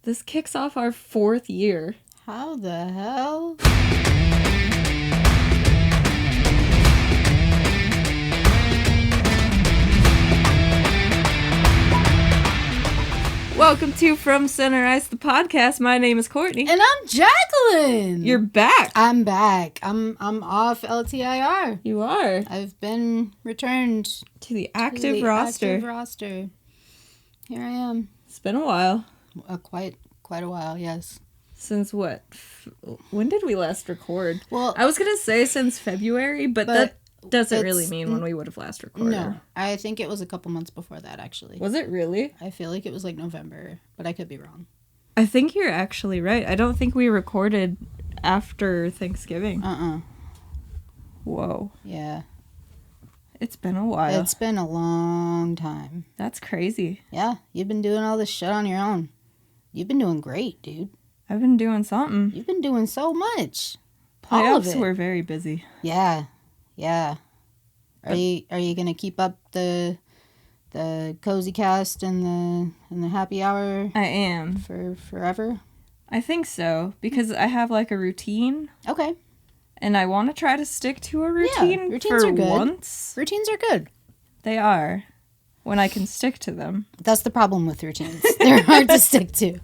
This kicks off our 4th year. How the hell? Welcome to From Center Ice, the podcast. My name is Courtney. And I'm Jacalyn. You're back. I'm back. I'm off LTIR. You are. I've been returned To the active roster. Here I am. It's been a while. Quite a while, yes. Since what? When did we last record? Well, I was going to say since February, but that doesn't really mean when we would have last recorded. No, I think it was a couple months before that, actually. Was it really? I feel like it was like November, but I could be wrong. I think you're actually right. I don't think we recorded after Thanksgiving. Whoa. Yeah. It's been a while. It's been a long time. That's crazy. Yeah, you've been doing all this shit on your own. You've been doing great, dude. I've been doing something. You've been doing so much. All of Playoffs it. were very busy. Yeah. Are you gonna keep up the cozy cast and the happy hour? I am. For forever? I think so, because I have like a routine. Okay. And I want to try to stick to a routine routines for are good. once. Routines are good. They are. When I can stick to them. That's the problem with routines. They're hard to stick to.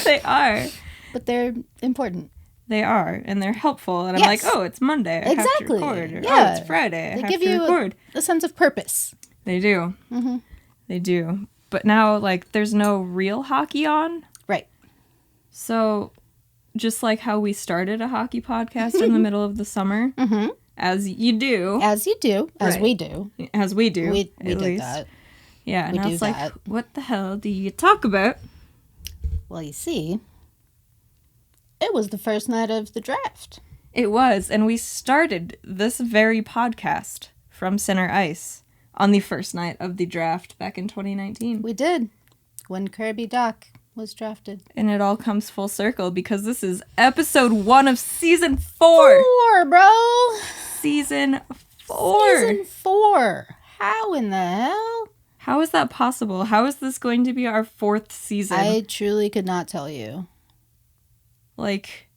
They are. But they're important. They are. And they're helpful. And I'm like, oh, it's Monday. I have to record. Or, oh, it's Friday. I have to record. A sense of purpose. They do. Mm-hmm. They do. But now, like, there's no real hockey on. Right. So, just like how we started a hockey podcast in the middle of the summer. Mm-hmm. As you do. As you do. As Right. we do. As we do. We did least. that. Yeah, We and I do was that. like, what the hell do you talk about? Well, you see, it was the first night of the draft. It was, and we started this very podcast from Center Ice on the first night of the draft back in 2019. We did. When Kirby Dach was drafted. And it all comes full circle because this is episode 1 of season 4. 4, bro! Season 4. Season 4. How in the hell? How is that possible? How is this going to be our 4th season? I truly could not tell you. Like,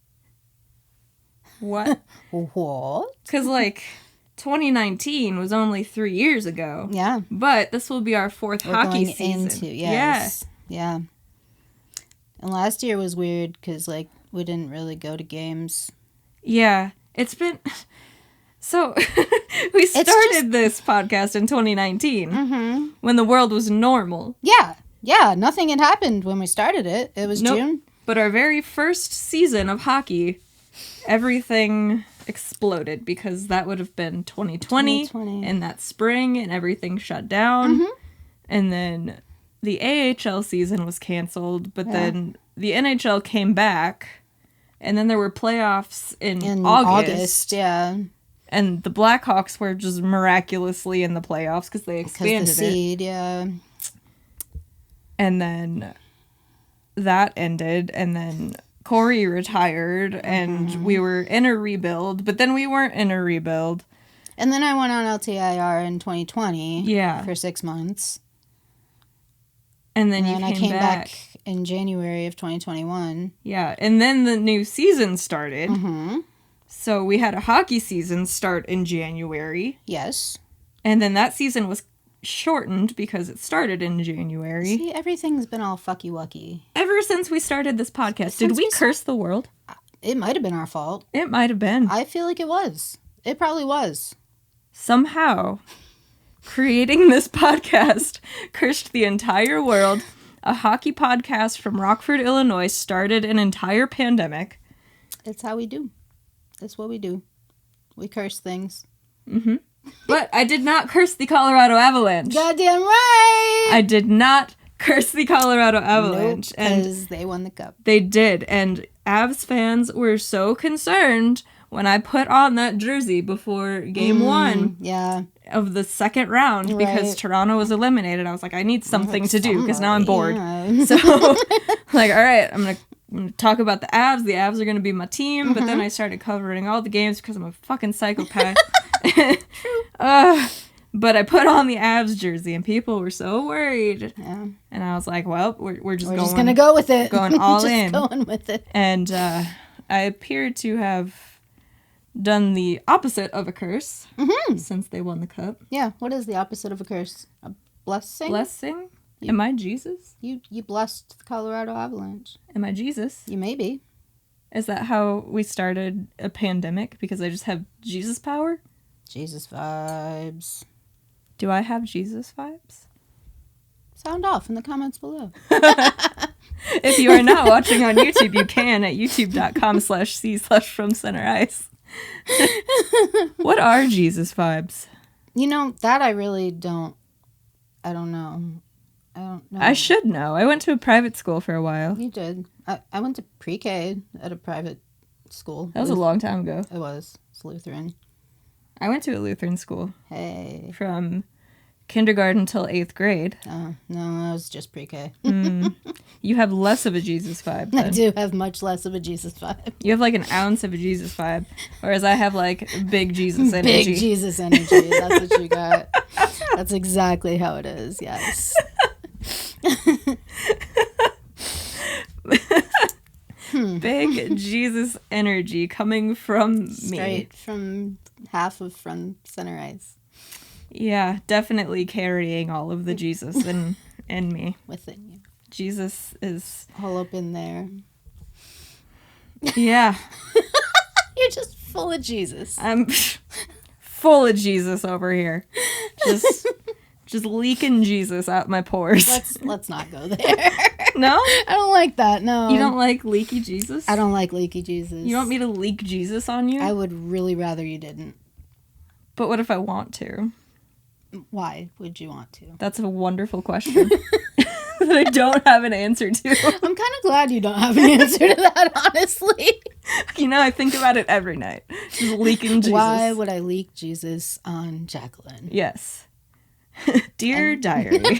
what? What? Because, like, 2019 was only 3 years ago. Yeah. But this will be our 4th We're hockey going season. into, yes. Yeah. And last year was weird because, like, we didn't really go to games. Yeah. It's been... So, we started this podcast in 2019 when the world was normal. Yeah. Yeah. Nothing had happened when we started it. It was June. But our very first season of hockey, everything exploded because that would have been 2020 and that spring and everything shut down. And then the AHL season was canceled, but then the NHL came back and then there were playoffs in August. Yeah. And the Blackhawks were just miraculously in the playoffs because they expanded the seed, yeah. And then that ended, and then Corey retired, and we were in a rebuild, but then we weren't in a rebuild. And then I went on LTIR in 2020 Yeah. for 6 months. And then I came back in January of 2021. Yeah, and then the new season started. Mm-hmm. So we had a hockey season start in January. Yes. And then that season was shortened because it started in January. See, everything's been all fucky-wucky. Ever since we started this podcast, did we curse the world? It might have been our fault. It might have been. I feel like it was. It probably was. Somehow, creating this podcast cursed the entire world. A hockey podcast from Rockford, Illinois started an entire pandemic. It's how we do. That's what we do. We curse things. Mm-hmm. But I did not curse the Colorado Avalanche. Goddamn right! I did not curse the Colorado Avalanche. Nope, because they won the cup. They did. And Avs fans were so concerned when I put on that jersey before game 1 of the second round because Toronto was eliminated. I was like, I need something to do because now I'm bored. Yeah. So, like, all right, I'm going to talk about the Avs. The Avs are going to be my team. But then I started covering all the games because I'm a fucking psychopath. But I put on the Avs jersey, and people were so worried. Yeah. And I was like, well, we're just going to go with it. Going all just in. going with it. And I appeared to have done the opposite of a curse since they won the cup. Yeah. What is the opposite of a curse? A blessing? Blessing? Am I Jesus? You blessed the Colorado Avalanche. Am I Jesus? You may be. Is that how we started a pandemic? Because I just have Jesus power? Jesus vibes. Do I have Jesus vibes? Sound off in the comments below. If you are not watching on YouTube, you can at youtube.com/c/from center ice. What are Jesus vibes? You know, that I really don't. I don't know. I don't know. I should know. I went to a private school for a while. You did. I went to pre-K at a private school. That was a long time ago. It was. It's Lutheran. I went to a Lutheran school. Hey. From kindergarten till 8th grade. Oh, no, that was just pre-K. You have less of a Jesus vibe then. I do have much less of a Jesus vibe. You have like an ounce of a Jesus vibe, whereas I have like big Jesus energy. Big Jesus energy. That's what you got. That's exactly how it is, yes. Big Jesus energy coming from me. Straight from half of From Center Ice. Yeah, definitely carrying all of the Jesus in me. Within you. Jesus is... All up in there. Yeah. You're just full of Jesus. I'm full of Jesus over here. Just leaking Jesus out my pores. Let's not go there. No? I don't like that, no. You don't like leaky Jesus? I don't like leaky Jesus. You want me to leak Jesus on you? I would really rather you didn't. But what if I want to? Why would you want to? That's a wonderful question that I don't have an answer to. I'm kind of glad you don't have an answer to that, honestly. You know, I think about it every night. Just leaking Jesus. Why would I leak Jesus on Jacalyn? Yes. Dear diary,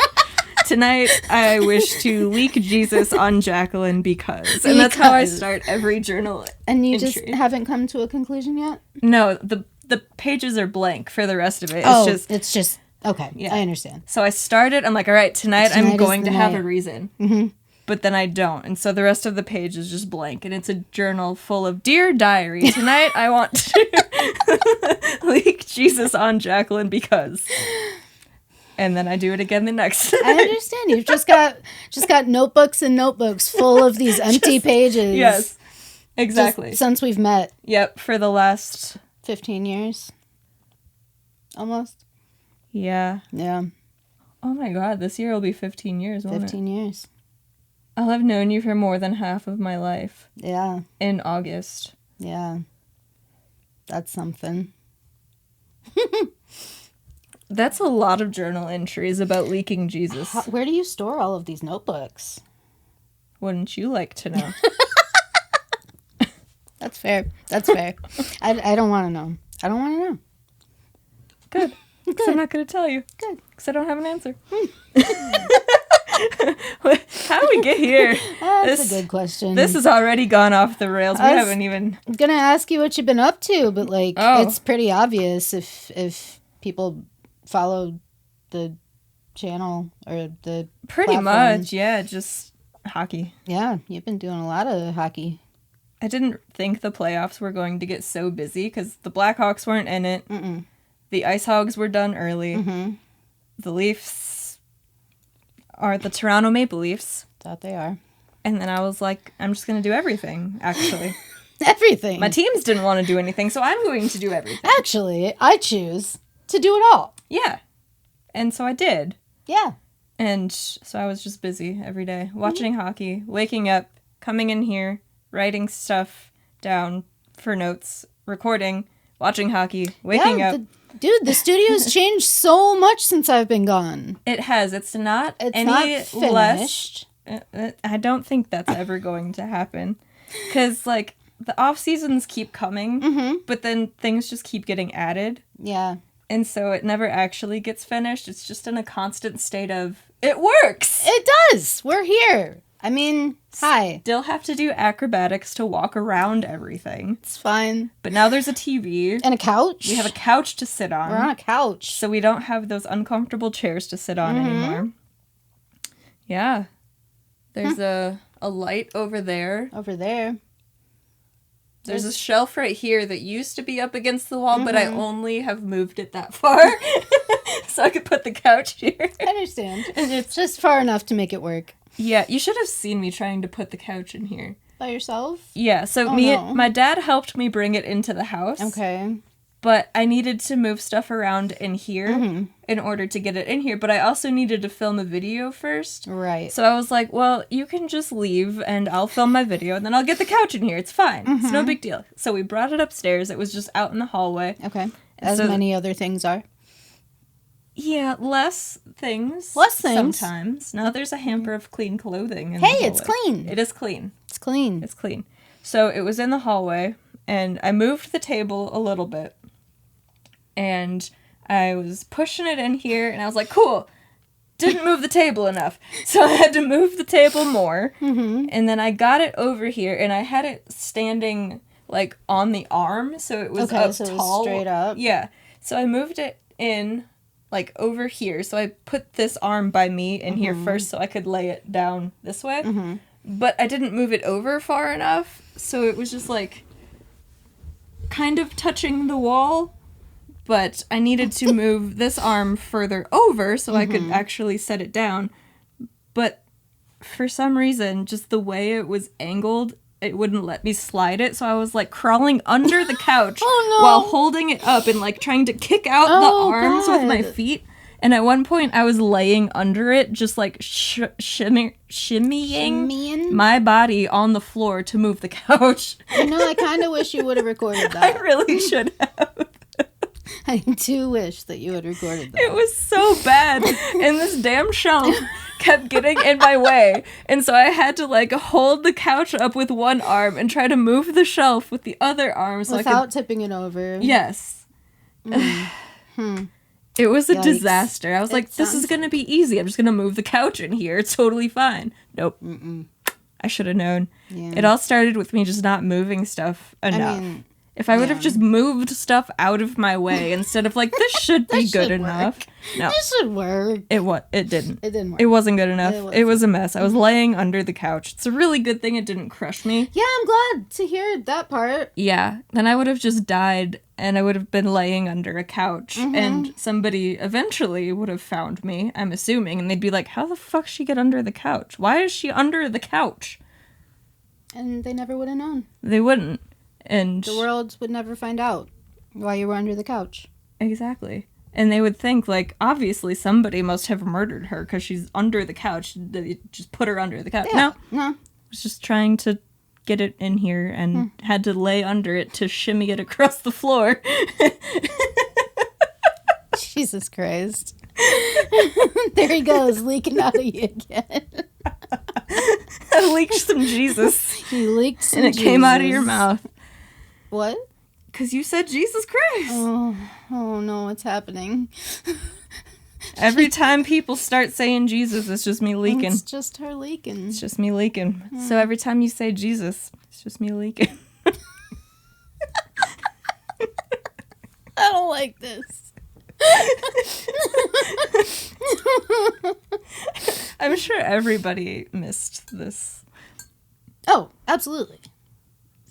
tonight I wish to leak Jesus on Jacalyn because. And that's how I start every journal And you entry. just haven't come to a conclusion yet? No, the pages are blank for the rest of it. It's just okay. Yeah. I understand. So I started, I'm like, all right, tonight I'm going to have a reason. Mm-hmm. But then I don't. And so the rest of the page is just blank. And it's a journal full of, Dear Diary, tonight I want to leak Jesus on Jacalyn because. And then I do it again the next night. I understand. You've just got notebooks and notebooks full of these empty pages. Yes, exactly. Just since we've met. Yep, for the last... 15 years. Almost. Yeah. Yeah. Oh my god, this year will be 15 years, won't 15 years. I'll have known you for more than half of my life. Yeah. In August. Yeah. That's something. That's a lot of journal entries about leaking Jesus. Where do you store all of these notebooks? Wouldn't you like to know? That's fair. That's fair. I don't want to know. I don't want to know. Good. Because I'm not going to tell you. Good. Because I don't have an answer. How did we get here? That's a good question. This has already gone off the rails. We haven't even... I'm going to ask you what you've been up to, but it's pretty obvious if people follow the channel or the Pretty platform. much, yeah. Just hockey. Yeah, you've been doing a lot of hockey. I didn't think the playoffs were going to get so busy because the Blackhawks weren't in it. Mm-mm. The Ice Hogs were done early. Mm-hmm. The Leafs are the Toronto Maple Leafs. Thought they are. And then I was like, I'm just going to do everything, actually. Everything. My teams didn't want to do anything, so I'm going to do everything. Actually, I choose to do it all. Yeah. And so I did. Yeah. And so I was just busy every day, watching hockey, waking up, coming in here, writing stuff down for notes, recording, watching hocky, waking up. The studio's changed so much since I've been gone. It has. It's not finished. less. I don't think that's ever going to happen. Because, like, the off seasons keep coming, but then things just keep getting added. Yeah. And so it never actually gets finished. It's just in a constant state of, it works! It does! We're here! I mean, hi. Still have to do acrobatics to walk around everything. It's fine. But now there's a TV. And a couch. We have a couch to sit on. We're on a couch. So we don't have those uncomfortable chairs to sit on anymore. Yeah. There's a light over there. Over there. There's a shelf right here that used to be up against the wall, but I only have moved it that far. So I could put the couch here. I understand. And it's just far enough to make it work. Yeah, you should have seen me trying to put the couch in here. By yourself? Yeah, so my dad helped me bring it into the house. Okay. But I needed to move stuff around in here in order to get it in here. But I also needed to film a video first. Right. So I was like, well, you can just leave and I'll film my video and then I'll get the couch in here. It's fine. It's no big deal. So we brought it upstairs. It was just out in the hallway. Okay. As many other things are. Yeah, less things. Less things. Sometimes. Now there's a hamper of clean clothing. Hey, it's clean. It is clean. It's clean. It's clean. So it was in the hallway and I moved the table a little bit. And I was pushing it in here, and I was like, cool, didn't move the table enough. So I had to move the table more. And then I got it over here, and I had it standing, like, on the arm, so it was up so tall. It was straight up. Yeah. So I moved it in, like, over here. So I put this arm by me in here first so I could lay it down this way. But I didn't move it over far enough, so it was just, like, kind of touching the wall. But I needed to move this arm further over so I could actually set it down. But for some reason, just the way it was angled, it wouldn't let me slide it. So I was like crawling under the couch while holding it up and like trying to kick out the arms with my feet. And at one point I was laying under it, just like shimmying my body on the floor to move the couch. You know, I kind of wish you would have recorded that. I really should have. I do wish that you had recorded that. It was so bad. And this damn shelf kept getting in my way. And so I had to like hold the couch up with one arm and try to move the shelf with the other arm. So without tipping it over. Yes. It was a disaster. I was like, this is going to be easy. I'm just going to move the couch in here. It's totally fine. Nope. I should have known. Yeah. It all started with me just not moving stuff enough. I mean, if I would have just moved stuff out of my way instead of like, this should be good enough. No. This should work. It didn't. It didn't work. It wasn't good enough. It was a mess. I was laying under the couch. It's a really good thing it didn't crush me. Yeah, I'm glad to hear that part. Yeah. Then I would have just died and I would have been laying under a couch and somebody eventually would have found me, I'm assuming, and they'd be like, how the fuck she get under the couch? Why is she under the couch? And they never would have known. They wouldn't. And the world would never find out why you were under the couch. Exactly. And they would think, like, obviously somebody must have murdered her because she's under the couch. They just put her under the couch. Yeah. No. I was just trying to get it in here and had to lay under it to shimmy it across the floor. Jesus Christ. There he goes, leaking out of you again. I leaked some Jesus. You leaked some and it came out of your mouth. What? Because you said Jesus Christ. Oh no, what's happening? Every time people start saying Jesus, it's just me leaking. It's just her leaking. It's just me leaking. So every time you say Jesus, it's just me leaking. I don't like this. I'm sure everybody missed this. Oh, absolutely.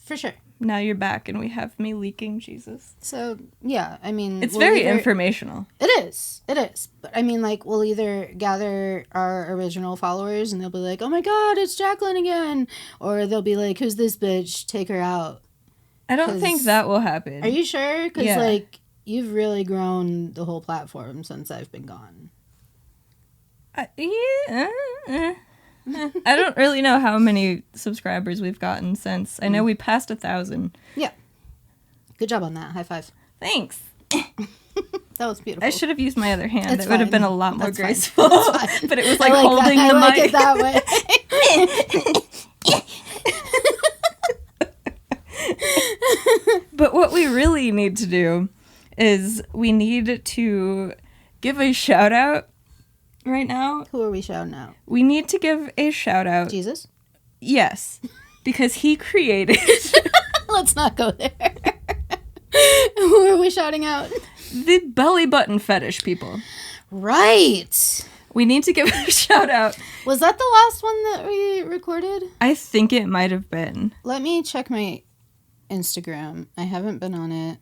For sure. Now you're back and we have me leaking Jesus. So, yeah, I mean... It's very informational. It is. But, I mean, like, we'll either gather our original followers and they'll be like, oh my god, it's Jacalyn again. Or they'll be like, who's this bitch? Take her out. I don't think that will happen. Are you sure? Because, like, you've really grown the whole platform since I've been gone. I don't really know how many subscribers we've gotten since. I know we passed 1,000. Yeah. Good job on that. High five. Thanks. That was beautiful. I should have used my other hand. It's it would have been a lot more graceful. Fine. But it was like holding the mic. mic. I like it that way. But what we really need to do is we need to give a shout out right now. Who are we shouting out? We need to give a shout out. Jesus? Yes, because he created... Let's not go there. Who are we shouting out? The belly button fetish people. Right. We need to give a shout out. Was that the last one that we recorded? I think it might have been. Let me check my Instagram. I haven't been on it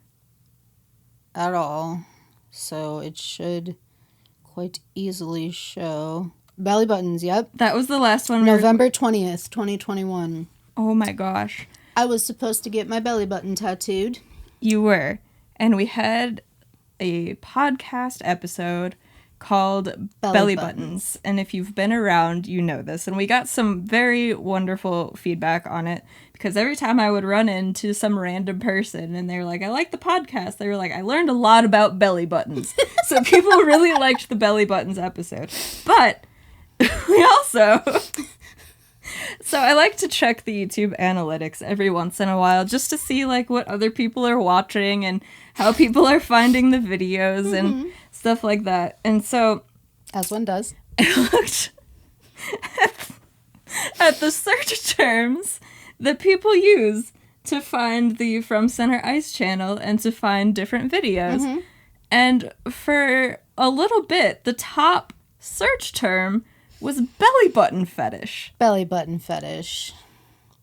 at all, so it should quite easily show. Belly buttons, yep. That was the last one. November 20th, 2021. Oh my gosh. I was supposed to get my belly button tattooed. You were. And we had a podcast episode called Belly Buttons. And if you've been around, you know this. And we got some very wonderful feedback on it, because every time I would run into some random person and they were like, I like the podcast, they were like, I learned a lot about belly buttons. So people really liked the belly buttons episode. But we also... So I like to check the YouTube analytics every once in a while just to see like what other people are watching and how people are finding the videos and stuff like that. And so, as one does, I looked at the search terms that people use to find the From Center Ice channel and to find different videos. And for a little bit, the top search term was belly button fetish. Belly button fetish.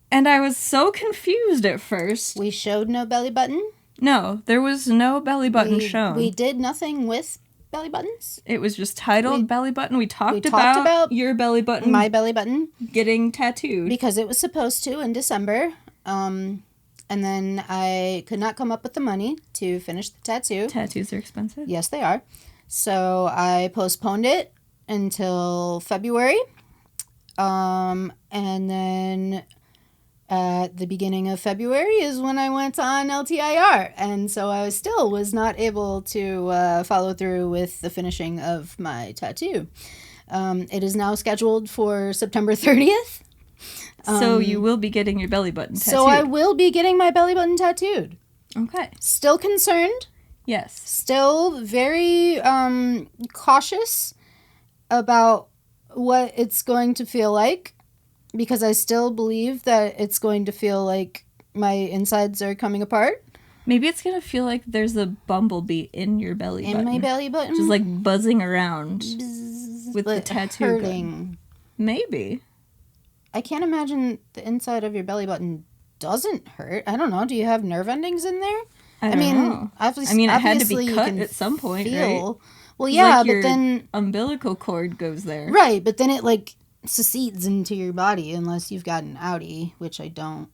And I was so confused at first. We showed no belly button? No, there was no belly button shown. We did nothing with belly buttons? It was just titled belly button. We talked about your belly button. My belly button. Getting tattooed. Because it was supposed to in December. And then I could not come up with the money to finish the tattoo. Tattoos are expensive. Yes, they are. So I postponed it until February. And then at the beginning of February is when I went on LTIR. And so I still was not able to follow through with the finishing of my tattoo. It is now scheduled for September 30th. So you will be getting your belly button tattooed. So I will be getting my belly button tattooed. Okay. Still concerned. Yes. Still very cautious about what it's going to feel like, because I still believe that it's going to feel like my insides are coming apart. Maybe it's going to feel like there's a bumblebee in your belly button. In my belly button? Just like buzzing around with the tattoo hurting. gun. Maybe. I can't imagine the inside of your belly button doesn't hurt. I don't know. Do you have nerve endings in there? I mean, know. It had to be cut at some point, right? Well, yeah, like but then umbilical cord goes there. Right, but then it like secedes into your body unless you've got an outie, which I don't.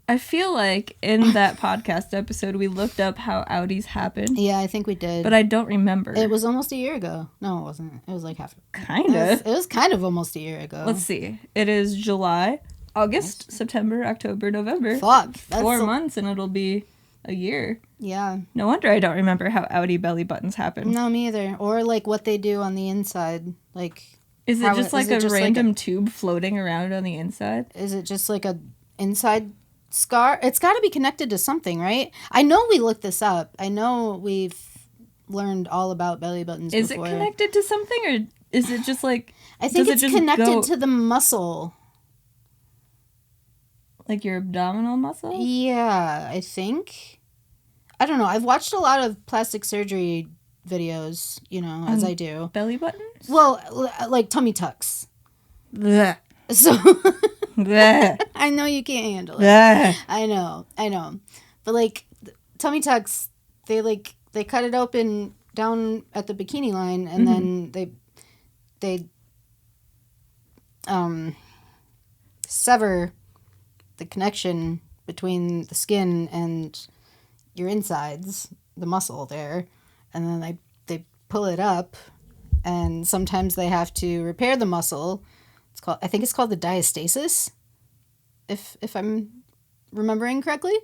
I feel like in that podcast episode we looked up how outies happen. Yeah, I think we did. But I don't remember. It was almost a year ago. No, it wasn't. It was like half. Kinda. It was kind of almost a year ago. Let's see. It is July, August, September, October, November. Fuck. That's 4 months and it'll be a year. Yeah. No wonder I don't remember how outie belly buttons happen. No, me either. Or like what they do on the inside. Like, is it just like a random tube floating around on the inside? Is it just like a inside scar? It's got to be connected to something, right? I know we looked this up. I know we've learned all about belly buttons before. Is it connected to something, or is it just like... I think it's connected to the muscle. Like your abdominal muscle? Yeah, I think. I don't know. I've watched a lot of plastic surgery videos, as I do. Belly buttons? Well, like tummy tucks. Blech. So Blech. I know you can't handle it. Blech. I know. But like tummy tucks, they cut it open down at the bikini line, and then they sever the connection between the skin and your insides, the muscle there, and then they pull it up, and sometimes they have to repair the muscle. I think it's called the diastasis, if I'm remembering correctly.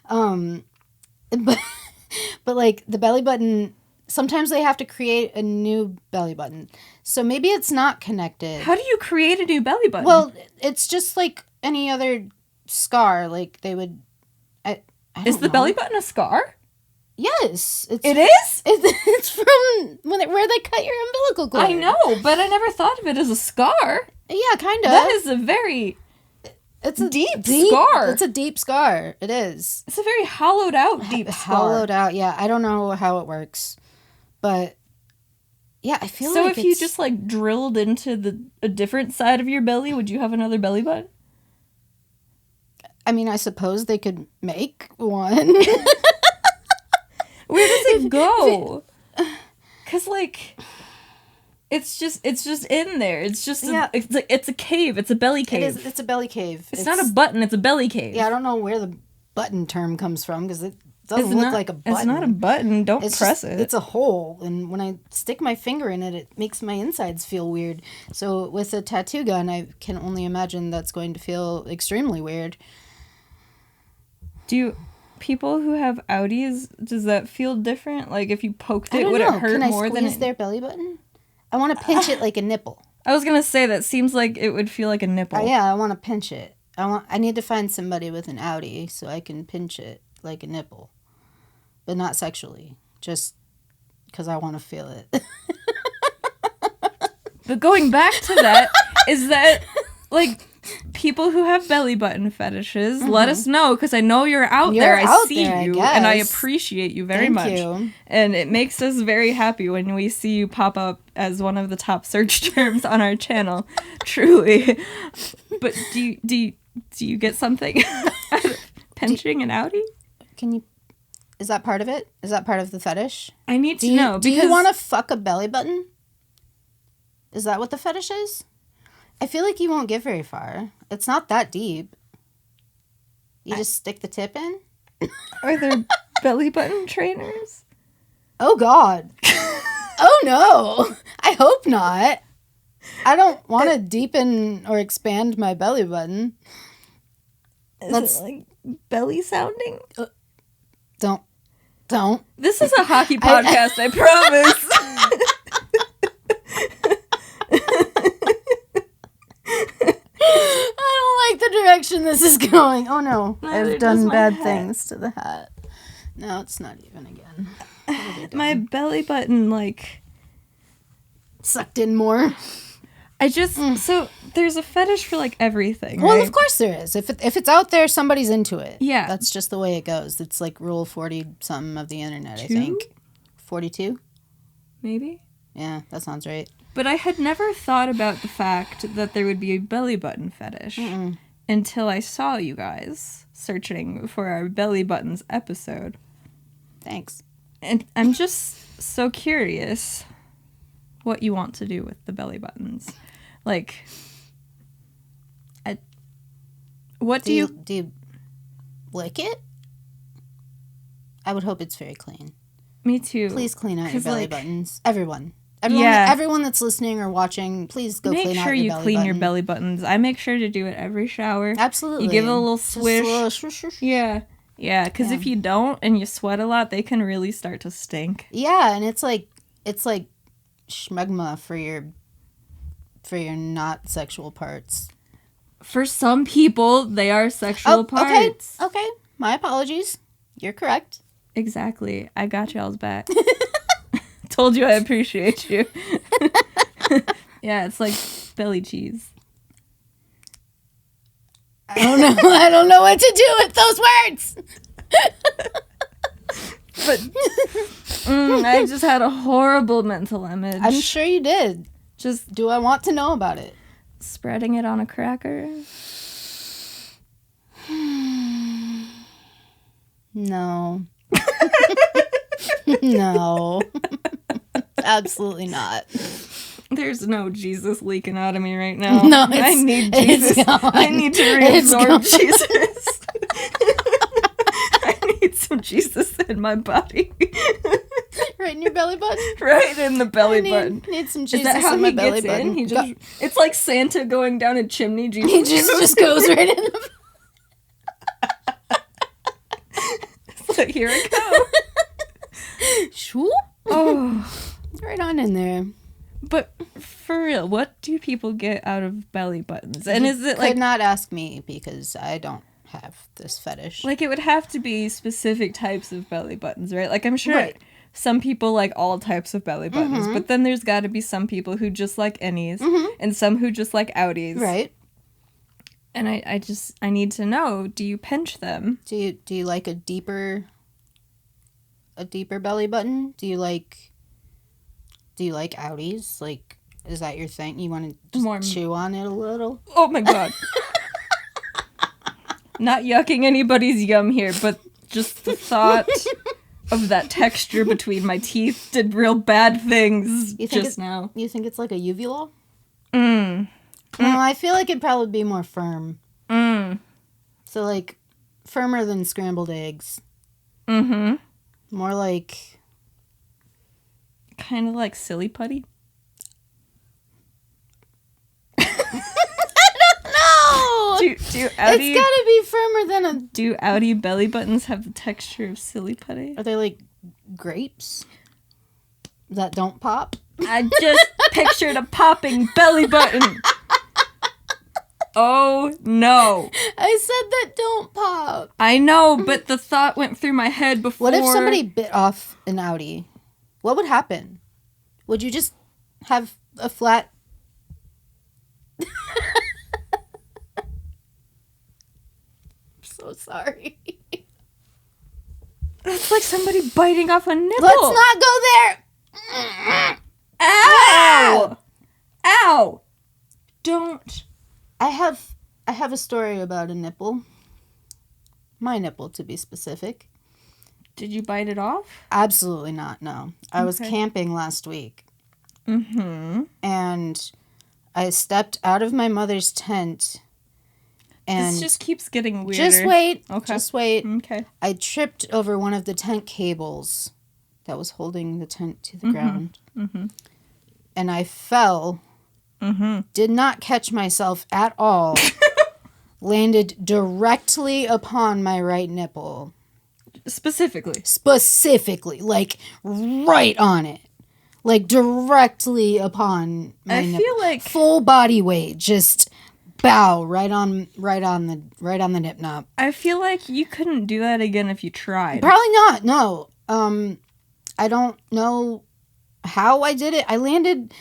But like the belly button, sometimes they have to create a new belly button. So maybe it's not connected. How do you create a new belly button? Well, it's just like any other scar. Like they would. I Is the don't know. belly button a scar? Yes. It is? It's from where they cut your umbilical cord. I know, but I never thought of it as a scar. Yeah, kind of. That is a very... It's a deep scar. It's a deep scar. It is. It's a very hollowed out deep scar. Hollowed out, yeah. I don't know how it works. But, yeah, I feel so like if you just, like, drilled into a different side of your belly, would you have another belly button? I mean, I suppose they could make one. Where does it go? Because, like... It's just in there. It's just it's a cave. It's a belly cave. It's a belly cave. It's not a button. It's a belly cave. Yeah, I don't know where the button term comes from because it doesn't look like a button. It's not a button. Don't press it. It's a hole, and when I stick my finger in it, it makes my insides feel weird. So with a tattoo gun, I can only imagine that's going to feel extremely weird. People who have outies, does that feel different? Like if you poked it, would know. it hurt more than squeeze their belly button? I want to pinch it like a nipple. I was gonna say that seems like it would feel like a nipple. Yeah, I want to pinch it. I need to find somebody with an outie so I can pinch it like a nipple, but not sexually, just because I want to feel it. But going back to that, is that like people who have belly button fetishes? Let us know because I know you're out there. I see you, and I appreciate you very much. You. And it makes us very happy when we see you pop up as one of the top search terms on our channel. Truly. But do you get something out of pinching an outie? Is that part of it? Is that part of the fetish? I need to know. Do you want to fuck a belly button? Is that what the fetish is? I feel like you won't get very far. It's not that deep. You just stick the tip in? Are there belly button trainers? Oh, God. Oh, no. I hope not. I don't want to deepen or expand my belly button. Is it like belly sounding? Don't. This is a hockey podcast, I promise. I don't like the direction this is going. Oh no, I've done bad things to the hat. No, it's not even again. My belly button, like... sucked in more. So there's a fetish for, like, everything, Well, right? of course there is. If it's out there, somebody's into it. Yeah. That's just the way it goes. It's like rule 40-something of the internet, I think. 42? Maybe? Yeah, that sounds right. But I had never thought about the fact that there would be a belly button fetish until I saw you guys searching for our belly buttons episode. Thanks. And I'm just so curious what you want to do with the belly buttons. Like, do you lick it? I would hope it's very clean. Me too. Please clean out your belly buttons. Everyone that's listening or watching, please go clean out your belly button. Make sure you clean your belly buttons. I make sure to do it every shower. Absolutely. You give it a little swish. Just a little swish. Yeah. Yeah, because if you don't and you sweat a lot, they can really start to stink. Yeah, and it's like schmegma for your not sexual parts. For some people, they are sexual parts. Okay. My apologies. You're correct. Exactly. I got y'all's back. Told you I appreciate you. Yeah, it's like belly cheese. I don't know what to do with those words. But I just had a horrible mental image. I'm sure you did. Just do I want to know about it? Spreading it on a cracker? No. No. Absolutely not. There's no Jesus leaking out of me right now. No, I need Jesus. I need to reabsorb Jesus. I need some Jesus in my body. Right in your belly button? Right in the belly button. Need some Jesus in my belly button. Is that how he gets in? It's like Santa going down a chimney. Jesus he just goes right in the... So here I go. Swoop. Oh. Right on in there. But for real, what do people get out of belly buttons? And is it like... Could not ask me because I don't have this fetish. Like, it would have to be specific types of belly buttons, right? Like, I'm sure Right. some people like all types of belly buttons, but then there's got to be some people who just like innies, and some who just like outies. Right. And I need to know, do you pinch them? Do you like a deeper belly button? Do you like outies? Like, is that your thing? You want to just chew on it a little? Oh my god. Not yucking anybody's yum here, but just the thought of that texture between my teeth did real bad things just now. You think it's like a uvula? No, I feel like it'd probably be more firm. So, like, firmer than scrambled eggs. More like... Kind of like silly putty? No! Do outie... It's gotta be firmer than a... Do outie belly buttons have the texture of silly putty? Are they like grapes that don't pop? I just pictured a popping belly button. Oh, no. I said that don't pop. I know, but the thought went through my head before... What if somebody bit off an outie? What would happen? Would you just have a flat... I'm so sorry. That's like somebody biting off a nipple. Let's not go there. Ow! Ow! Don't. I have a story about a nipple. My nipple, to be specific. Did you bite it off? Absolutely not, no. I was camping last week. And I stepped out of my mother's tent. And this just keeps getting weirder. Just wait. Okay. Just wait. Okay. I tripped over one of the tent cables that was holding the tent to the ground. And I fell. Did not catch myself at all. Landed directly upon my right nipple. Specifically. Like, right on it. Like, directly upon my nipple. I feel like... Full body weight. Just... bow right on the nip knob. I feel like you couldn't do that again if you tried. Probably not. No. I don't know how I did it. I landed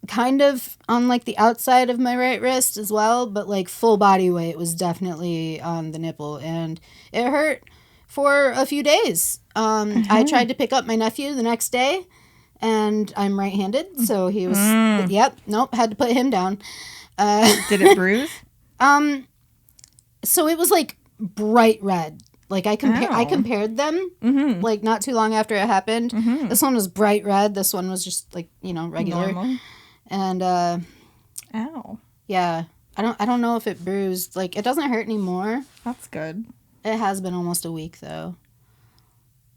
kind of on like the outside of my right wrist as well, but like full body weight was definitely on the nipple, and it hurt for a few days. I tried to pick up my nephew the next day, and I'm right-handed, so he was had to put him down. Did it bruise? So it was like bright red. Like I compared them like not too long after it happened. This one was bright red. This one was just like, regular. Normal. And ow. Yeah. I don't know if it bruised. Like it doesn't hurt anymore. That's good. It has been almost a week though.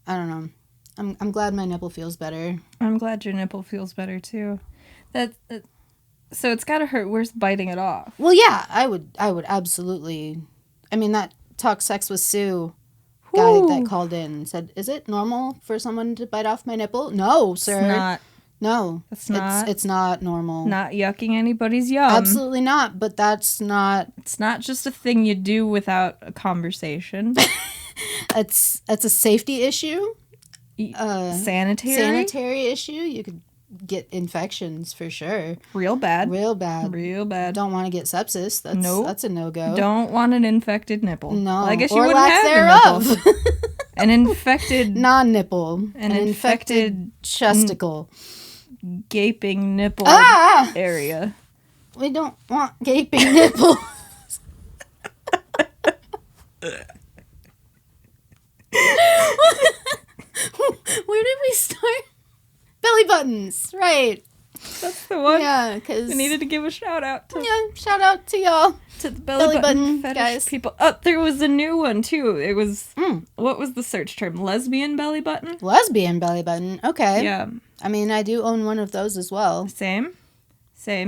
I don't know. I'm glad my nipple feels better. I'm glad your nipple feels better too. So it's gotta hurt worse biting it off. Well, yeah, I would absolutely. I mean, that Talk Sex with Sue guy that called in said, "Is it normal for someone to bite off my nipple?" No, sir. It's not. No, it's not normal. Not yucking anybody's yum. Absolutely not. But that's not. It's not just a thing you do without a conversation. It's a safety issue. Sanitary issue. You could get infections for sure. Real bad. Don't want to get sepsis. That's a no-go. Don't want an infected nipple. No. Well, I guess you or wouldn't lack have thereof. a nipple. An infected non-nipple. An infected chesticle. Gaping nipple area. We don't want gaping nipples. Where did we start? Belly buttons, right? That's the one. Yeah, because we needed to give a shout out to. Yeah, shout out to y'all. To the belly button fetish guys. People. Oh, there was a new one too. It was what was the search term? Lesbian belly button. Lesbian belly button. Okay. Yeah. I mean, I do own one of those as well. Same.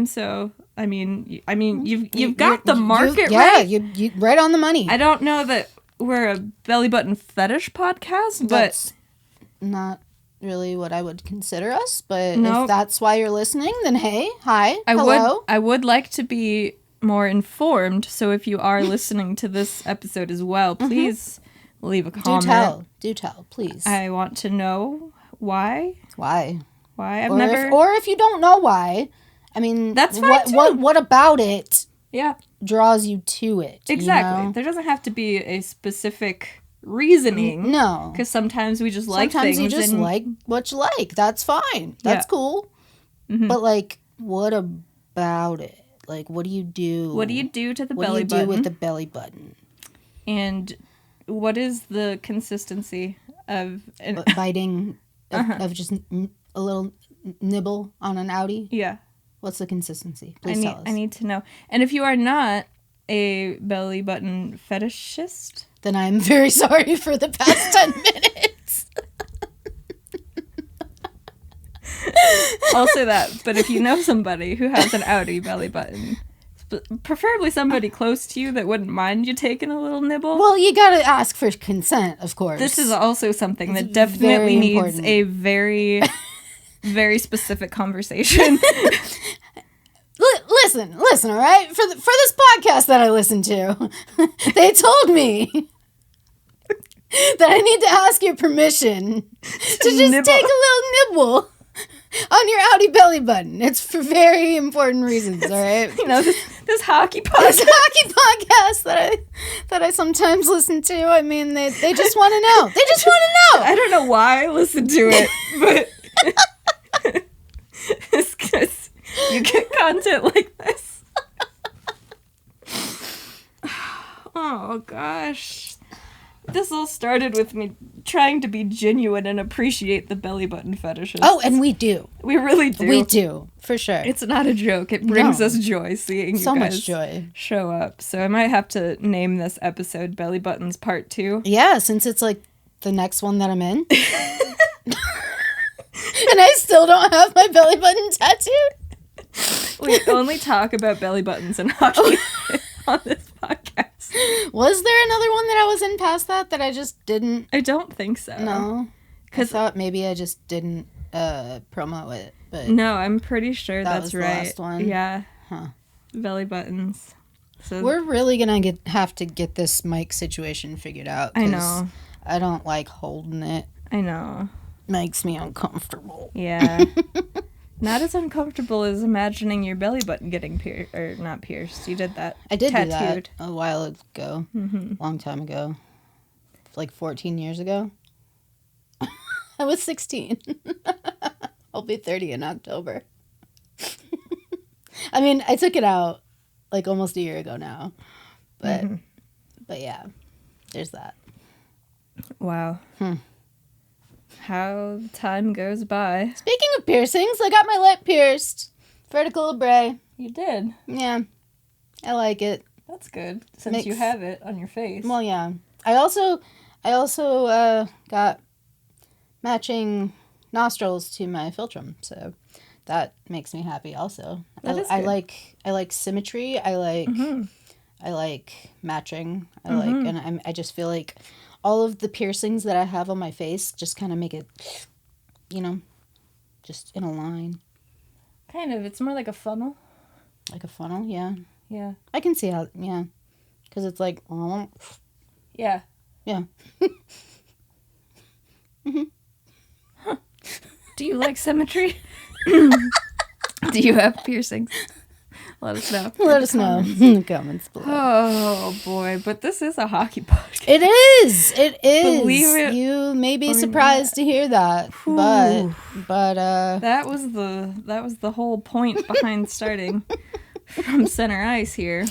So I mean, you've got the market right. Yeah, you right on the money. I don't know that we're a belly button fetish podcast, That's not really what I would consider us, but if that's why you're listening, then hey, hi, hello. I would like to be more informed. So if you are listening to this episode as well, please leave a comment. Do tell, please. I want to know why. Why? Or if you don't know why, I mean, that's fine too. What about it? Yeah. Draws you to it. Exactly. You know? There doesn't have to be a specific reasoning. No. Because sometimes we just like things. Sometimes you just like what you like. That's fine. That's cool. Mm-hmm. But, like, what about it? Like, what do you do? What do you do to the belly button? What do you do with the belly button? And what is the consistency of... biting, of just a little nibble on an outie? Yeah. What's the consistency? Please tell us. I need to know. And if you are not a belly button fetishist... then I'm very sorry for the past 10 minutes. Also that, but if you know somebody who has an outie belly button, preferably somebody close to you that wouldn't mind you taking a little nibble. Well, you gotta ask for consent, of course. This is also something that definitely needs a very, very specific conversation. Listen, all right? For this podcast that I listened to, they told me that I need to ask your permission to just take a little nibble on your outie belly button. It's for very important reasons, all right? You know, this hockey podcast. This hockey podcast that I sometimes listen to, I mean, they just want to know. They just want to know. I don't know why I listen to it, but it's because you get content like this. Oh, gosh. This all started with me trying to be genuine and appreciate the belly button fetishes. Oh, and we do. We really do. We do, for sure. It's not a joke. It brings us joy seeing you guys show up. So I might have to name this episode Belly Buttons Part 2. Yeah, since it's like the next one that I'm in. And I still don't have my belly button tattooed. We only talk about belly buttons and hockey on this podcast. Was there another one that I was in past that I just didn't? I don't think so. No. I thought maybe I just didn't promo it. But no, I'm pretty sure that that's was right. The last one. Yeah. Huh. Belly buttons. So we're really going to have to get this mic situation figured out. I know. I don't like holding it. I know. Makes me uncomfortable. Yeah. Not as uncomfortable as imagining your belly button getting pierced, or not pierced. You did that. I did tattooed. do that a while ago. Mm-hmm. Long time ago. Like 14 years ago. I was 16. I'll be 30 in October. I mean, I took it out like almost a year ago now. But yeah, there's that. Wow. How time goes by. Speaking of piercings, I got my lip pierced. Vertical labrae. You did? Yeah. I like it. That's good, since you have it on your face. Well, yeah. I also got matching nostrils to my philtrum, so that makes me happy also. That is good. I like symmetry. I like matching. I just feel like all of the piercings that I have on my face just kind of make it, just in a line. Kind of. It's more like a funnel. Like a funnel, yeah. Yeah. I can see how, yeah. Because it's like, yeah. Yeah. Huh. Do you like symmetry? Do you have piercings? Let us know. Let us know in the comments below. Oh, boy. But this is a hockey podcast. It is. It is. Believe it. You may be surprised to hear that. But that was the whole point behind starting from center ice here.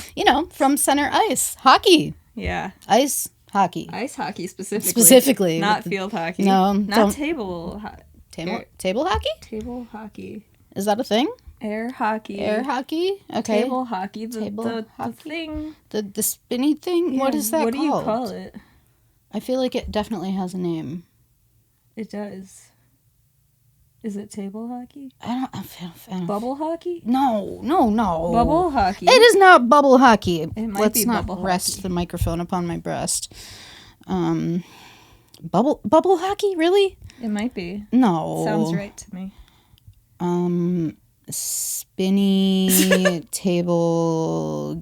From center ice. Hockey. Yeah. Ice hockey. Ice hockey specifically. Specifically. Not field hockey. No. Not table hockey. Table hockey? Table hockey. Is that a thing? Air hockey. Air hockey? Okay. Table hockey. The thing. The spinny thing? Yeah, what is that called? What do you call it? I feel like it definitely has a name. It does. Is it table hockey? I don't Bubble hockey? No. Bubble hockey. It is not bubble hockey. It might Let's be not bubble rest hockey. the microphone upon my breast. Bubble hockey? Really? It might be. No. Sounds right to me. Spinny table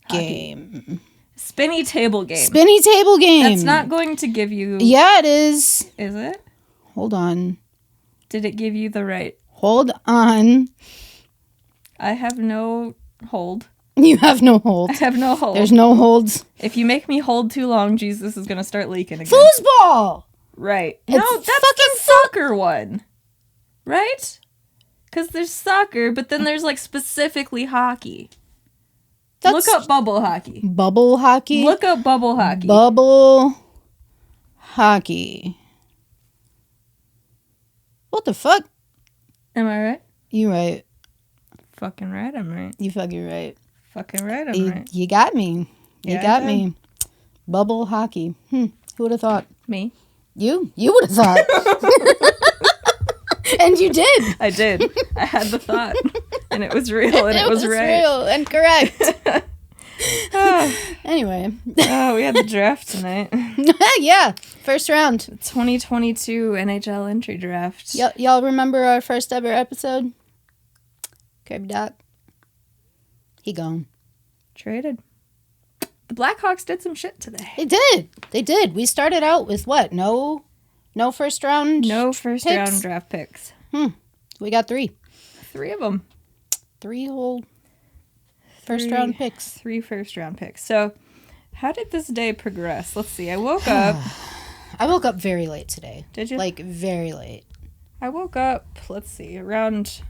game. Spinny table game. Spinny table game. That's not going to give you... Yeah, it is. Is it? Hold on. Did it give you the right... Hold on. I have no hold. You have no hold. I have no hold. There's no holds. If you make me hold too long, Jesus is going to start leaking again. Foosball! Right. It's no, that's fucking the soccer one. Right? Because there's soccer, but then there's, like, specifically hockey. Look up bubble hockey. Bubble hockey? Look up bubble hockey. Bubble hockey. What the fuck? Am I right? You right. Fucking right, I'm right. You fucking right. Fucking right, I'm right. You got me. You got me. Bubble hockey. Who would have thought? Me. You would have thought. And you did. I did. I had the thought. And it was real and it was right. It was real and correct. Anyway. Oh, we had the draft tonight. Yeah. First round. 2022 NHL entry draft. Y'all remember our first ever episode? Kirby Dach. He gone. Traded. The Blackhawks did some shit today. They did. We started out with what? No first round? No first round draft picks. We got 3. 3 of them. 3 whole first round picks. 3 first round picks. So, how did this day progress? Let's see. I woke up. I woke up very late today. Did you? Like, very late. I woke up, let's see, around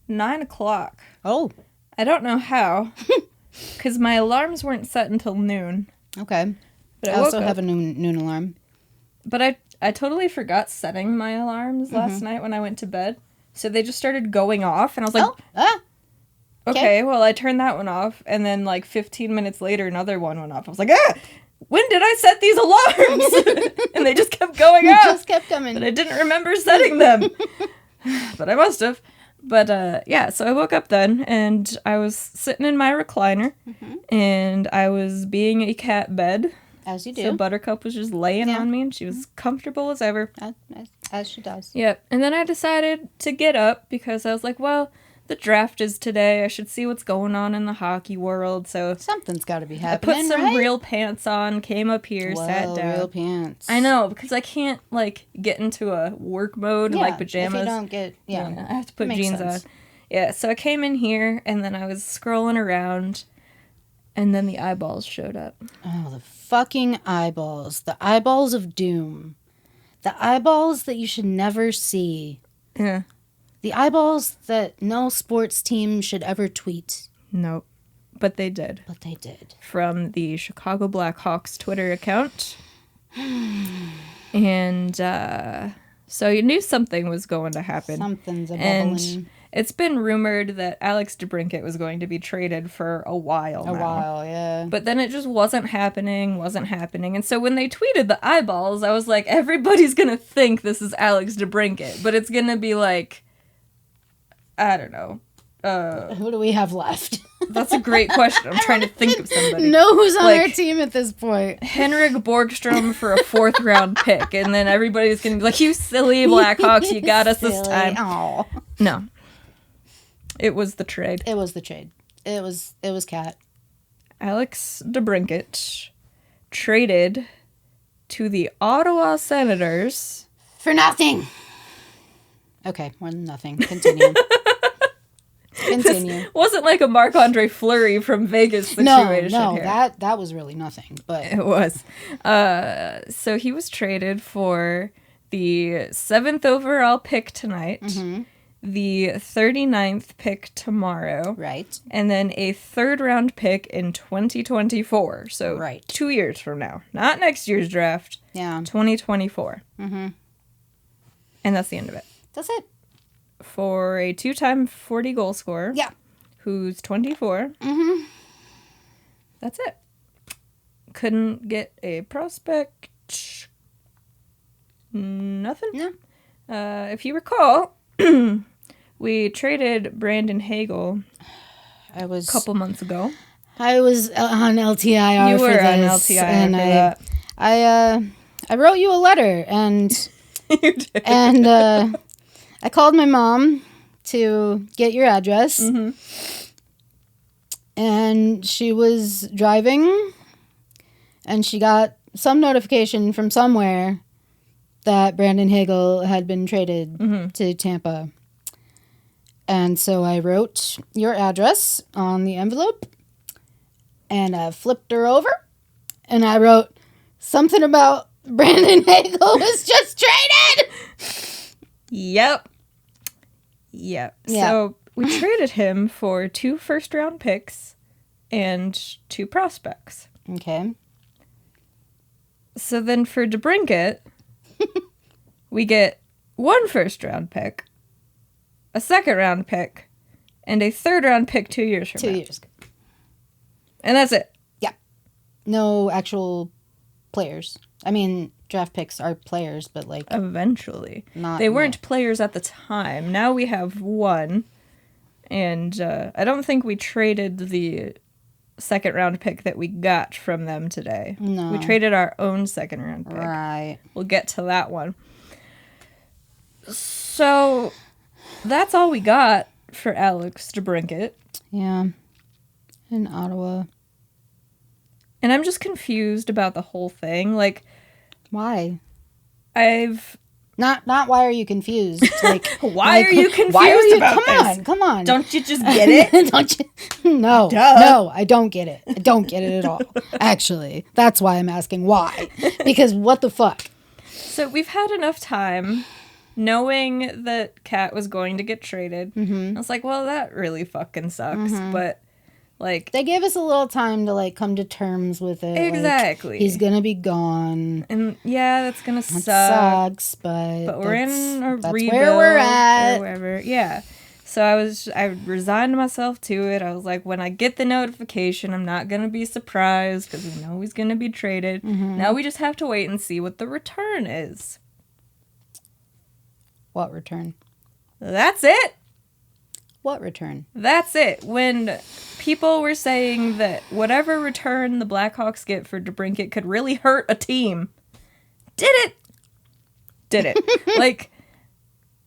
9 o'clock. Oh. I don't know how. Because my alarms weren't set until noon. Okay. But I also have a noon alarm. But I totally forgot setting my alarms last night when I went to bed. So they just started going off. And I was like, okay, well, I turned that one off. And then like 15 minutes later, another one went off. I was like, when did I set these alarms? And they just kept going off. Just kept coming. But I didn't remember setting them. But I must have. But, so I woke up then, and I was sitting in my recliner, and I was being a cat bed. As you do. So Buttercup was just laying on me, and she was comfortable as ever. As she does. Yep. And then I decided to get up, because I was like, well, the draft is today. I should see what's going on in the hockey world. So something's got to be happening, I put some real pants on, came up here, sat down. Real pants. I know, because I can't, like, get into a work mode in, like, pajamas. If you don't get, I have to put jeans on. Yeah, so I came in here, and then I was scrolling around, and then the eyeballs showed up. Oh, the fucking eyeballs. The eyeballs of doom. The eyeballs that you should never see. Yeah. The eyeballs that no sports team should ever tweet. Nope. But they did. From the Chicago Blackhawks Twitter account. And so you knew something was going to happen. Something's bubbling. And it's been rumored that Alex DeBrincat was going to be traded for a while now. Yeah. But then it just wasn't happening. And so when they tweeted the eyeballs, I was like, everybody's going to think this is Alex DeBrincat. But it's going to be like, I don't know. Who do we have left? That's a great question. I'm trying to think of somebody. Know who's on our team at this point. Henrik Borgstrom for a 4th round pick. And then everybody's going to be like, you silly Blackhawks, you got us this time. Aww. No. It was the trade. It was Cat. Alex DeBrincat traded to the Ottawa Senators. For nothing. Okay, more than nothing. Continue. This wasn't like a Marc-Andre Fleury from Vegas situation. No, here. that was really nothing. But it was. So he was traded for the 7th overall pick tonight, the 39th pick tomorrow, right, and then a 3rd round pick in 2024. So 2 years from now, not next year's draft. Yeah, 2024. And that's the end of it. That's it. For a 2-time 40 goal scorer. Yeah. Who's 24. That's it. Couldn't get a prospect. Nothing. No. If you recall, we traded Brandon Hagel a couple months ago. I was on LTIR you for were this. On LTIR and for that. I wrote you a letter and you did. And I called my mom to get your address. Mm-hmm. And she was driving, and she got some notification from somewhere that Brandon Hagel had been traded to Tampa. And so I wrote your address on the envelope, and I flipped her over, and I wrote something about Brandon Hagel was just traded! Yep. So we traded him for 2 first-round picks and 2 prospects. Okay. So then for DeBrincat, we get 1 first-round pick, a second-round pick, and a third-round pick 2 years from now. 2 years. And that's it. Yeah. No actual players. I mean, draft picks are players, but like... Eventually. Not... They weren't players at the time. Now we have 1. And I don't think we traded the second-round pick that we got from them today. No. We traded our own second-round pick. Right. We'll get to that one. So, that's all we got for Alex DeBrincat. Yeah. In Ottawa. And I'm just confused about the whole thing. Like... Why? Not why are you confused? Like why are you confused about this? Come on. Don't you just get it? Don't you? No. Duh. No, I don't get it. I don't get it at all. Actually, that's why I'm asking why. Because what the fuck? So we've had enough time knowing that Kat was going to get traded. Mm-hmm. I was like, well, that really fucking sucks. Mm-hmm. But like they gave us a little time to like come to terms with it. Exactly. Like, he's gonna be gone. And yeah, that's gonna That suck. sucks, but we're in a that's rebuild where we're at. or wherever. Yeah. So I resigned myself to it. I was like, when I get the notification, I'm not gonna be surprised because we know he's gonna be traded. Mm-hmm. Now we just have to wait and see what the return is. What return? That's it. What return? That's it. When people were saying that whatever return the Blackhawks get for DeBrincat could really hurt a team, did it. Like,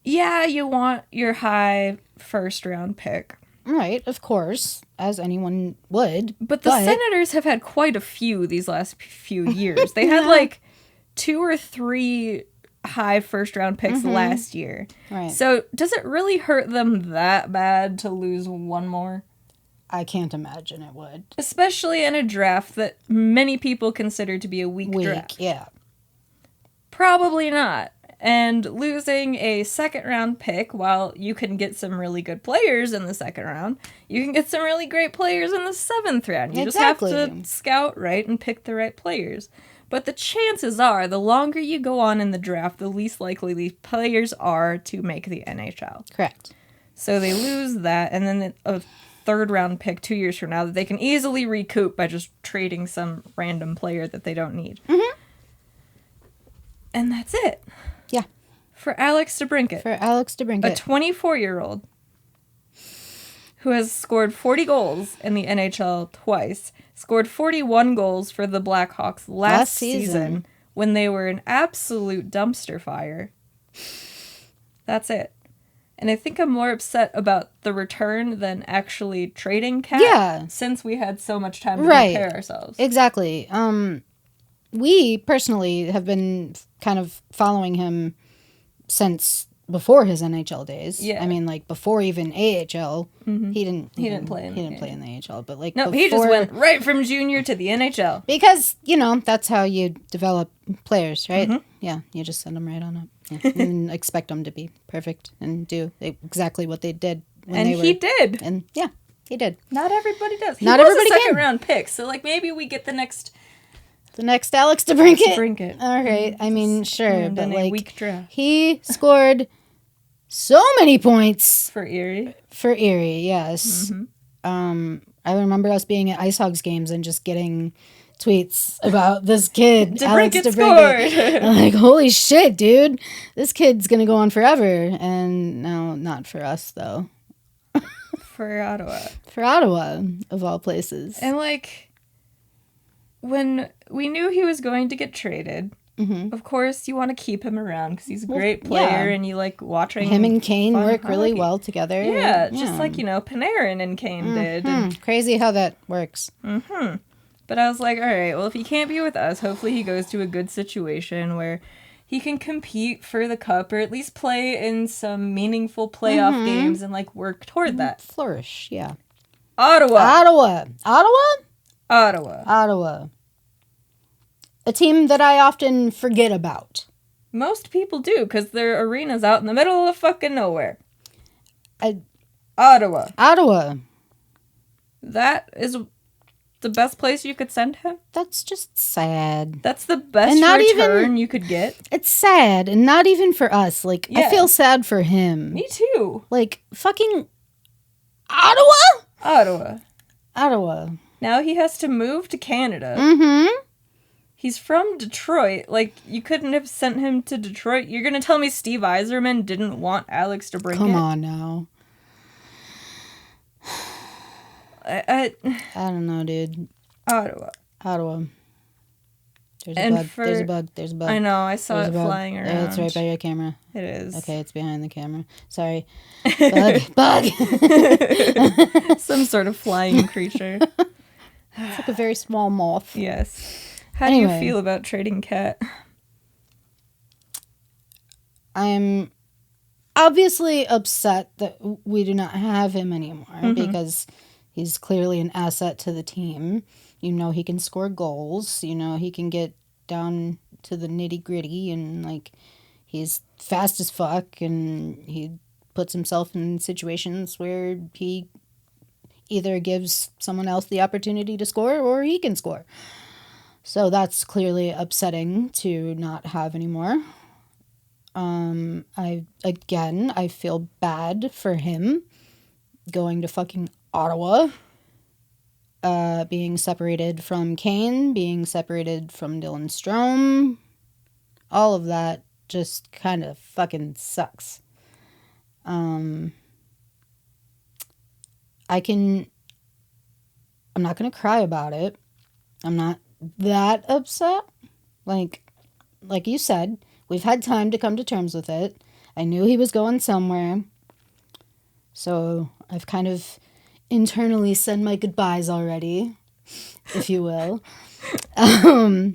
yeah, you want your high first-round pick. Right, of course, as anyone would. But the Senators have had quite a few these last few years. They had like 2 or 3 high first-round picks last year. Right. So does it really hurt them that bad to lose 1 more? I can't imagine it would. Especially in a draft that many people consider to be a weak draft. Yeah. Probably not. And losing a second-round pick, while you can get some really good players in the second round, you can get some really great players in the 7th round. You just have to scout right and pick the right players. But the chances are, the longer you go on in the draft, the least likely these players are to make the NHL. Correct. So they lose that, and then a 3rd-round pick 2 years from now that they can easily recoup by just trading some random player that they don't need. Mm-hmm. And that's it. Yeah. For Alex DeBrincat. A 24-year-old who has scored 40 goals in the NHL twice, scored 41 goals for the Blackhawks last season when they were an absolute dumpster fire. That's it. And I think I'm more upset about the return than actually trading Kat. Yeah. Since we had so much time to prepare ourselves. Exactly. We personally have been kind of following him since before his NHL days. Yeah. I mean, like before even AHL, he didn't play in the AHL, but like he just went right from junior to the NHL. Because, that's how you develop players, right? Mm-hmm. Yeah, you just send them right on up. Yeah. And expect them to be perfect and do exactly what they did. He did. And yeah, he did. Not everybody does. Not everybody can. Second round pick, so like maybe we get the next Alex DeBrincat. DeBrincat. All right, I mean sure, but like weak draft. He scored so many points for Erie. Yes. Mm-hmm. I remember us being at Ice Hogs games and just getting tweets about this kid, Alex DeBrincat. I'm like, holy shit, dude. This kid's going to go on forever. And no, not for us, though. For Ottawa. For Ottawa, of all places. And, like, when we knew he was going to get traded, of course, you want to keep him around because he's a great player and you like watching him and Kane work hockey. really well together. Yeah, just like, Panarin and Kane did. And, crazy how that works. but I was like, all right, well, if he can't be with us, hopefully he goes to a good situation where he can compete for the cup or at least play in some meaningful playoff games and like work toward that. Flourish, yeah. Ottawa. A team that I often forget about. Most people do, because their arena's out in the middle of fucking nowhere. Ottawa. That is the best place you could send him? That's just sad. That's the best return you could get? It's sad, and not even for us. Like, I feel sad for him. Me too. Like, fucking Ottawa. Now he has to move to Canada. He's from Detroit. Like, you couldn't have sent him to Detroit. You're going to tell me Steve Yzerman didn't want Alex DeBrincat? Come on now. I don't know, dude. Ottawa. There's a bug. I know, I saw it flying around. It's right by your camera. It is. Okay, it's behind the camera. Sorry. Bug. Some sort of flying creature. It's like a very small moth. Yes. How do you feel about trading Cat? I'm obviously upset that we do not have him anymore because he's clearly an asset to the team. He can score goals. He can get down to the nitty gritty and like he's fast as fuck and he puts himself in situations where he either gives someone else the opportunity to score or he can score. So that's clearly upsetting to not have anymore. I feel bad for him going to fucking Ottawa, being separated from Kane, being separated from Dylan Strome. All of that just kind of fucking sucks. I'm not going to cry about it. I'm not that upset. Like you said, we've had time to come to terms with it. I knew he was going somewhere. So I've kind of internally said my goodbyes already, if you will. But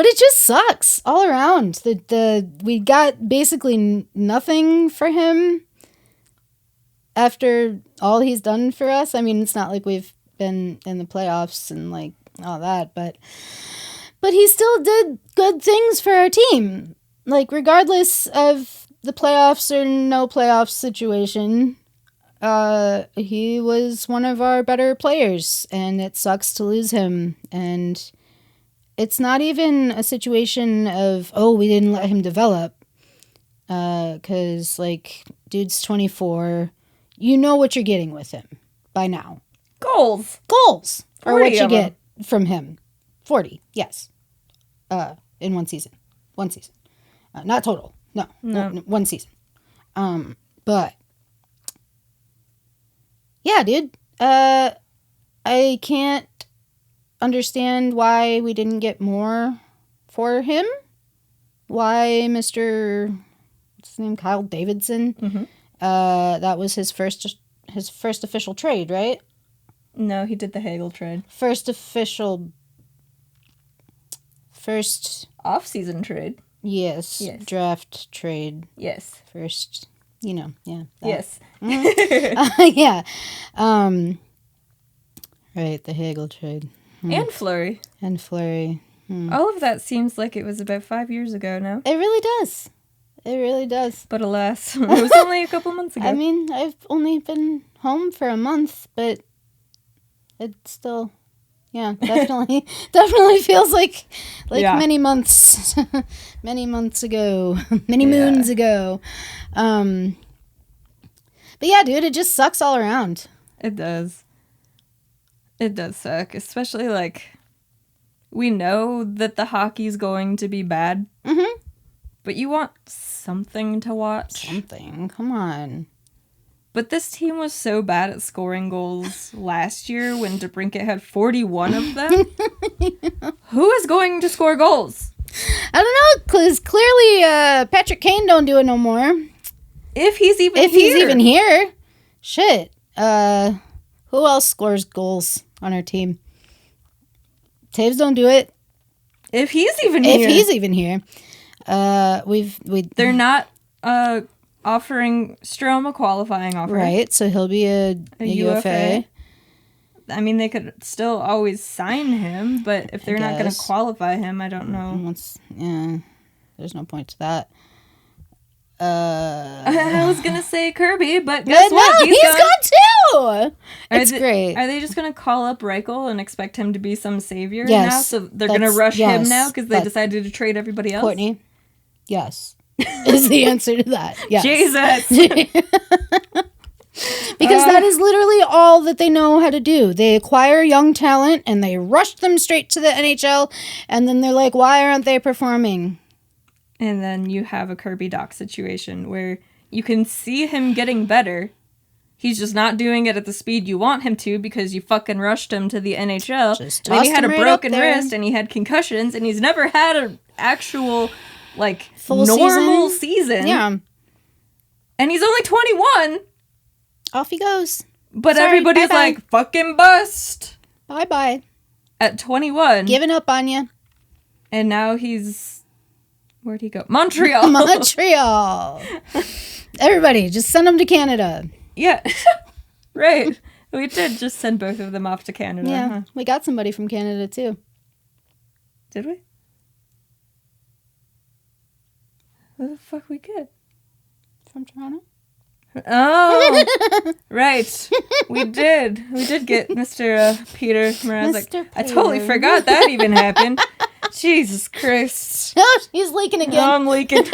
it just sucks all around. We got basically nothing for him after all he's done for us. I mean, it's not like we've been in the playoffs and like all that, but he still did good things for our team. Like, regardless of the playoffs or no playoffs situation, he was one of our better players, and it sucks to lose him. And it's not even a situation of, we didn't let him develop, because, like, dude's 24. You know what you're getting with him by now. Goals are what you get from him. 40, yes. In one season. Not total. No. One season. But yeah, dude. I can't understand why we didn't get more for him. Why Mr. what's his name? Kyle Davidson. That was his first official trade, right? No, he did the Hagel trade. First off-season trade. Yes. Draft trade. Yes. First, yeah. That. Yes. Yeah. Right, the Hagel trade. And Fleury. All of that seems like it was about 5 years ago now. It really does. But alas, it was only a couple months ago. I mean, I've only been home for a month, but it's still, definitely feels like many months, moons ago. But yeah, dude, it just sucks all around. It does suck, especially like we know that the hockey's going to be bad, but you want something to watch. Something, come on. But this team was so bad at scoring goals last year when DeBrincat had 41 of them. Who is going to score goals? I don't know, because clearly Patrick Kane don't do it no more. If he's even If he's even here. Shit. Who else scores goals on our team? Taves don't do it. If he's even here. They're not offering Strome a qualifying offer. Right, so he'll be a UFA. I mean, they could still always sign him, but if they're not going to qualify him, I don't know. There's no point to that. I was going to say Kirby, but guess what? He's gone too! It's great. Are they just going to call up Reichel and expect him to be some savior now? Yes. So they're going to rush him now because they decided to trade everybody else? Courtney, yes. Is the answer to that. Yes. Jesus! Because that is literally all that they know how to do. They acquire young talent and they rush them straight to the NHL, and then they're like, why aren't they performing? And then you have a Kirby Dach situation where you can see him getting better. He's just not doing it at the speed you want him to because you fucking rushed him to the NHL. Just and then he had a right broken wrist and he had concussions and he's never had an actual, full normal season. Yeah. And he's only 21. Off he goes. But Sorry, everybody's bye-bye. like, fucking bust. Bye-bye. At 21. Giving up on you. And now he's... Where'd he go? Montreal. Montreal. Everybody, just send him to Canada. Yeah. Right. We did just send both of them off to Canada. Yeah. Huh? We got somebody from Canada, too. Did we? Who the fuck we get? From Toronto? Oh, right. We did get Mr. Peter Mrazek. Mr. I totally Peter. forgot that even happened. Jesus Christ. Oh, he's leaking again. Oh, I'm leaking.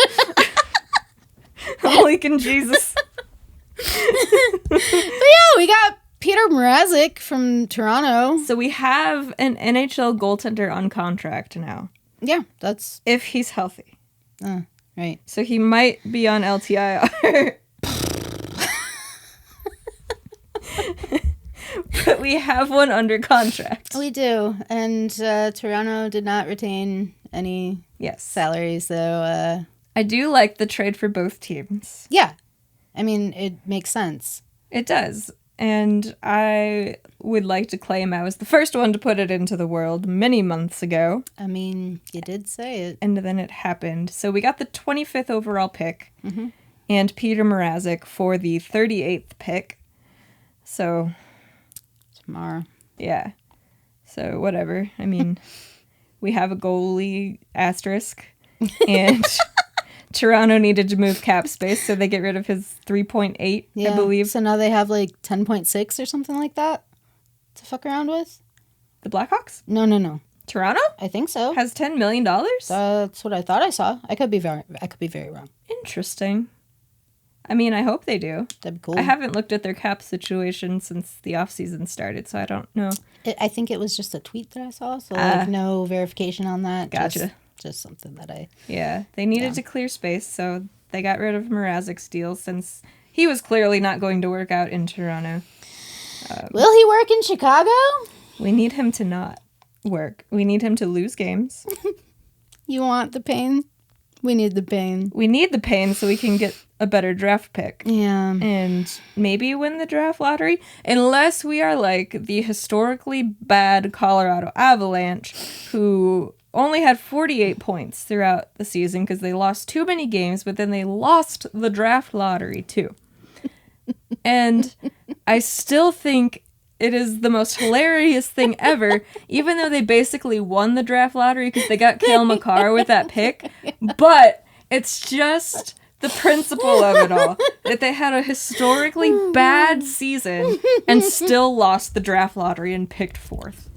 I'm leaking Jesus. But yeah, we got Peter Mrazek from Toronto. So we have an NHL goaltender on contract now. Yeah, that's... If he's healthy. Right. So he might be on LTIR. But we have one under contract. We do. And Toronto did not retain any salary, so... I do like the trade for both teams. Yeah. I mean, it makes sense. It does. And I would like to claim I was the first one to put it into the world many months ago. I mean, you did say it. And then it happened. So we got the 25th overall pick Mm-hmm. and Peter Mrazek for the 38th pick. So... Tomorrow. Yeah. So, whatever. I mean, we have a goalie asterisk. And Toronto needed to move cap space, so they get rid of his 3.8, I believe. So now they have 10.6 or something like that to fuck around with? The Blackhawks? No. Toronto? I think so. Has $10 million? That's what I thought I saw. I could be very wrong. Interesting. I mean, I hope they do. That'd be cool. I haven't looked at their cap situation since the offseason started, so I don't know. I think it was just a tweet that I saw, so no verification on that. Gotcha. Just something that I... Yeah, they needed to clear space, so they got rid of Mrazek's deal since he was clearly not going to work out in Toronto. Will he work in Chicago? We need him to not work. We need him to lose games. You want the pain? We need the pain. We need the pain so we can get a better draft pick. Yeah. And maybe win the draft lottery. Unless we are like the historically bad Colorado Avalanche, who only had 48 points throughout the season because they lost too many games, but then they lost the draft lottery too. And I still think it is the most hilarious thing ever, even though they basically won the draft lottery because they got Cale Makar with that pick. But it's just the principle of it all. That they had a historically bad season and still lost the draft lottery and picked fourth.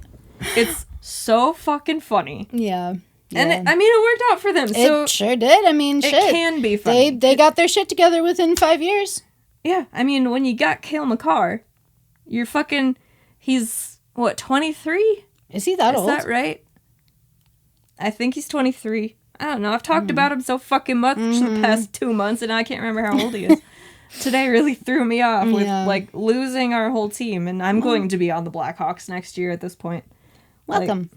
It's so fucking funny. Yeah. And it worked out for them. So it sure did. I mean, shit. It can be funny. They got their shit together within 5 years. Yeah. I mean, when you got Cale Makar... You're fucking... He's, 23? Is he that old? Is that right? I think he's 23. I don't know. I've talked about him so fucking much the past 2 months, and I can't remember how old he is. Today really threw me off with, losing our whole team, and I'm going to be on the Blackhawks next year at this point. Welcome.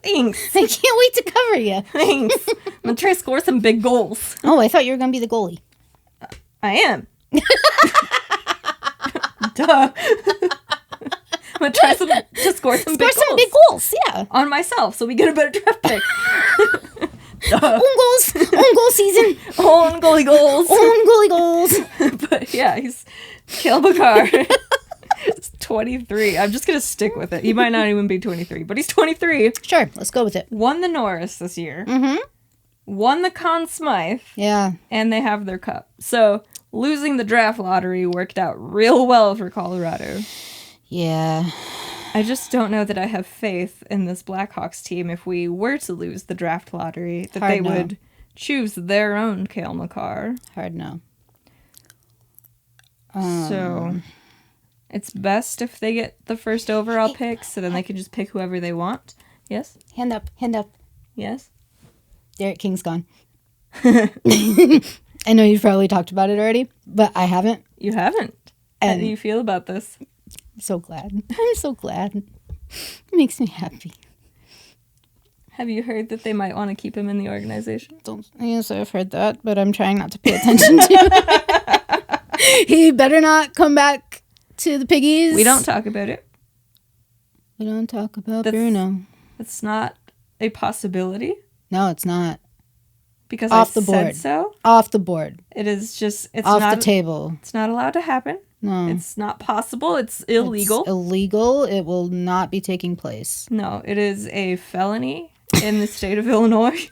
Thanks. I can't wait to cover you. Thanks. I'm going to try to score some big goals. Oh, I thought you were going to be the goalie. I am. Duh. I'm going to try to score some big goals. Big goals, yeah. On myself, so we get a better draft pick. Own goals. Own goal season. Own goalie goals. Own goalie goals. But yeah, he's Cale Makar. He's 23. I'm just going to stick with it. He might not even be 23, but he's 23. Sure, let's go with it. Won the Norris this year. Mm-hmm. Won the Conn Smythe. Yeah. And they have their cup. So losing the draft lottery worked out real well for Colorado. Yeah. I just don't know that I have faith in this Blackhawks team if we were to lose the draft lottery, that they would choose their own Cale Makar. Hard no. So it's best if they get the first overall pick, so then they can just pick whoever they want. Yes? Hand up. Hand up. Yes? Derek King's gone. I know you've probably talked about it already, but I haven't. You haven't. How do you feel about this? I'm so glad. I'm so glad. It makes me happy. Have you heard that they might want to keep him in the organization? Yes, I've heard that, but I'm trying not to pay attention to it. He better not come back to the Piggies. We don't talk about it. We don't talk about Bruno. It's not a possibility. No, it's not. Because off I the board. said so. Off the board. It is just, it's off not the table. It's not allowed to happen. No. It's not possible. It's illegal. It's illegal. It will not be taking place. No, it is a felony in the state of Illinois.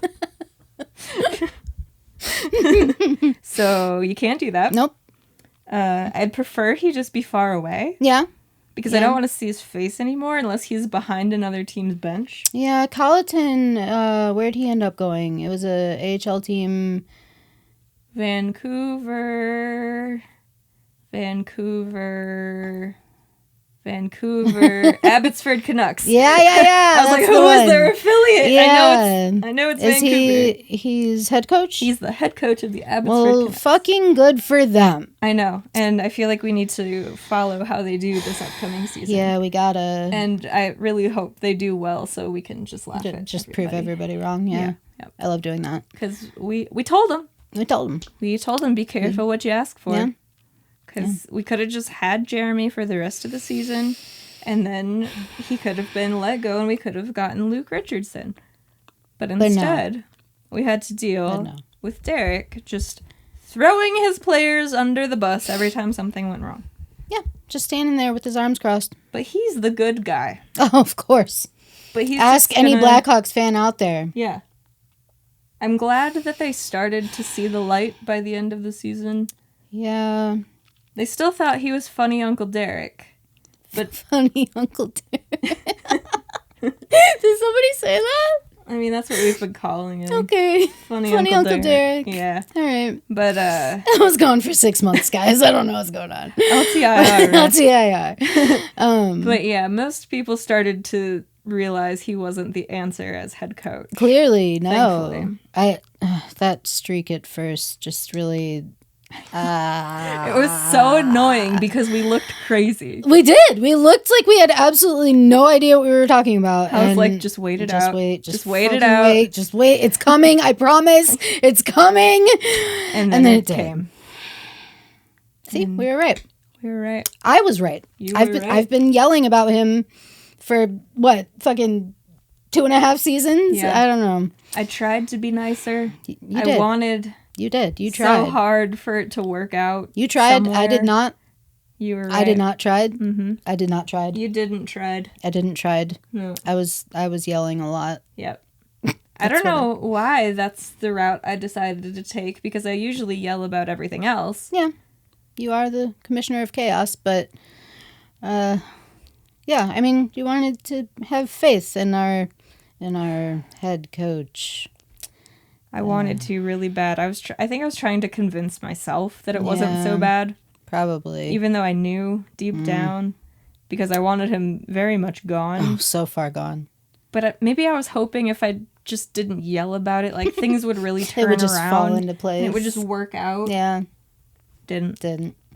So you can't do that. Nope. I'd prefer he just be far away. Yeah. Because I don't want to see his face anymore unless he's behind another team's bench. Yeah, Colleton, where'd he end up going? It was a AHL team. Vancouver, Abbotsford Canucks. Yeah. I was like, who is their affiliate? Yeah. I know it's is Vancouver. He's head coach? He's the head coach of the Abbotsford Canucks. Fucking good for them. I know. And I feel like we need to follow how they do this upcoming season. Yeah, we gotta. And I really hope they do well so we can just laugh at just everybody. prove everybody wrong. Yeah. Yep. I love doing that. Because we told them. We told them. We told them, be careful what you ask for. Yeah. Because we could have just had Jeremy for the rest of the season, and then he could have been let go, and we could have gotten Luke Richardson. But instead, we had to deal with Derek just throwing his players under the bus every time something went wrong. Yeah, just standing there with his arms crossed. But he's the good guy. Oh, of course. But he's Ask any Blackhawks fan out there. Yeah. I'm glad that they started to see the light by the end of the season. Yeah. They still thought he was funny Uncle Derek. But funny Uncle Derek. Did somebody say that? I mean, that's what we've been calling him. Okay. Funny Uncle Derek. Yeah. All right. But, I was gone for 6 months, guys. I don't know what's going on. LTIR. LTIR. But yeah, most people started to realize he wasn't the answer as head coach. Clearly, no. Thankfully. That streak at first just really... It was so annoying because we looked crazy. We did. We looked like we had absolutely no idea what we were talking about. I was like, just wait it out. Just wait it out. Just wait. It's coming. I promise. It's coming. And then it came. See, we were right. We were right. I was right. I've been yelling about him for what, fucking 2.5 seasons? Yeah. I don't know. I tried to be nicer. You did. You did. You tried. So hard for it to work out. You tried. Somewhere. I did not. You were right. I did not try. Mm-hmm. I did not try. You didn't try. I didn't try. No. I was yelling a lot. Yep. I don't know why that's the route I decided to take, because I usually yell about everything else. Yeah. You are the commissioner of chaos, but yeah, I mean, you wanted to have faith in our head coach. I wanted to really bad. I think I was trying to convince myself that it wasn't so bad. Probably. Even though I knew deep down, because I wanted him very much gone. Oh, so far gone. But maybe I was hoping if I just didn't yell about it, like things would really turn around. It would just fall into place. And it would just work out. Yeah. Didn't.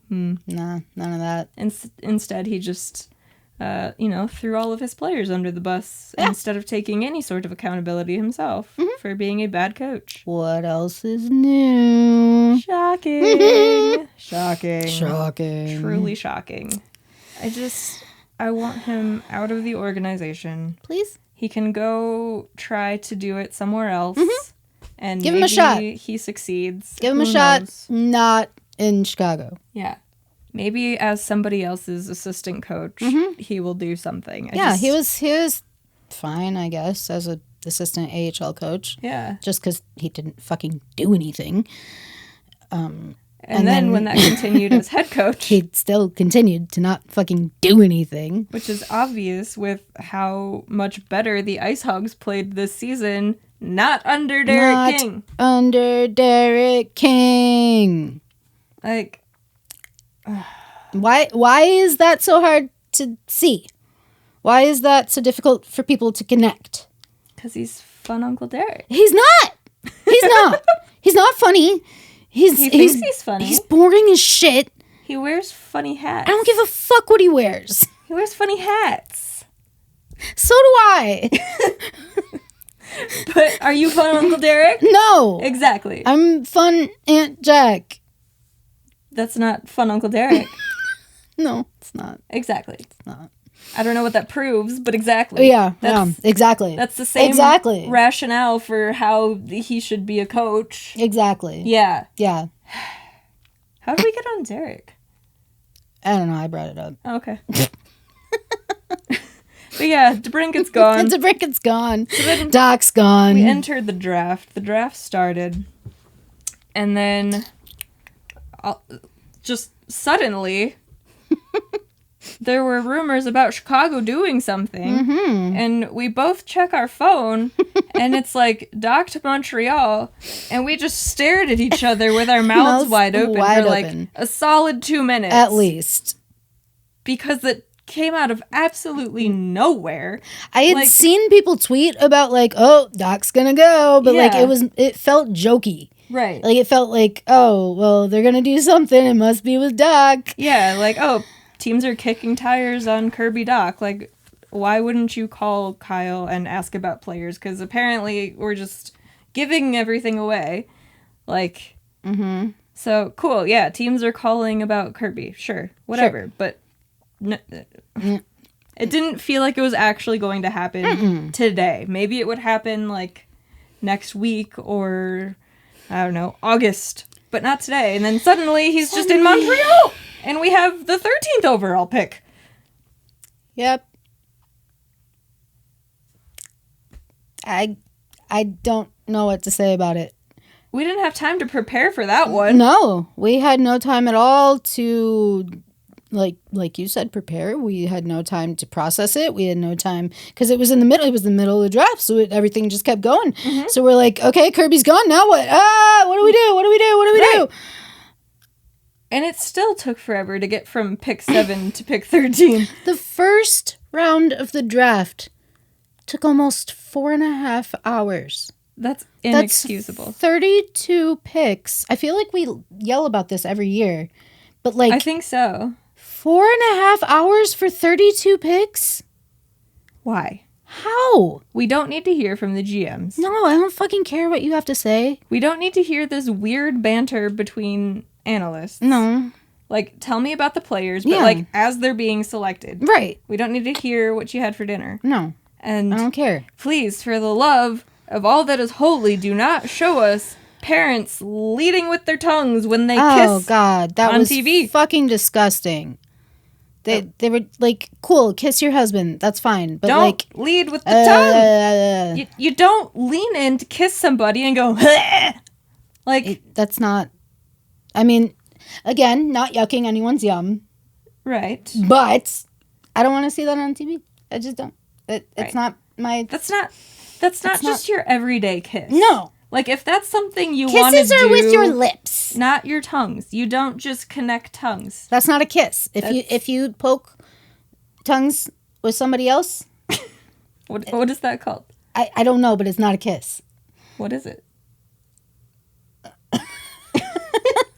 Nah, none of that. Instead, he just threw all of his players under the bus instead of taking any sort of accountability himself for being a bad coach. What else is new? Shocking. Shocking. Shocking. Truly shocking. I want him out of the organization. Please? He can go try to do it somewhere else. And give him a shot. He succeeds. Give him a shot. Not in Chicago. Yeah. Maybe as somebody else's assistant coach, he will do something. He was fine, I guess, as an assistant AHL coach. Yeah. Just because he didn't fucking do anything. And then when that continued as head coach, he still continued to not fucking do anything. Which is obvious with how much better the Ice Hogs played this season, not under Derek King. Under Derek King. Like, why is that so hard to see? Why is that so difficult for people to connect? Because he's fun Uncle Derek. He's not. He's not. He's not funny. He thinks he's funny. He's boring as shit. He wears funny hats. I don't give a fuck what he wears. He wears funny hats. So do I. But are you fun Uncle Derek? No. Exactly. I'm fun Aunt Jack. That's not fun Uncle Derek. No, it's not. Exactly. It's not. I don't know what that proves, but exactly. Yeah, exactly. That's the same rationale for how he should be a coach. Exactly. Yeah. Yeah. How did we get on Derek? I don't know. I brought it up. Oh, okay. But yeah, DeBrincat's gone. DeBrincat's gone. So Dach's gone. We entered the draft. The draft started. And then just suddenly there were rumors about Chicago doing something, and we both check our phone, and it's like Dach to Montreal, and we just stared at each other with our mouths wide open for like a solid 2 minutes. At least. Because it came out of absolutely nowhere. I had seen people tweet about like, oh, Dach's gonna go, but like it felt jokey. Right. Like it felt like, oh, well, they're gonna do something, it must be with Dach. Yeah, like, oh, teams are kicking tires on Kirby Dach. Like, why wouldn't you call Kyle and ask about players? Because apparently we're just giving everything away. Like, so, cool, yeah, teams are calling about Kirby. Sure, whatever. Sure. But it didn't feel like it was actually going to happen today. Maybe it would happen, like, next week or, I don't know, August. But not today. And then suddenly he's just in Montreal! And we have the 13th overall pick. Yep. I don't know what to say about it. We didn't have time to prepare for that one. No, we had no time at all to, like you said, prepare. We had no time to process it. We had no time because it was in the middle. It was the middle of the draft, so everything just kept going. So we're like, okay, Kirby's gone. Now what? What do we do? What do we do? What do we do? And it still took forever to get from pick 7 to pick 13. The first round of the draft took almost 4.5 hours. That's inexcusable. That's 32 picks. I feel like we yell about this every year, but like I think so. 4.5 hours for 32 picks? Why? How? We don't need to hear from the GMs. No, I don't fucking care what you have to say. We don't need to hear this weird banter between analysts. No. Like, tell me about the players, but like as they're being selected. Right. We don't need to hear what you had for dinner. No. And I don't care. Please, for the love of all that is holy, do not show us parents leading with their tongues when they kiss Oh, God. That on was TV. Fucking disgusting. They were like, cool, kiss your husband. That's fine. But don't like, lead with the tongue. You don't lean in to kiss somebody and go, like. That's not. I mean, again, not yucking anyone's yum. Right. But I don't want to see that on TV. I just don't. It's not my. That's not just your everyday kiss. No. Like, if that's something you want to do... Kisses are with your lips. Not your tongues. You don't just connect tongues. That's not a kiss. If you poke tongues with somebody else... What is that called? I don't know, but it's not a kiss. What is it? I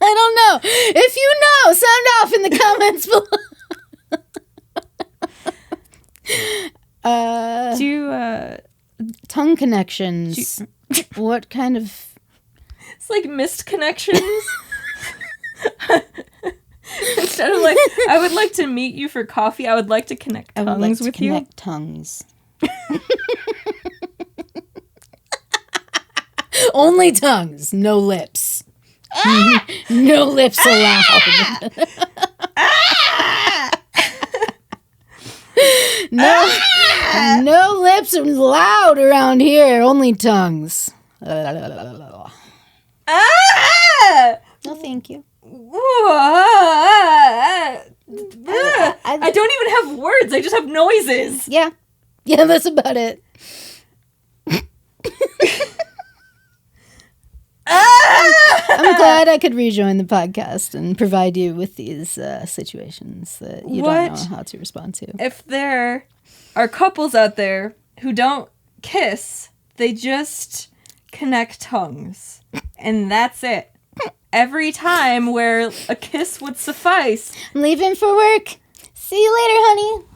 don't know. If you know, sound off in the comments below. Tongue connections. What kind of... It's like missed connections. Instead of like, I would like to meet you for coffee, I would like to connect tongues with you. Tongues. Only tongues, no lips. No lips allowed. No lips allowed around here. Only tongues. No, thank you. I don't even have words. I just have noises. Yeah, that's about it. I'm glad I could rejoin the podcast and provide you with these situations that you don't know how to respond to. If there are couples out there who don't kiss, they just connect tongues. And that's it. Every time where a kiss would suffice. I'm leaving for work. See you later, honey.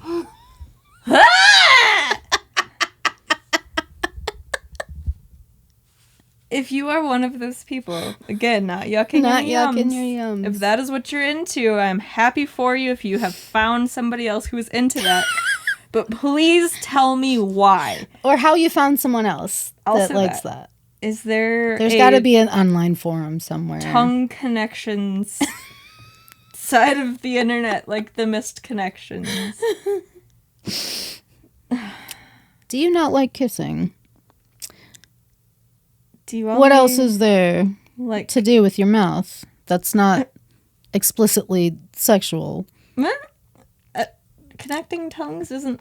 If you are one of those people, again, not yucking your yums. If that is what you're into, I'm happy for you if you have found somebody else who is into that. But please tell me why. Or how you found someone else that likes that. Is there's got to be an online forum somewhere. Tongue connections side of the internet, like the missed connections. Do you not like kissing? What else is there to do with your mouth that's not explicitly sexual? Connecting tongues isn't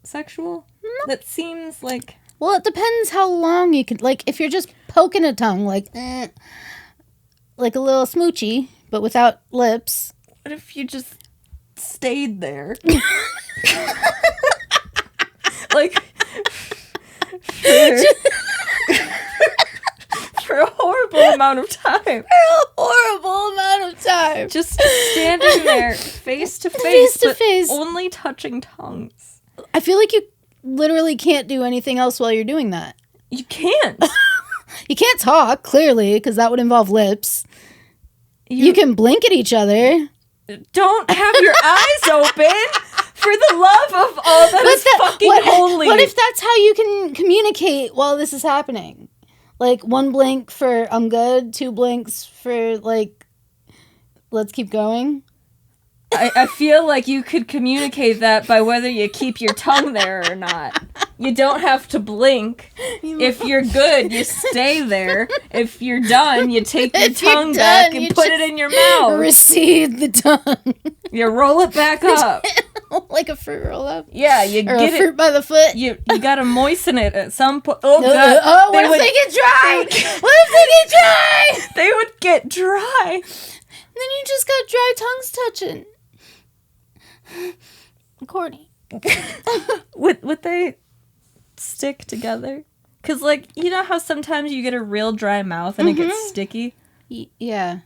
sexual? No. That seems like... Well, it depends how long you can... Like, if you're just poking a tongue, like a little smoochy, but without lips. What if you just stayed there? Like... For a horrible amount of time. Just standing there, face to face, only touching tongues. I feel like you literally can't do anything else while you're doing that. You can't. You can't talk, clearly, because that would involve lips. You can blink at each other. Don't have your eyes open. For the love of all that is fucking holy. What if that's how you can communicate while this is happening? Like, one blink for I'm good, 2 blinks for, like, let's keep going? I feel like you could communicate that by whether you keep your tongue there or not. You don't have to blink. If you're good, you stay there. If you're done, you take your tongue back and put it in your mouth. Recede the tongue. You roll it back up. Like a fruit roll up? Yeah, you or get a fruit by the foot? You gotta moisten it at some point. Oh, God. Oh, what if they get dry? What if they get dry? They would get dry. And then you just got dry tongues touching. Corny. Would they stick together? Because, like, you know how sometimes you get a real dry mouth and it gets sticky? Yeah.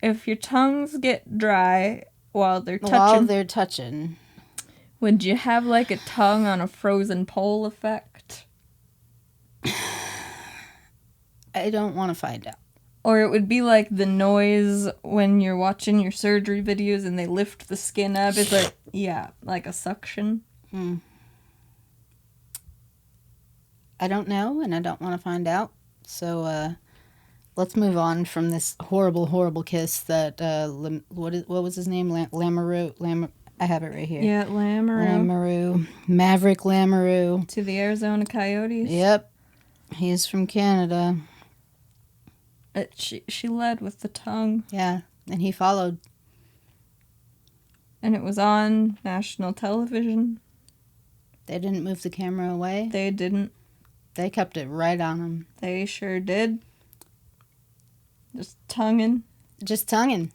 If your tongues get dry while they're touching. Would you have, like, a tongue on a frozen pole effect? I don't want to find out. Or it would be like the noise when you're watching your surgery videos and they lift the skin up. It's like, yeah, like a suction. I don't know, and I don't want to find out. So, let's move on from this horrible, horrible kiss that, what was his name? Lamoureux. I have it right here. Yeah, Lamoureux. Maverick Lamoureux. To the Arizona Coyotes. Yep. He's from Canada. She led with the tongue. Yeah, and he followed. And it was on national television. They didn't move the camera away? They didn't. They kept it right on him. They sure did. Just tonguing. And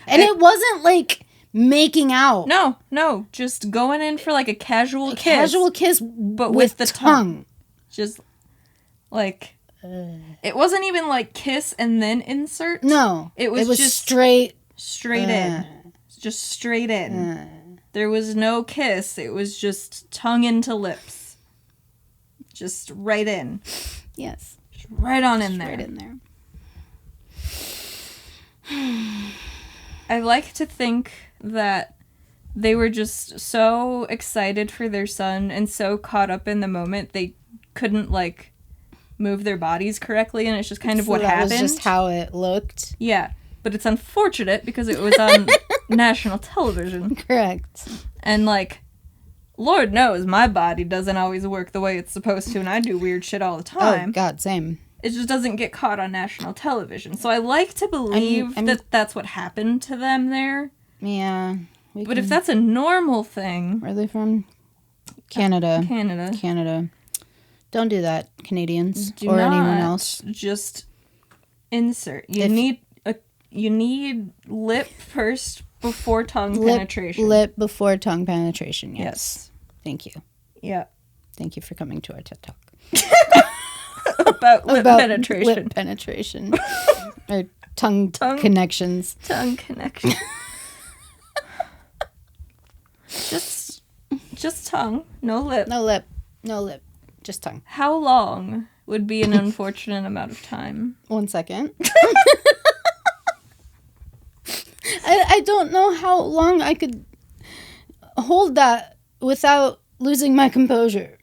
it wasn't like making out. No. Just going in for like a casual kiss. Casual kiss, but with the tongue. Just like... It wasn't even like kiss and then insert. No. It was just straight in. Just straight in. There was no kiss. It was just tongue into lips. Just right in. Yes. Just right on in there. Right in there. I like to think that they were just so excited for their son and so caught up in the moment they couldn't, like, move their bodies correctly, and it's just kind of what happened. That was just how it looked. Yeah, but it's unfortunate because it was on national television. Correct. And, like, Lord knows my body doesn't always work the way it's supposed to, and I do weird shit all the time. Oh, God, same. It just doesn't get caught on national television. So I like to believe that that's what happened to them there. Yeah. But if that's a normal thing... Where are they from? Canada. Canada. Don't do that, Canadians. Do or not anyone else. Just insert. You need lip first before tongue penetration. Lip before tongue penetration, yes. Thank you. Yeah. Thank you for coming to our TED Talk. About penetration. Lip penetration. Or tongue connections. Tongue connection. Just tongue. No lip. No lip. No lip. Just tongue. How long would be an unfortunate amount of time? 1 second. I don't know how long I could hold that without losing my composure.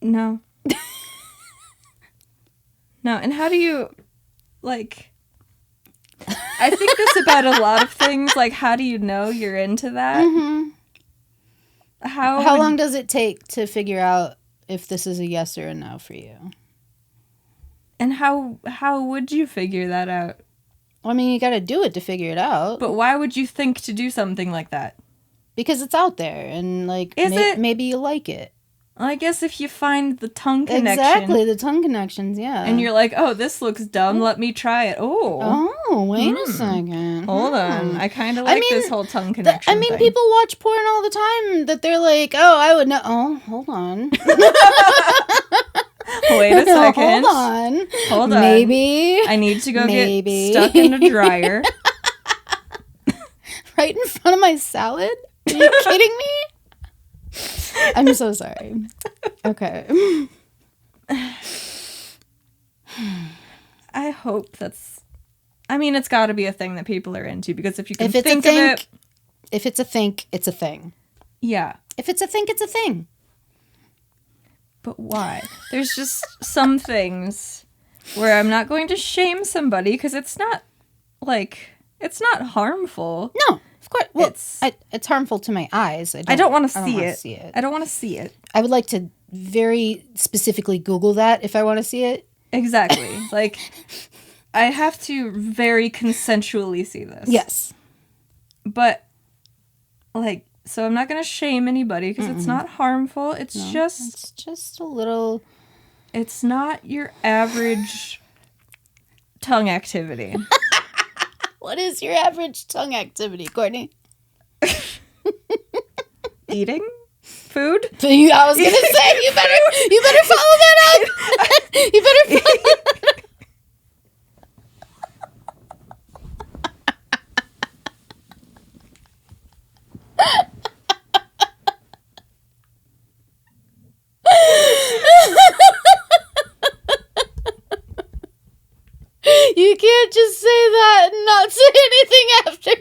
No. No, and how do you, like... I think this about a lot of things. Like, how do you know you're into that? Mm-hmm. How long does it take to figure out if this is a yes or a no for you? And how would you figure that out? Well, I mean, you got to do it to figure it out. But why would you think to do something like that? Because it's out there, and like maybe you like it. Well, I guess if you find the tongue connection. Exactly, the tongue connections, yeah. And you're like, oh, this looks dumb, let me try it. Oh, wait a second. Hold on. I kind of like this whole tongue connection thing. People watch porn all the time that they're like, oh, I would know. Oh, hold on. Wait a second. Hold on. Maybe. I need to go get stuck in a dryer. Right in front of my salad? Are you kidding me? I'm so sorry. Okay. I hope that's... I mean, it's got to be a thing that people are into, because if you can think of it... If it's a think, it's a thing. Yeah. If it's a think, it's a thing. But why? There's just some things where I'm not going to shame somebody, because it's not, like... It's not harmful. No. Of course, well, it's harmful to my eyes. I don't want to see it. I don't want to see it. I would like to very specifically Google that if I want to see it. Exactly. Like, I have to very consensually see this. Yes. But, like, so I'm not going to shame anybody because it's not harmful. It's just a little... It's not your average tongue activity. What is your average tongue activity, Courtney? Eating food? I was gonna say you better follow that up. You better follow that up. You can't just say that and not say anything after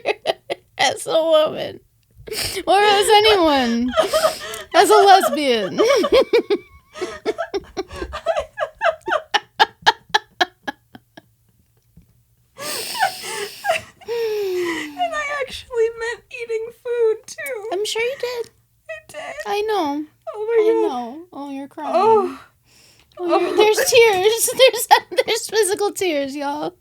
as a woman. Or as anyone. As a lesbian. And I actually meant eating food, too. I'm sure you did. I did. I know. Oh my God. I know. Oh, you're crying. Oh, there's tears. There's physical tears, y'all.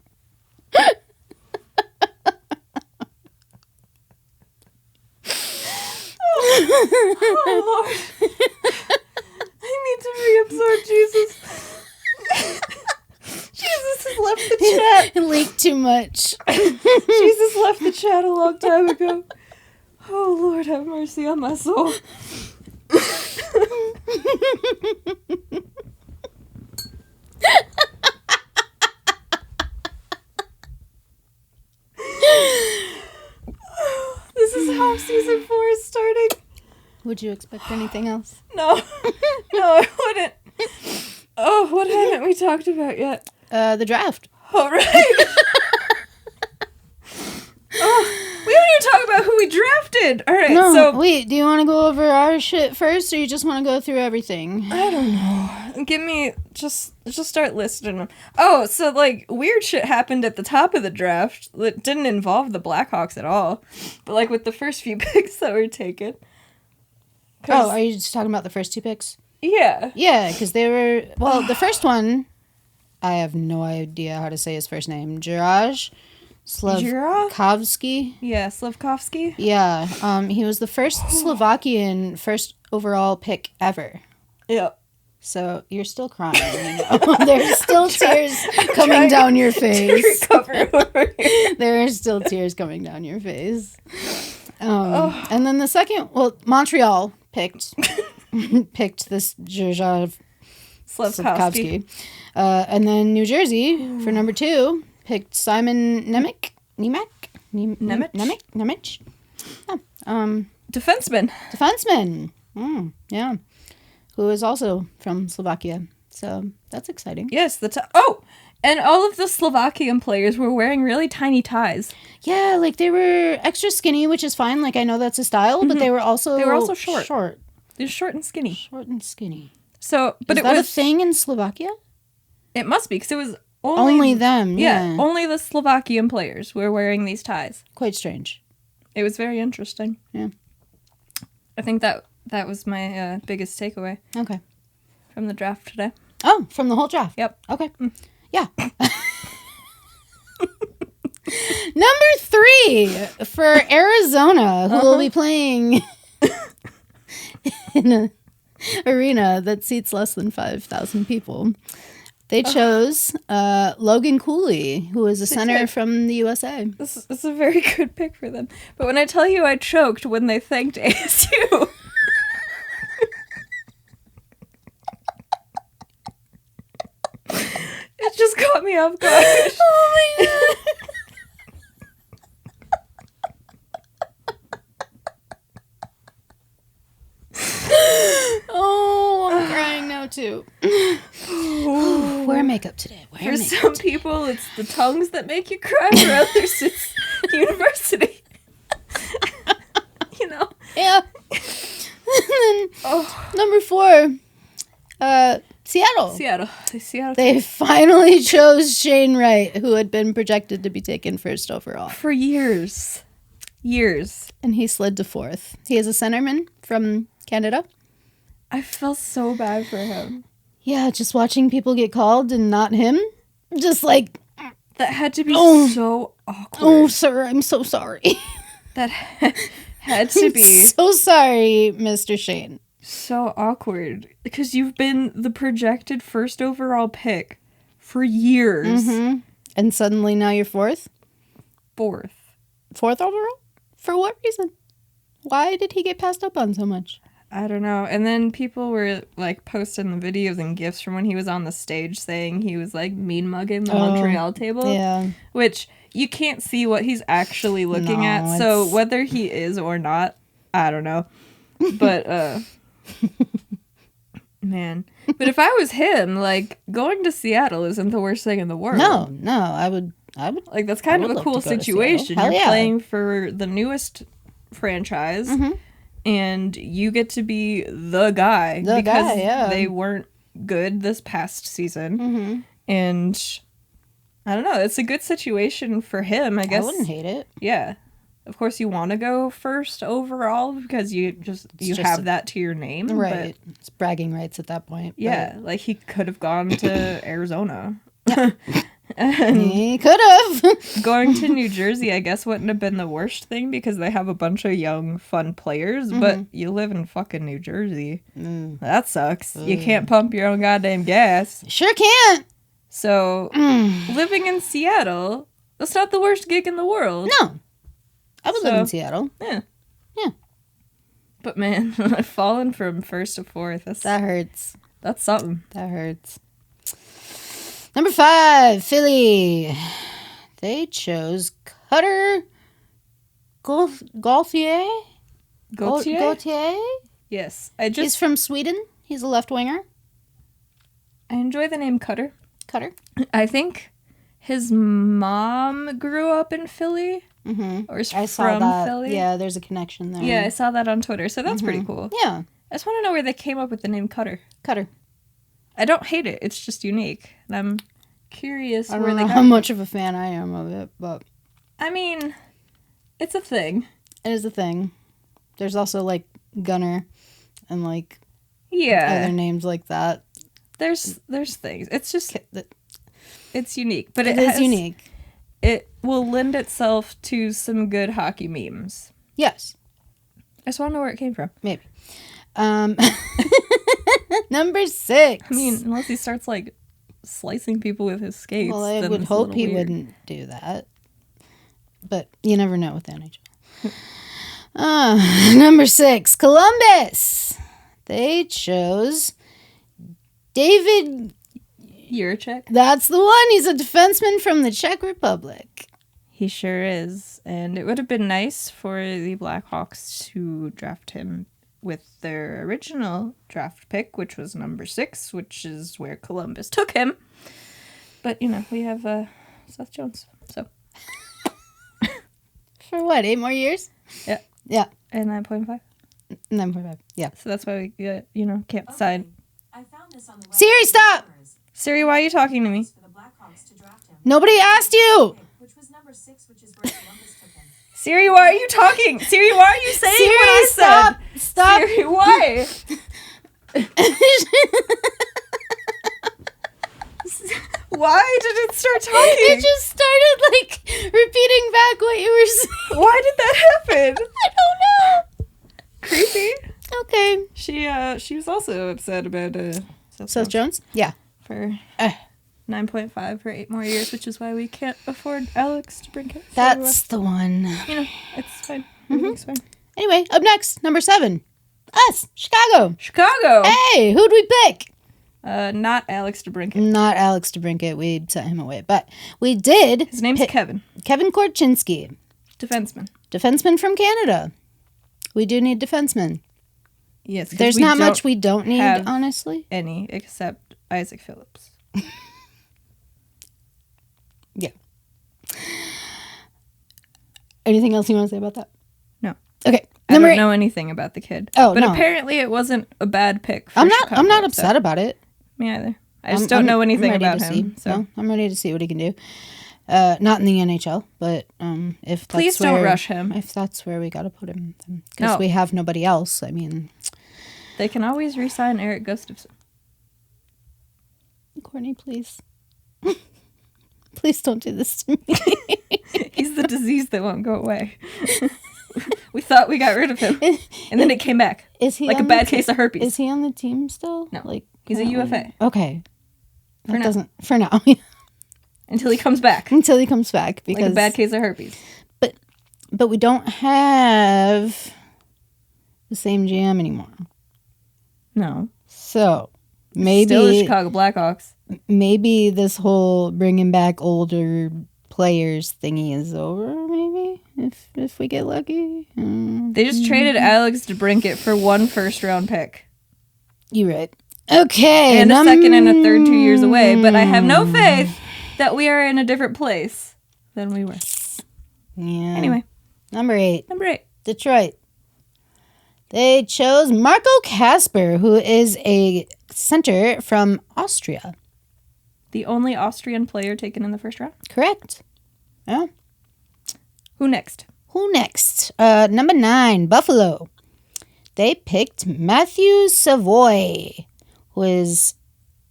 Oh, Lord. I need to reabsorb Jesus. Jesus has left the chat. It leaked too much. Jesus left the chat a long time ago. Oh, Lord, have mercy on my soul. This is how know season 4 is starting. Would you expect anything else? No. No, I wouldn't. Oh, what haven't we talked about yet? The draft. Oh, right. Oh, we haven't even talked about who we drafted. All right, No, so... wait, do you want to go over our shit first, or you just want to go through everything? I don't know. Give me... Just start listing them. Oh, so, like, weird shit happened at the top of the draft that didn't involve the Blackhawks at all. But, like, with the first few picks that were taken. Oh, are you just talking about the first 2 picks? Yeah. Yeah, because they were... Well, the first one, I have no idea how to say his first name. Juraj Slavkovsky. Yeah, Slavkovsky. Yeah, he was the first Slovakian first overall pick ever. Yeah. So you're still crying. You know? There's still tears coming down your face. To recover over here. There are still tears coming down your face. And then the second, well, Montreal picked this Juraj Slavkovsky. And then New Jersey, for number 2, picked Simon Nemec. Oh, defenseman. Yeah. Who is also from Slovakia. So that's exciting. Yes, and all of the Slovakian players were wearing really tiny ties. Yeah, like they were extra skinny, which is fine. Like I know that's a style, but they were also short. They're short and skinny. So, but is that a thing in Slovakia? It must be, because it was only them. Yeah, only the Slovakian players were wearing these ties. Quite strange. It was very interesting. Yeah. I think that was my biggest takeaway. Okay. From the draft today. Oh, from the whole draft? Yep. Okay. Yeah. Number 3 for Arizona, who will be playing in an arena that seats less than 5,000 people. They chose Logan Cooley, who is a center from the USA. This is a very good pick for them. But when I tell you I choked when they thanked ASU... It just caught me off guard. Oh my god. Oh, I'm crying now too. Wear makeup today. For some people, it's the tongues that make you cry. For others, it's university. You know? Yeah. And then number 4, Seattle. They finally chose Shane Wright, who had been projected to be taken first overall. For years. And he slid to 4th. He is a centerman from Canada. I felt so bad for him. Yeah, just watching people get called and not him. Just like... That had to be so awkward. Oh, sir, I'm so sorry. That had to be... I'm so sorry, Mr. Shane. So awkward. Because you've been the projected first overall pick for years. Mm-hmm. And suddenly now you're 4th? 4th overall? For what reason? Why did he get passed up on so much? I don't know. And then people were like posting the videos and gifs from when he was on the stage saying he was like mean mugging the Montreal table. Yeah. Which you can't see what he's actually looking at. So whether he is or not, I don't know. But man. But if I was him, like going to Seattle isn't the worst thing in the world. No, I would like that's kind of a cool situation. You're playing for the newest franchise. Mm-hmm. And you get to be the guy because they weren't good this past season. Mm-hmm. And I don't know. It's a good situation for him, I guess. I wouldn't hate it. Yeah. Of course, you want to go first overall because you have that to your name. Right. But it's bragging rights at that point. Yeah. Like he could have gone to Arizona. Yeah. He could have. Going to New Jersey, I guess, wouldn't have been the worst thing because they have a bunch of young, fun players, but you live in fucking New Jersey. That sucks. You can't pump your own goddamn gas. Sure can't. So, living in Seattle, that's not the worst gig in the world. No. I would live in Seattle. Yeah. Yeah. But man, falling from 1st to 4th, that hurts. That's something. That hurts. Number 5, Philly. They chose Cutter Gauthier? Gautier? Gauthier? Yes. He's from Sweden. He's a left winger. I enjoy the name Cutter. Cutter. I think his mom grew up in Philly. Mm-hmm. Or is I saw from that. Philly. Yeah, there's a connection there. Yeah, I saw that on Twitter, so that's pretty cool. Yeah. I just want to know where they came up with the name Cutter. Cutter. I don't hate it. It's just unique. And I'm curious I where don't they know got how it. much of a fan I am of it, but... I mean, it's a thing. It is a thing. There's also, like, Gunner and, like, Yeah. other names like that. There's things. It's just... It's unique. But it is unique. It will lend itself to some good hockey memes. Yes. I just want to know where it came from. Maybe. Number 6. I mean, unless he starts, like, slicing people with his skates. Well, I then would it's a hope little he weird. wouldn't do that. But you never know with the NHL. Number 6, Columbus. They chose David Juracek? That's the one. He's a defenseman from the Czech Republic. He sure is. And it would have been nice for the Blackhawks to draft him with their original draft pick, which was number 6, which is where Columbus took him. But, you know, we have Seth Jones. So. For what, 8 more years? Yeah. Yeah. And 9.5. 9.5. Yeah. So that's why we, can't decide. I found this on the Siri, stop! Siri, why are you talking to me? For the Blackhawks to draft him. Nobody asked you! Which was number 6, which is where Columbus took him. Siri, why are you talking? Siri, why are you saying Siri, what I stop! said? Stop! Siri, why? Why did it start talking? It just started, like, repeating back what you were saying. Why did that happen? I don't know. Creepy. Okay. She was also upset about Seth Jones? Yeah. For 9.5 for 8 more years, which is why we can't afford Alex DeBrincat. That's the one. You know, it's fine. Everything's fine. Anyway, up next, number 7. Us, Chicago. Chicago. Hey, who'd we pick? Not Alex DeBrincat. Not Alex DeBrincat. We sent him away. But we did. His name's Kevin. Kevin Korchinski. Defenseman. Defenseman from Canada. We do need defensemen. Yes. There's not much we don't need, have honestly. Any except Isaac Phillips. Yeah. Anything else you want to say about that? No. Okay. I don't know anything about the kid. Oh, but no. apparently it wasn't a bad pick for I'm Chicago, not upset about it. Me either. I just don't know anything about him. So No, I'm ready to see what he can do. Not in the NHL, but if that's please don't rush him. If that's where we got to put him, because No. we have nobody else. I mean, they can always re-sign Eric Gustafson. Courtney, please, please don't do this to me. He's the disease that won't go away. We thought we got rid of him, and then it came back. Is he like a on bad the case of herpes? Is he on the team still? No, like he's a UFA. Okay, For now. For now. Until he comes back. Until he comes back, because Like a bad case of herpes. But we don't have the same GM anymore. No. So maybe Still the Chicago Blackhawks. Maybe this whole bringing back older players thingy is over. Maybe if we get lucky. They just traded Alex DeBrincat for 1 first-round pick. You're right. Okay, And a second and a third 2 years away. But I have no faith that we are in a different place than we were. Yeah. Anyway. Number 8. Number 8. Detroit. They chose Marco Kasper, who is a center from Austria. The only Austrian player taken in the first round? Correct. Yeah. Who next? Who next? Number 9, Buffalo. They picked Matthew Savoy, who is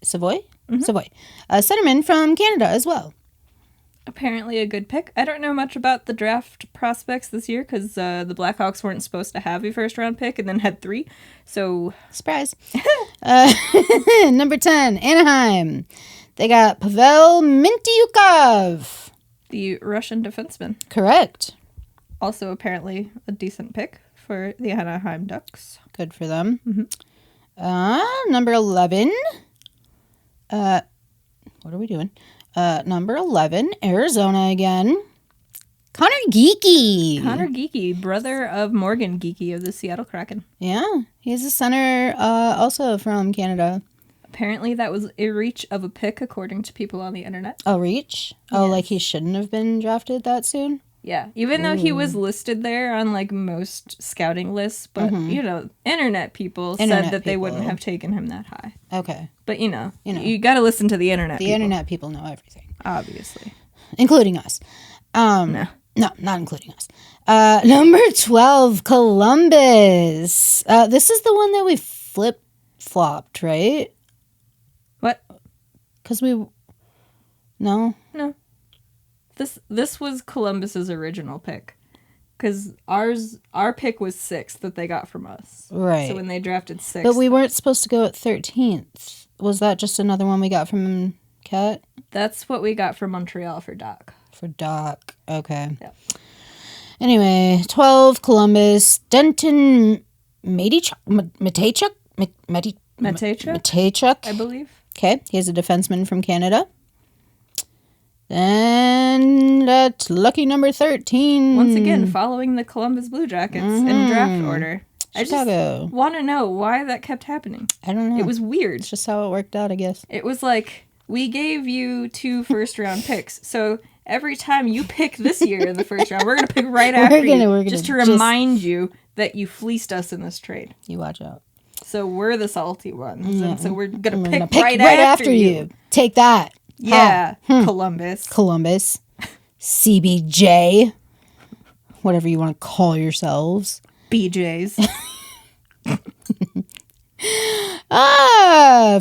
Savoy? Mm-hmm. Savoy. A centerman from Canada as well. Apparently a good pick. I don't know much about the draft prospects this year because the Blackhawks weren't supposed to have a first-round pick and then had 3. So, surprise. Number 10, Anaheim. They got Pavel Mintyukov. The Russian defenseman. Correct. Also apparently a decent pick for the Anaheim Ducks. Good for them. Mm-hmm. Number 11. What are we doing? Number 11, Arizona again. Connor Geeky. Connor Geeky, brother of Morgan Geeky of the Seattle Kraken. Yeah, he's a center also from Canada. Apparently that was a reach of a pick according to people on the internet. A reach? Oh, Yes. like he shouldn't have been drafted that soon? Yeah, even though he was listed there on like most scouting lists, but you know, internet people said that they wouldn't have taken him that high. Okay. But you know, you got to listen to the internet. The internet people know everything. Obviously. Including us. No. No, not including us. Number 12, Columbus. This is the one that we flip-flopped, right? What? Because we... No? No. This was Columbus's original pick. Because our pick was 6th that they got from us. Right. So when they drafted 6th. But we weren't supposed to go at 13th. Was that just another one we got from Kat? That's what we got from Montreal for Dach. For Doc. Okay. Yep. Anyway, 12, Columbus. Denton Matejchuk? Matejchuk? I believe. Okay, he's a defenseman from Canada. And at lucky number 13. Once again, following the Columbus Blue Jackets in draft order. Chicago. I just want to know why that kept happening. I don't know. It was weird. It's just how it worked out, I guess. It was like, we gave you 2 first-round picks, so every time you pick this year in the first round, we're going to pick right after you, just to remind you that you fleeced us in this trade. You watch out. So we're the salty ones, and so we're going to pick Pick right after you. Take that. Yeah, Columbus. Columbus. CBJ. Whatever you want to call yourselves. BJs.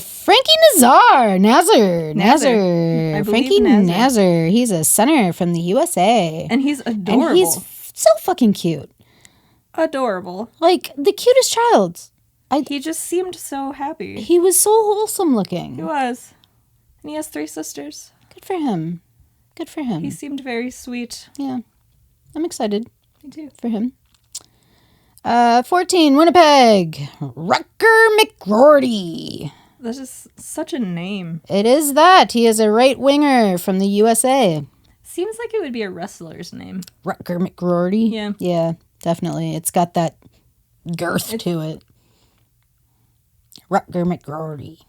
Frankie Nazar. I believe Frankie Nazar. He's a center from the USA. And he's adorable. And he's so fucking cute. Adorable. Like, the cutest child. He just seemed so happy. He was so wholesome looking. He was. And he has 3 sisters. Good for him. Good for him. He seemed very sweet. Yeah. I'm excited. Me too. For him. 14, Winnipeg. Rutger McGroarty. That's just such a name. It is that. He is a right winger from the USA. Seems like it would be a wrestler's name. Rutger McGroarty. Yeah. Yeah, definitely. It's got that girth to it. Rutger McGroarty.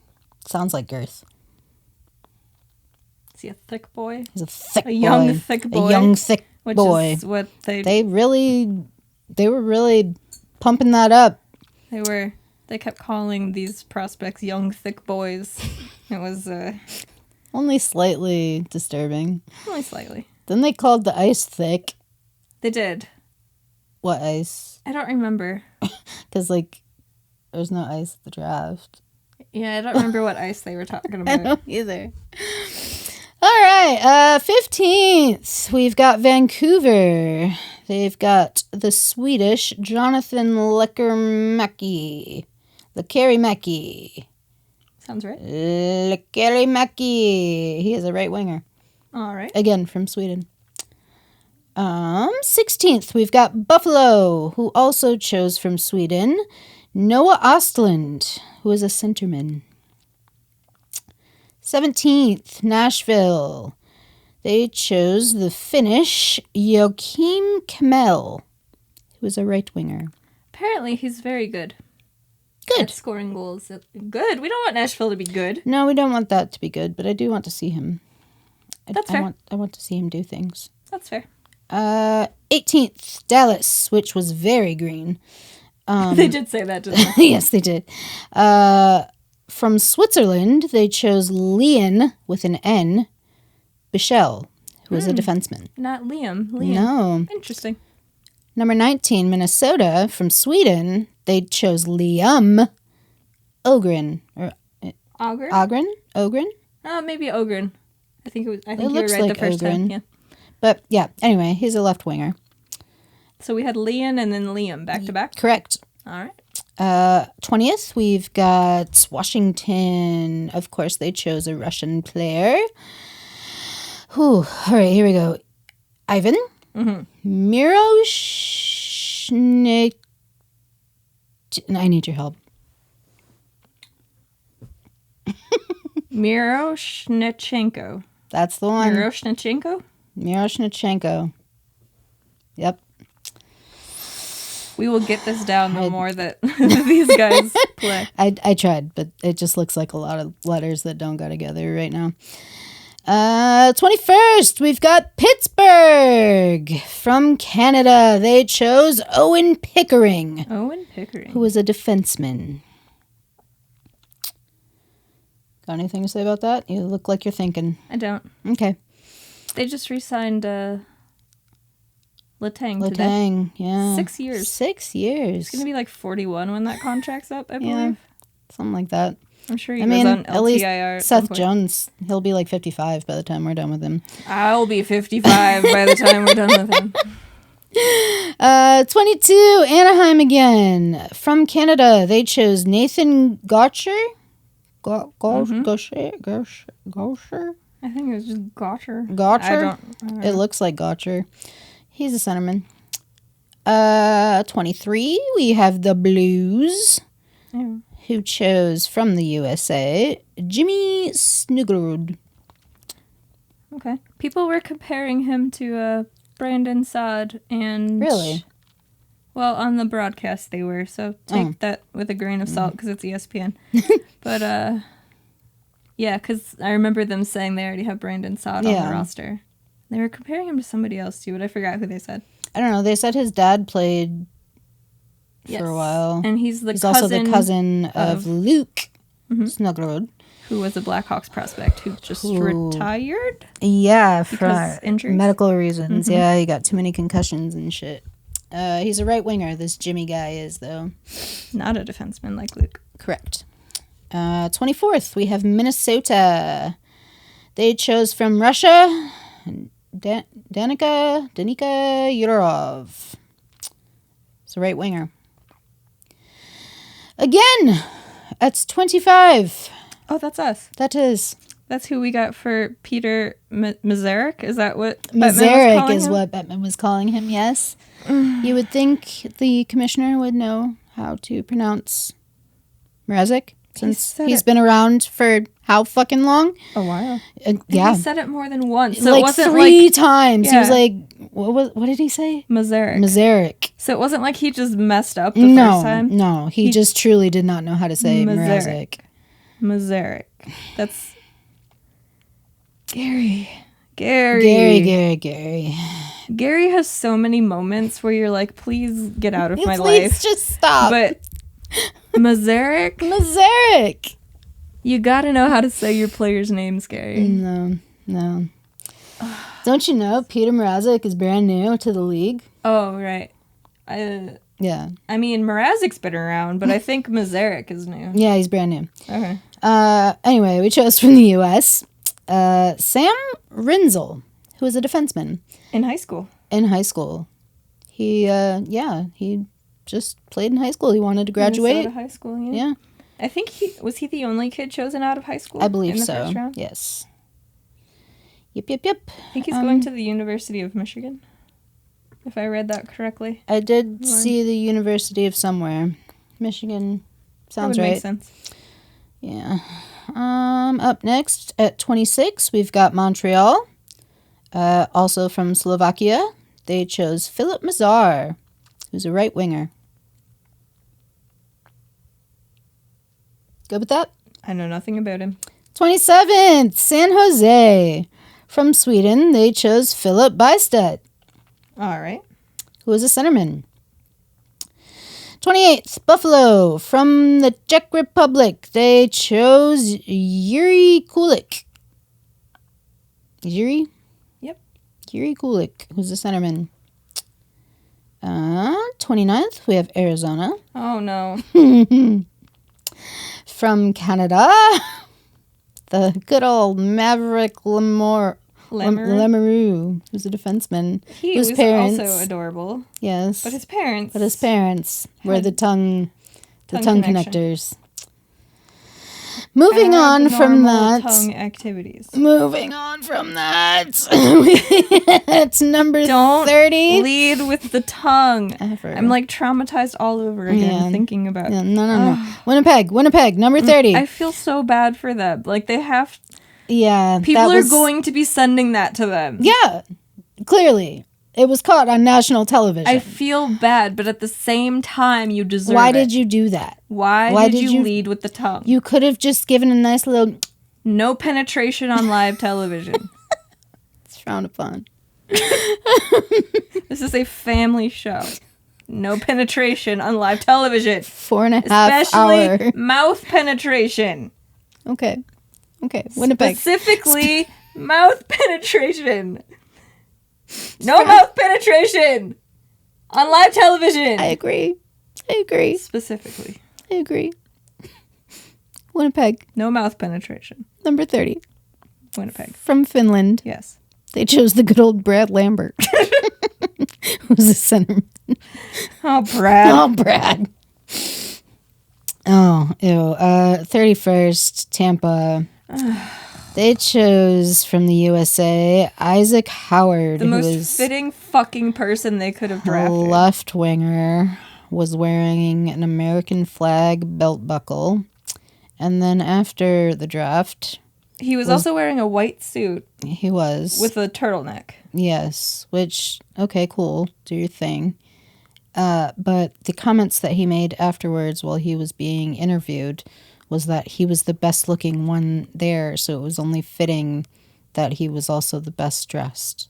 Sounds like girth. Is he a thick boy? He's a thick boy. Young thick boy. A young thick Which boy. is what They were really pumping that up. They kept calling these prospects young thick boys. It was Only slightly disturbing. only slightly. Then they called the ice thick. They did. What ice? I don't remember. Because, there's no ice at the draft. Yeah, I don't remember what ice they were talking I about. don't either. All right, 15th, we've got Vancouver. They've got the Swedish Jonathan Lekkerimäki. Sounds right. Lekkerimäki. He is a right winger. All right. Again, from Sweden. 16th, we've got Buffalo, who also chose from Sweden. Noah Ostlund, who is a centerman. 17th, Nashville. They chose the Finnish Joakim Kemell, who is a right winger. Apparently, he's very good. Good. At scoring goals. Good. We don't want Nashville to be good. No, we don't want that to be good, but I do want to see him. That's fair. I want to see him do things. That's fair. 18th, Dallas, which was very green. They did say that, didn't they? Yes, they did. From Switzerland, they chose Leon, with an N, Bichel, who is a defenseman. Not Liam. Liam. No. Interesting. Number 19, Minnesota. From Sweden, they chose Liam Ogren. Or Ogren? Ogren? Oh, maybe Ogren. I think you were looks right like the first time. Ogren. Yeah. But, yeah, anyway, he's a left winger. So we had Leon and then Liam back to back. Correct. All right. 20th, we've got Washington. Of course, they chose a Russian player. Whew. All right, here we go. Ivan. Miroshnik. I need your help. Miroshnichenko. That's the one. Miroshnichenko? Miroshnichenko. Yep. We will get this down the more that these guys play. I tried, but it just looks like a lot of letters that don't go together right now. 21st, we've got Pittsburgh. From Canada, they chose Owen Pickering. Owen Pickering. Who is a defenseman. Got anything to say about that? You look like you're thinking. I don't. Okay. They just re-signed Letang today. Letang, yeah. 6 years. 6 years. He's going to be like 41 when that contract's up, I believe. Yeah, something like that. I'm sure he goes on LTIR at least at some Seth point. Jones, he'll be like 55 by the time we're done with him. I'll be 55 by the time we're done with him. 22, Anaheim again. From Canada, they chose Nathan Gaucher. Gaucher? I think it was just Gaucher. Gaucher? I don't know. It looks like Gaucher. He's a centerman. 23, we have the Blues, Yeah. who chose from the USA, Jimmy Snuggerud. Okay. People were comparing him to Brandon Saad and... Really? Well, on the broadcast they were, so take that with a grain of salt because it's ESPN. But, yeah, because I remember them saying they already have Brandon Saad on the roster. They were comparing him to somebody else, too, but I forgot who they said. I don't know. They said his dad played for a while. And he's also the cousin of Luke Snuggerud. Who was a Blackhawks prospect who just retired? Yeah, Because for injuries? medical reasons. Yeah, he got too many concussions and shit. He's a right winger, this Jimmy guy is, though. Not a defenseman like Luke. Correct. 24th, we have Minnesota. They chose from Russia, Danica Yurov. It's a right winger. Again, that's 25. Oh, that's us. That is. That's who we got for Peter Mazarek? Is that what Mazarek is what Bettman was calling him, yes. You would think the commissioner would know how to pronounce Mrazek, since he's been around for how fucking long? A while. Yeah. He said it more than once. So like it wasn't 3 like, times. Yeah. He was like, what did he say? Mazarek. Mazarek. So it wasn't like he just messed up the first time? No, he just truly did not know how to say Mrazek. Mazarek. That's... Gary. Gary. Gary has so many moments where you're like, please get out of my Please life. just stop. But Mazarek, you gotta know how to say your players' names, Gary. No. Don't you know Peter Mrazek is brand new to the league? Oh, right. Yeah. I mean, Mrazek's been around, but I think Mazarek is new. Yeah, he's brand new. Okay. Anyway, we chose from the U.S. Sam Rinzel, who is a defenseman. In high school. He just played in high school. He wanted to graduate. Minnesota high school, yeah. I think he was the only kid chosen out of high school? I believe in the so. First round? Yes. Yep. I think he's going to the University of Michigan, if I read that correctly. I did see the University of somewhere. Michigan sounds that would right. Make sense. Yeah. Up next at 26, we've got Montreal. Also from Slovakia, they chose Philip Nazar, who's a right winger. Good with that? I know nothing about him. 27th, San Jose. From Sweden, they chose Philip Bystedt, All right. who is a centerman. 28th, Buffalo. From the Czech Republic, they chose Yuri Kulik. Yuri? Yep. Yuri Kulik, who's a centerman. 29th, we have Arizona. Oh, no. From Canada, the good old Maverick Lemeru, who's a defenseman. He whose was parents, also adorable. Yes. But his parents were the tongue connection. connectors. Moving on from that. Tongue activities. It's number Don't 30. lead with the tongue. Ever. I'm like traumatized all over again thinking about. Yeah, no. Winnipeg, number 30. I feel so bad for them. Like they have. Yeah. People are going to be sending that to them. Yeah, clearly. It was caught on national television. I feel bad, but at the same time, you deserve Why it. did you do that? Why did you lead with the tongue? You could have just given a nice little... No penetration on live television. It's frowned upon. This is a family show. No penetration on live television. 4.5 Especially hour. mouth penetration. Okay. Winnipeg. Specifically, mouth penetration. No mouth penetration on live television. I agree. Specifically. I agree. Winnipeg. No mouth penetration. Number 30. Winnipeg. From Finland. Yes. They chose the good old Brad Lambert. Who's a centerman. Oh, Brad. Oh, Brad. Oh, ew. 31st, Tampa. They chose from the USA Isaac Howard, The who most was fitting fucking person they could have a drafted. left winger, was wearing an American flag belt buckle. And then after the draft, He was also wearing a white suit he was. with a turtleneck. Yes, which, okay, cool, do your thing. But the comments that he made afterwards while he was being interviewed was that he was the best looking one there, so it was only fitting that he was also the best dressed.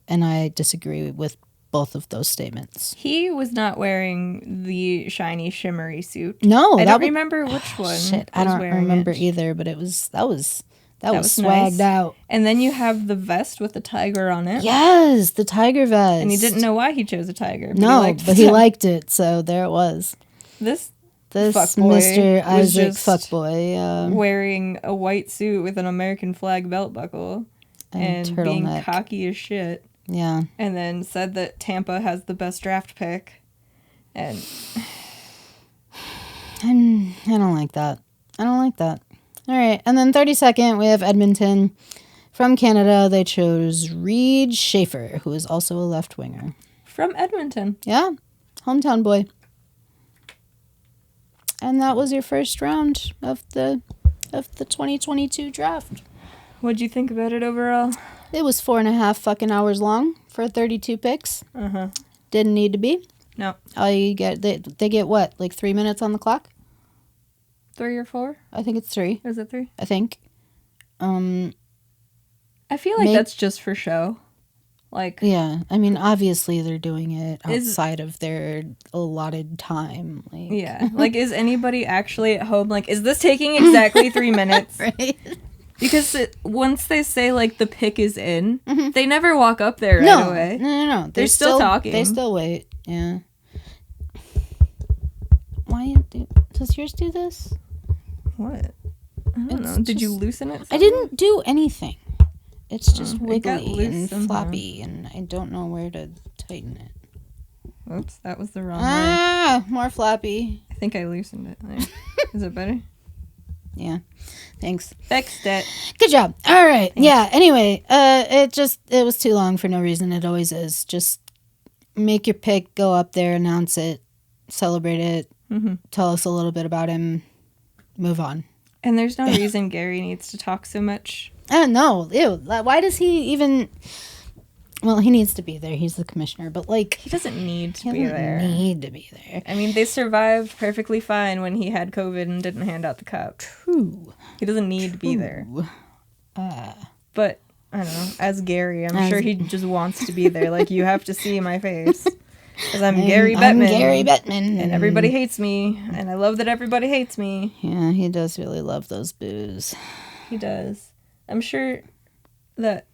And I disagree with both of those statements. He was not wearing the shiny, shimmery suit. No, I that don't was, remember which one. shit, I was don't wearing remember it. either, but that was was swagged nice. out. And then you have the vest with the tiger on it. Yes, the tiger vest. And he didn't know why he chose a tiger. No, but he liked it, so there it was. This Mr. was Isaac just fuckboy. wearing a white suit with an American flag belt buckle and being turtleneck. cocky as shit. Yeah. And then said that Tampa has the best draft pick. And I don't like that. All right. And then 32nd, we have Edmonton. From Canada, they chose Reed Schaefer, who is also a left winger. from Edmonton. Yeah. Hometown boy. And that was your first round of the 2022 draft. What'd you think about it overall? It was 4.5 fucking hours long for 32 picks. Uh-huh. Didn't need to be. No. All you get, they get what, like 3 minutes on the clock? 3 or 4? I think it's 3. Is it 3? I think. I feel like that's just for show. Like, yeah, I mean, obviously they're doing it Is- outside of their allotted time. Like, yeah. Like, is anybody actually at home? Like, is this taking exactly 3 minutes? right? Because once they say, like, the pick is in, they never walk up there right away. No. They're still talking. They still wait. Yeah. Why does yours do this? What? I don't It's know. Did you just- loosen it? I didn't do anything. It's just it got wiggly loose and somehow. floppy, and I don't know where to tighten it. Oops, that was the wrong way. Ah, more floppy. I think I loosened it. There. Is it better? Yeah. Thanks. Fixed it. Good job. All right. Yeah. Anyway, it was too long for no reason. It always is. Just make your pick, go up there, announce it, celebrate it, tell us a little bit about him, move on. And there's no reason Gary needs to talk so much. I don't know. Ew. Why does he even? Well, he needs to be there. He's the commissioner, but like He doesn't need to he be doesn't there. need to be there. I mean, they survived perfectly fine when he had COVID and didn't hand out the cup. True. He doesn't need to be there. But, I don't know, as Gary, I'm sure he just wants to be there. Like, you have to see my face. Because I'm Gary Bettman. I'm Gary Bettman. And everybody hates me. And I love that everybody hates me. Yeah, he does really love those boos. He does. I'm sure that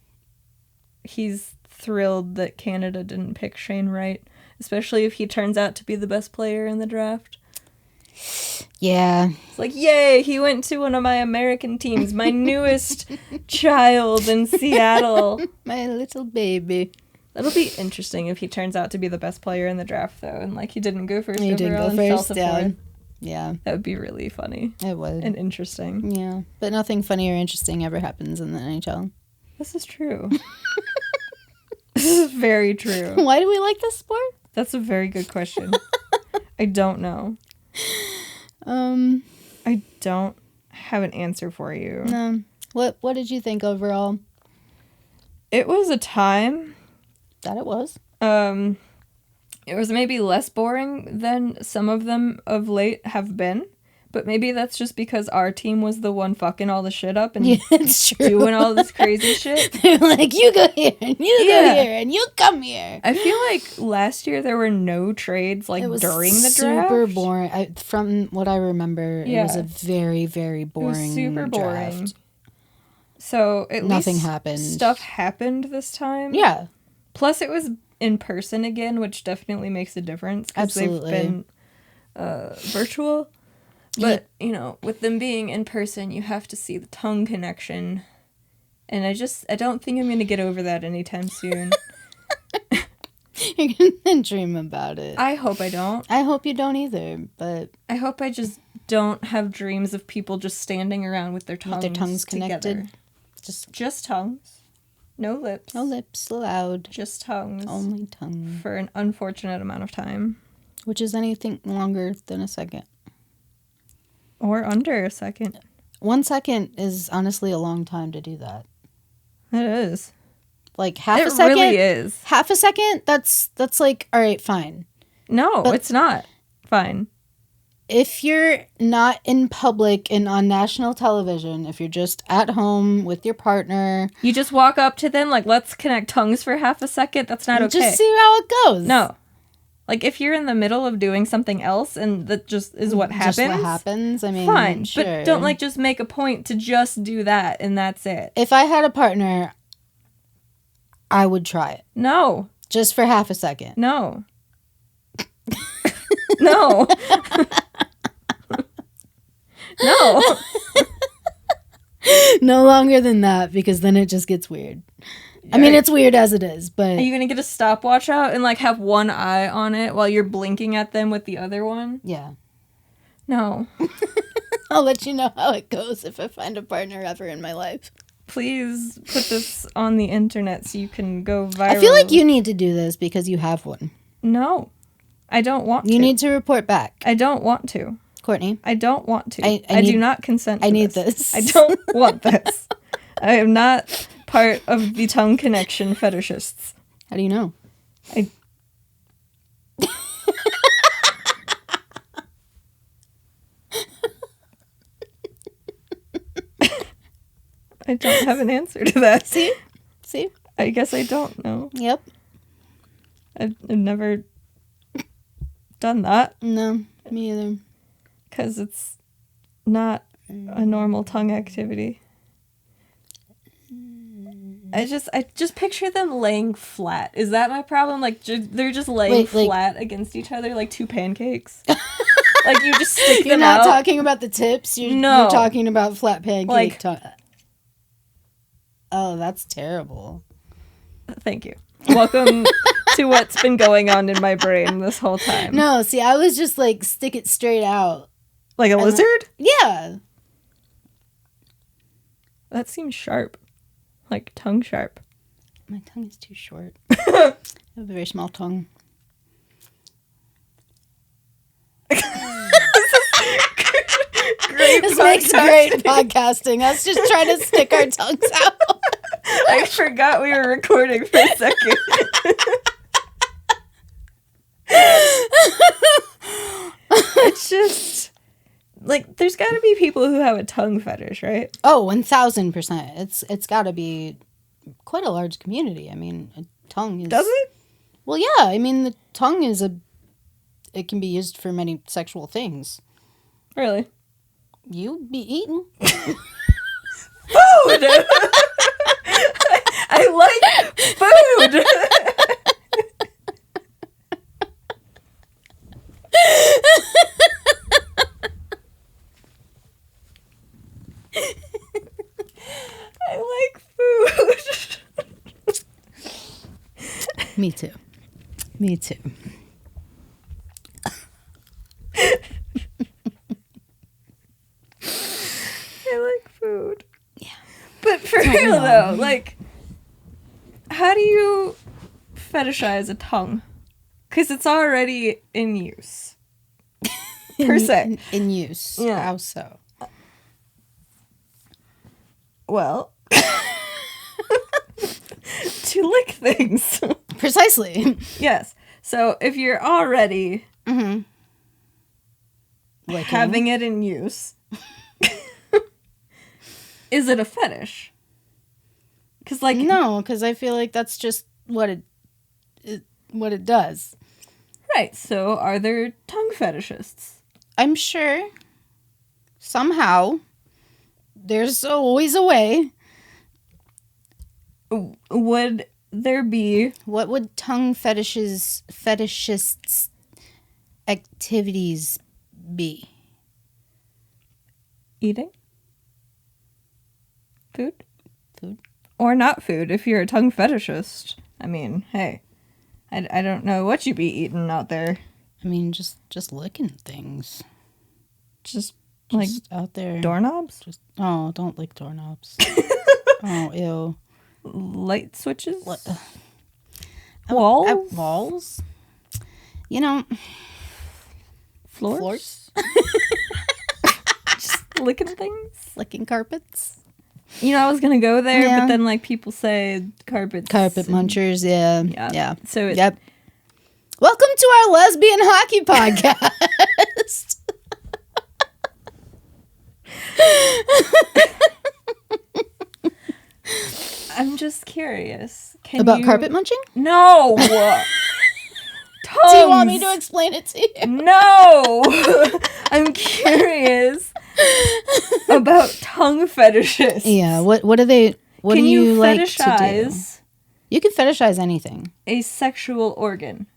he's thrilled that Canada didn't pick Shane Wright. Especially if he turns out to be the best player in the draft. Yeah. It's like, yay, he went to one of my American teams, my newest child in Seattle. My little baby. That'll be interesting if he turns out to be the best player in the draft, though, and like he didn't go first He overall didn't go and fell first, to yeah. fourth. Yeah, That would be really funny it would. and interesting. Yeah, but nothing funny or interesting ever happens in the NHL. This is true. This is very true. Why do we like this sport? That's a very good question. I don't know. I don't have an answer for you. No. What did you think overall? It was a time That it was. It was maybe less boring than some of them of late have been. But maybe that's just because our team was the one fucking all the shit up and it's true. doing all this crazy shit. They're like, you go here, and you go here, and you come here. I feel like last year there were no trades like It was during the draft. super boring. From what I remember, it was a very, very boring It was super boring. draft. So at Nothing least happened. Stuff happened this time. Yeah. Plus it was in person again, which definitely makes a difference. Absolutely. They've been virtual. But, you know, with them being in person, you have to see the tongue connection. And I don't think I'm going to get over that anytime soon. You're going to dream about it. I hope I don't. I hope you don't either, but... I hope I just don't have dreams of people just standing around with their tongues connected. Together. Just tongues. No lips. No lips allowed. Just tongues. Only tongue. For an unfortunate amount of time. Which is anything longer than a second. Or under a second. 1 second is honestly a long time to do that. It is. Like half a second. It really is. Half a second, that's like, all right, fine. No, but it's not fine. If you're not in public and on national television, if you're just at home with your partner. You just walk up to them like, let's connect tongues for half a second. That's not okay. Just see how it goes. No. Like, if you're in the middle of doing something else and that just is what happens. Just what happens, I mean, fine. sure. But don't, like, just make a point to just do that and that's it. If I had a partner, I would try it. No. Just for half a second. No. No. No. No longer than that, because then it just gets weird. I mean, it's weird as it is, but... Are you going to get a stopwatch out and, like, have one eye on it while you're blinking at them with the other one? Yeah. No. I'll let you know how it goes if I find a partner ever in my life. Please put this on the internet so you can go viral. I feel like you need to do this because you have one. No. I don't want to. You need to report back. I don't want to. Courtney. I don't want to. I do not consent to I need this. I don't want this. I am not part of the tongue connection fetishists. How do you know? I don't have an answer to that. See? I guess I don't know. Yep. I've never done that. No, me either. Because it's not a normal tongue activity. I just picture them laying flat. Is that my problem? Like, they're just laying flat against each other like two pancakes? Like, you just stick them out? You're not talking about the tips? You're talking about flat pancake. Oh, that's terrible. Thank you. Welcome to what's been going on in my brain this whole time. No, see, I was just like, stick it straight out. Like a lizard? Yeah. That seems sharp. Like tongue sharp. My tongue is too short. I have a very small tongue. This makes great podcasting. Us just trying to stick our tongues out. I forgot we were recording for a second. It's just like there's got to be people who have a tongue fetish, right? Oh, 1,000%. It's got to be quite a large community. I mean, a tongue is. Does it? Well, yeah. I mean, the tongue is it can be used for many sexual things. Really? You be eating food. I like food. I like food. Me too. Me too. I like food. Yeah. But for real though, like, how do you fetishize a tongue? Because it's already in use. Per se. In use. Yeah. How so? Well, to lick things. Precisely. Yes. So if you're already having it in use, is it a fetish? Because no, because I feel like that's just what it does. Right. So are there tongue fetishists? I'm sure somehow there's always a way. Would there be... What would tongue fetishists activities be? Eating? Food? Food. Or not food, if you're a tongue fetishist. I mean, hey, I don't know what you'd be eating out there. I mean, just licking things. Just like out there. Doorknobs? Don't lick doorknobs. Oh, ew. Light switches? Walls? Walls? You know. Floors? Just licking things? Licking carpets? You know, I was gonna go there, but then people say carpets. Carpet munchers, yeah. So it's... Yep. Welcome to our lesbian hockey podcast. I'm just curious. About carpet munching? No! Tongues. Do you want me to explain it to you? No! I'm curious about tongue fetishes. Yeah, what do they... What Can do you like fetishize to do? You can fetishize anything. a sexual organ?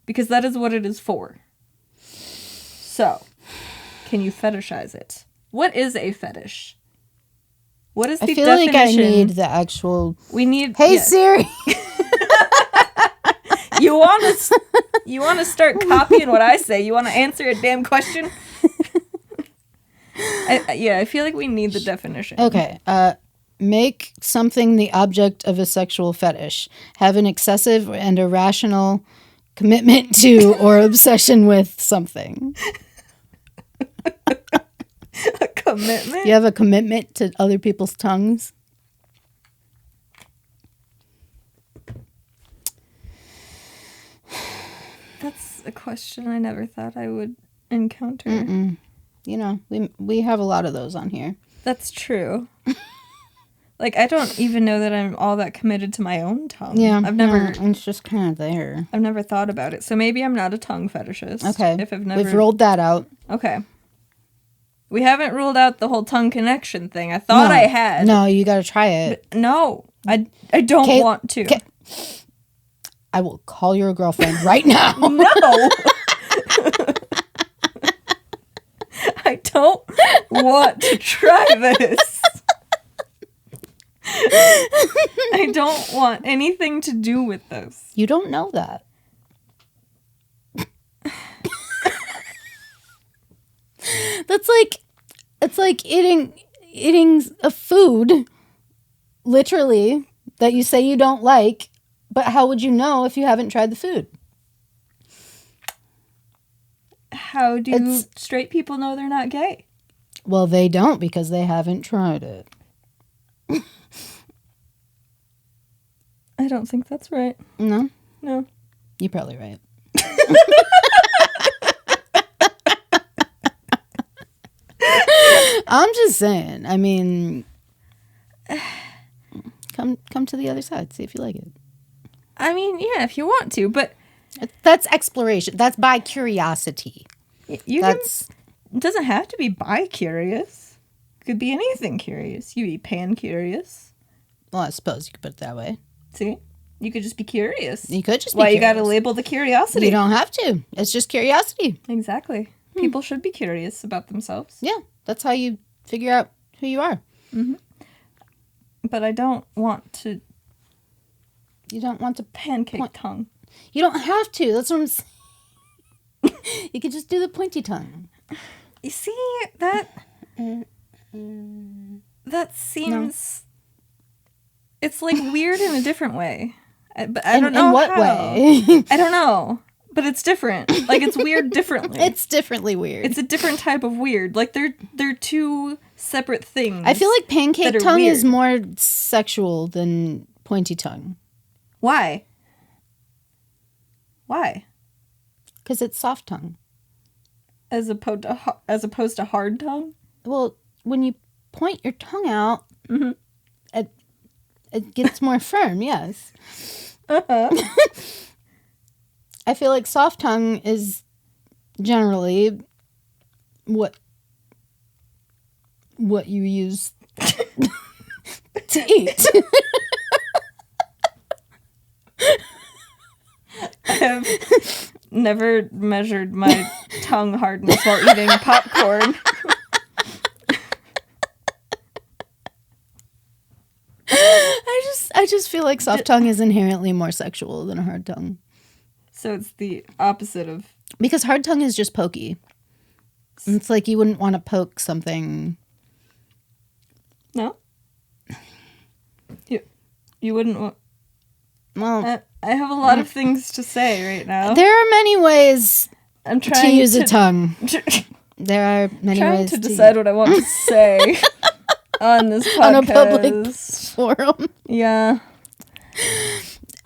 Because that is what it is for. So, can you fetishize it? What is a fetish? What is the I feel definition? like I need the actual... We need... Hey, yes. Siri! You want to start copying what I say? You want to answer a damn question? I feel like we need the definition. Okay. Make something the object of a sexual fetish. Have an excessive and irrational commitment to or obsession with something. A commitment? You have a commitment to other people's tongues? That's a question I never thought I would encounter. Mm-mm. You know, we have a lot of those on here. That's true. Like, I don't even know that I'm all that committed to my own tongue. Yeah, It's just kind of there. I've never thought about it. So maybe I'm not a tongue fetishist. Okay, If I've never... we've rolled that out. Okay. We haven't ruled out the whole tongue connection thing. I thought I had. No, you got to try it. But no, I don't want to. I will call your girlfriend right now. No. I don't want to try this. I don't want anything to do with this. You don't know that. It's like eating a food, literally, that you say you don't like, but how would you know if you haven't tried the food? How do straight people know they're not gay? Well, they don't because they haven't tried it. I don't think that's right. No? No. You're probably right. I'm just saying. I mean, come to the other side. See if you like it. I mean, yeah, if you want to, but... That's exploration. That's by curiosity. It doesn't have to be bi-curious. It could be anything curious. You could be pan-curious. Well, I suppose you could put it that way. See? You could just be curious. You could just be Why curious. you gotta label the curiosity? You don't have to. It's just curiosity. Exactly. People should be curious about themselves. Yeah. That's how you figure out who you are. Mm-hmm. But I don't want to... You don't want to pancake tongue. You don't have to. That's what I'm saying. You could just do the pointy tongue. You see, that seems... No. It's like weird in a different way. But I don't know in what how. way? I don't know. But it's different. Like, it's weird differently. It's differently weird. It's a different type of weird. Like, they're two separate things. I feel like pancake tongue weird. is more sexual than pointy tongue. Why? Why? Because it's soft tongue. As opposed to hard tongue? Well, when you point your tongue out, Mm-hmm. it gets more firm, yes. Uh-huh. I feel like soft tongue is generally what you use to eat. I have never measured my tongue hardness while eating popcorn. I just feel like soft tongue is inherently more sexual than a hard tongue. So it's the opposite of... Because hard tongue is just pokey. It's like you wouldn't want to poke something. No? You wouldn't want... Well, I have a lot of things to say right now. there are many ways I'm to trying use a tongue. There are many trying ways to decide what I want to say on this podcast. on a public forum. Yeah.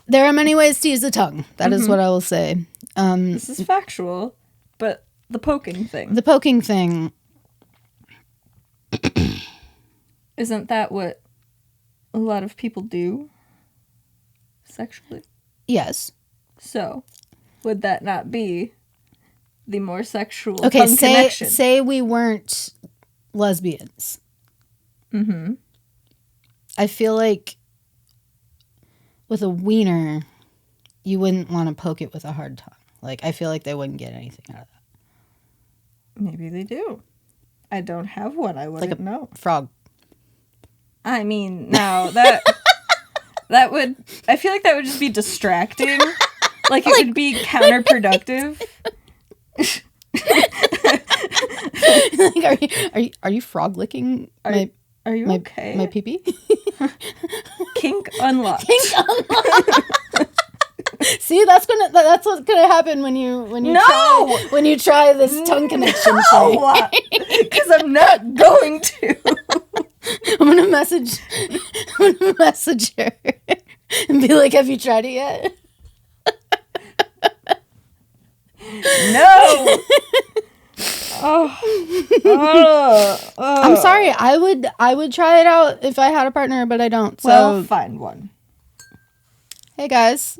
There are many ways to use the tongue. That is what I will say. This is factual, but the poking thing. The poking thing. Isn't that what a lot of people do sexually? Yes. So, would that not be the more sexual Okay, tongue connection? say we weren't lesbians. Mm-hmm. I feel like with a wiener, you wouldn't want to poke it with a hard tongue. Like, I feel like they wouldn't get anything out of that. Maybe they do. I don't have one. I wouldn't know. Frog. I mean, now that would... I feel like that would just be distracting. Like, it would be counterproductive. Like, are you frog licking Are you okay? my pee-pee? Kink unlocked. See, that's what's gonna happen when you try this tongue connection thing. Because I'm not going to. I'm gonna message her and be like, "Have you tried it yet?" No. I'm sorry. I would try it out if I had a partner, but I don't. So Well, find one. hey guys,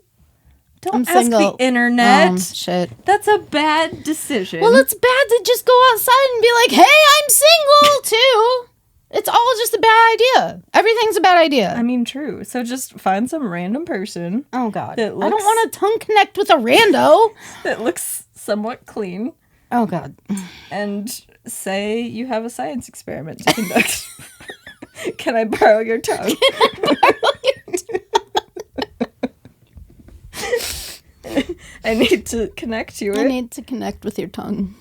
Don't I'm ask single. the internet. Shit. That's a bad decision. Well, it's bad to just go outside and be like, "Hey, I'm single too." It's all just a bad idea. Everything's a bad idea. I mean, true. So just find some random person Oh God, It I don't looks- want to tongue connect with a rando. that looks somewhat clean Oh God. and say you have a science experiment to conduct. Can I borrow your tongue? I need to connect you. I need to connect with your tongue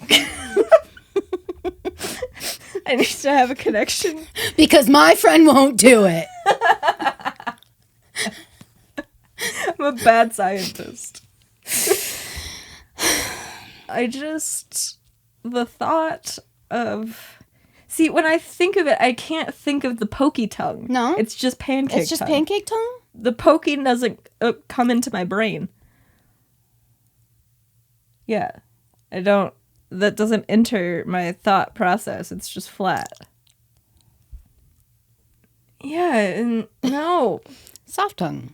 I need to have a connection. because my friend won't do it. I'm a bad scientist. The thought of... See, when I think of it, I can't think of the pokey tongue. No? It's just pancake It's just tongue. pancake tongue. The poking doesn't come into my brain. Yeah. That doesn't enter my thought process. It's just flat. Yeah, and no. Soft tongue.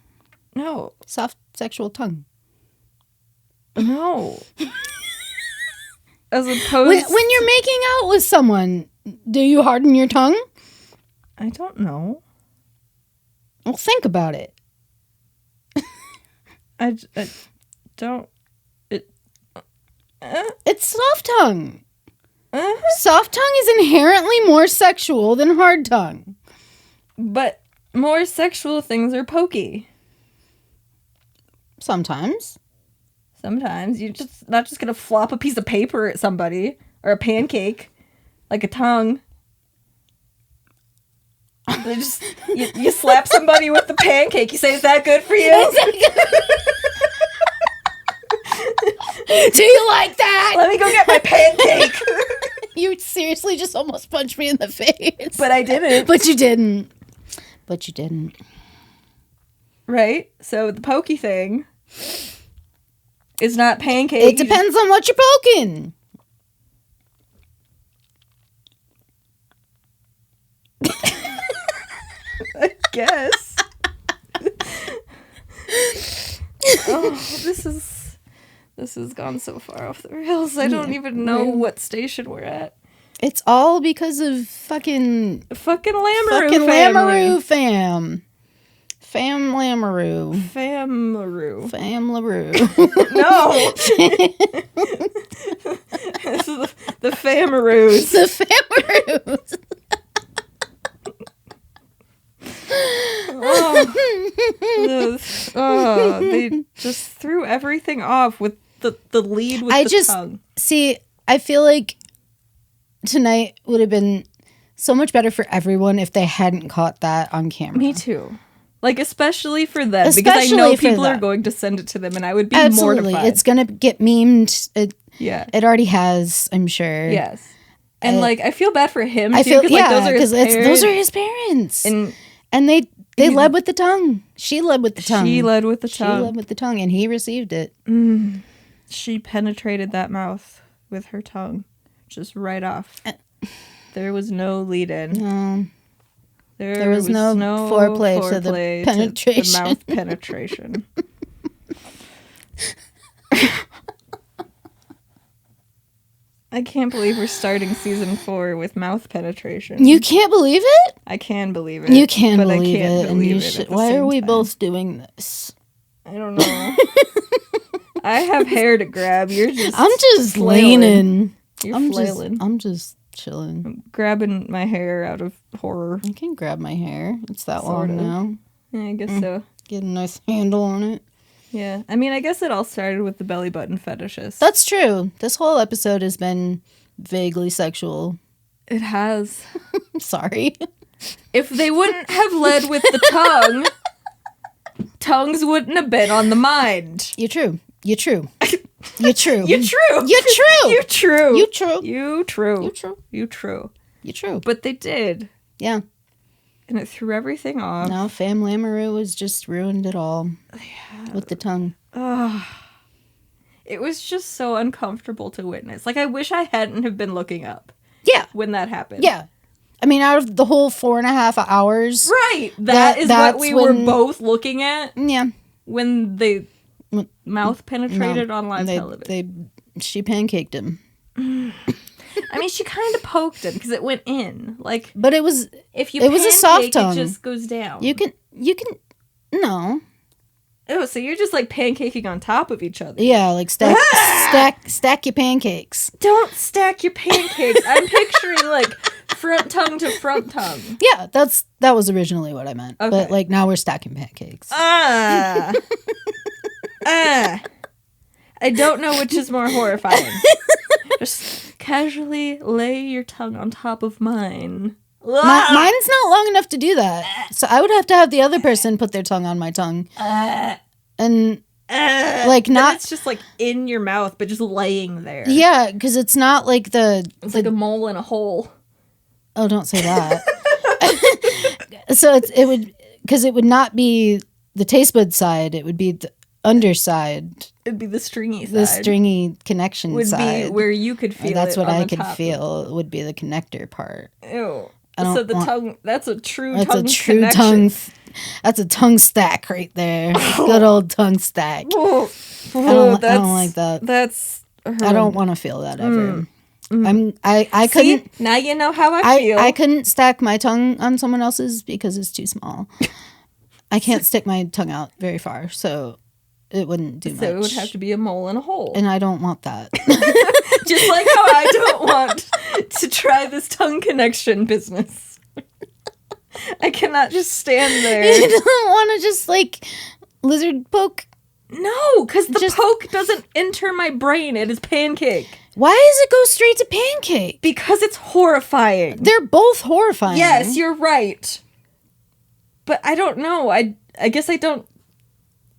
No. Soft sexual tongue. No. As opposed... When you're making out with someone, do you harden your tongue? I don't know. Well, think about it. I don't... It's soft tongue. Soft tongue is inherently more sexual than hard tongue. But more sexual things are pokey. Sometimes. Sometimes. You're just not just gonna flop a piece of paper at somebody. Or a pancake. Like a tongue. They just... You slap somebody with the pancake. You say, is that good for you? Do you like that? Let me go get my pancake. You seriously just almost punched me in the face. But I didn't. But you didn't. But you didn't. Right? So the pokey thing is not pancake. It depends on what you're poking. I guess. Oh, this has gone so far off the rails. I don't even know what station we're at. It's all because of fucking Lamaroo fucking family. Lamaroo fam. Fam Lamaroo. Famaroo. Fam Laroo. No. This is the Famaroos. The Famaroos. They just threw everything off with the lead with the tongue. See, I feel like tonight would have been so much better for everyone if they hadn't caught that on camera. Me too. Like, especially for them, because I know people are going to send it to them, and I would be mortified. It's going to get memed. Yeah. It already has, I'm sure. Yes. And, like, I feel bad for him, too, because those are his parents. And they led with the tongue. She led with the tongue. She led with the tongue, and he received it. She penetrated that mouth with her tongue, just right off. There was no lead-in. No. There was no foreplay to the penetration. To the mouth penetration. I can't believe we're starting season 4 with mouth penetration. You can't believe it? I can believe it. You can but believe I can't it. Believe and it at the why same are we time. both doing this? I don't know. I have hair to grab. You're just I'm just leaning. You're flailing. I'm just chilling. I'm grabbing my hair out of horror. I can grab my hair. It's that Sort long of. now. Yeah, I guess so. Get a nice handle on it. Yeah. I mean, I guess it all started with the belly button fetishes. That's true. This whole episode has been vaguely sexual. It has. Sorry. If they wouldn't have led with the tongue, tongues wouldn't have been on the mind. You're true. You're true. You're true. You're true. You're true. You're true. You true. You true. You true. You true. You're true. But they did. Yeah. And it threw everything off. Now Fam Lamaroo has just ruined it all with the tongue. It was just so uncomfortable to witness. Like, I wish I hadn't have been looking up. Yeah. When that happened. Yeah. I mean, out of the whole 4.5 hours. Right. That is what we were both looking at. Yeah. When they mouth penetrated on live television. She pancaked him. I mean, she kind of poked him because it went in. Like, but it was if you it was a soft tongue. It just goes down. You can no. Oh, so you're just like pancaking on top of each other. Yeah, like stack your pancakes. Don't stack your pancakes. I'm picturing like front tongue to front tongue. Yeah, that was originally what I meant. Okay. But like now we're stacking pancakes. I don't know which is more horrifying. Just casually lay your tongue on top of mine. Mine's not long enough to do that. So I would have to have the other person put their tongue on my tongue. And like not... It's just like in your mouth, but just laying there. Yeah, because it's not like It's like a mole in a hole. Oh, don't say that. So it would... Because it would not be the taste bud side. It would be the underside. It'd be the stringy side. The stringy connection would side. Be where you could feel that's it what on I the could top feel. Would be the connector part. Ew. So the tongue, that's a true tongue That's a true connection. tongue. That's a tongue stack right there. Good old tongue stack. I don't like that. That's. I don't want to feel that ever. I couldn't. See? Now you know how I feel. I couldn't stack my tongue on someone else's because it's too small. I can't stick my tongue out very far, so it wouldn't do much. So it would have to be a mole in a hole. And I don't want that. Just like how I don't want to try this tongue connection business. I cannot just stand there. You don't want to just like lizard poke? No, because the poke doesn't enter my brain. It is pancake. Why does it go straight to pancake? Because it's horrifying. They're both horrifying. Yes, you're right. But I don't know. I guess I don't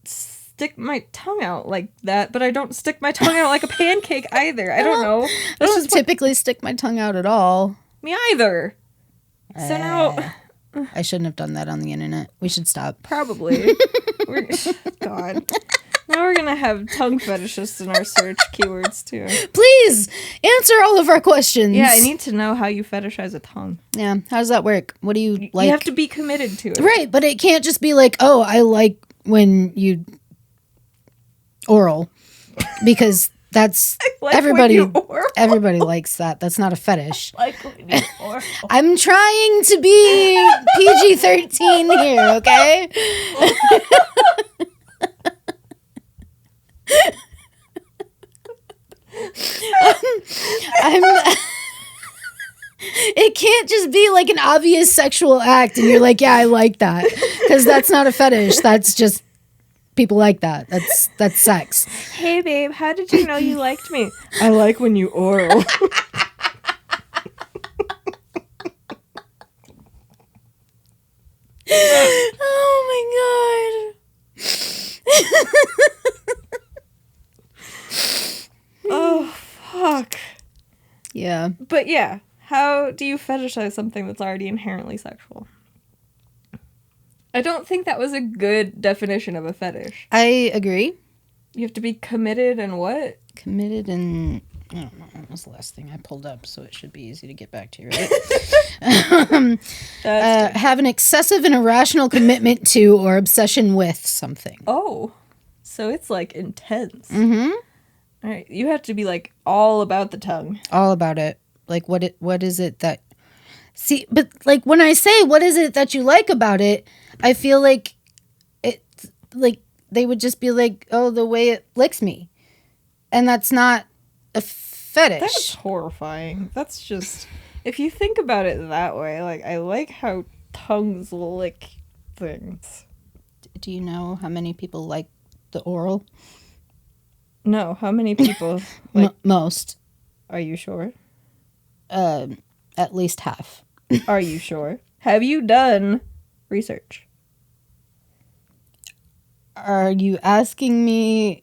stick my tongue out like that, but I don't stick my tongue out like a pancake either. I don't know. I don't typically stick my tongue out at all. Me either. So now... I shouldn't have done that on the internet. We should stop. Probably. God. Now we're gonna have tongue fetishists in our search keywords too. Please answer all of our questions. Yeah, I need to know how you fetishize a tongue. Yeah, how does that work? What do you like? You have to be committed to it. Right, but it can't just be like, oh, I like when you oral, because that's Like everybody. when you oral. Everybody likes that. That's not a fetish. Like when you oral. I'm trying to be PG-13 here, okay? It can't just be like an obvious sexual act and you're like, yeah, I like that. Because that's not a fetish. That's just people like that. That's sex. Hey babe, how did you know you liked me? I like when you oral. Oh my god. Oh fuck. Yeah. But yeah, how do you fetishize something that's already inherently sexual? I don't think that was a good definition of a fetish. I agree. You have to be committed and what? Committed and I don't know. That was the last thing I pulled up, so it should be easy to get back to, right? Have an excessive and irrational commitment to or obsession with something. Oh, so it's like intense. Mm-hmm. All right, you have to be like all about the tongue. All about it. Like what is it that... See, but like when I say what is it that you like about it, I feel like it's like they would just be like, oh, the way it licks me. And that's not a fetish. That's horrifying. That's just... If you think about it that way, like, I like how tongues lick things. Do you know how many people like the oral? No, how many people... like, most. Are you sure? At least half. Are you sure? Have you done research? Are you asking me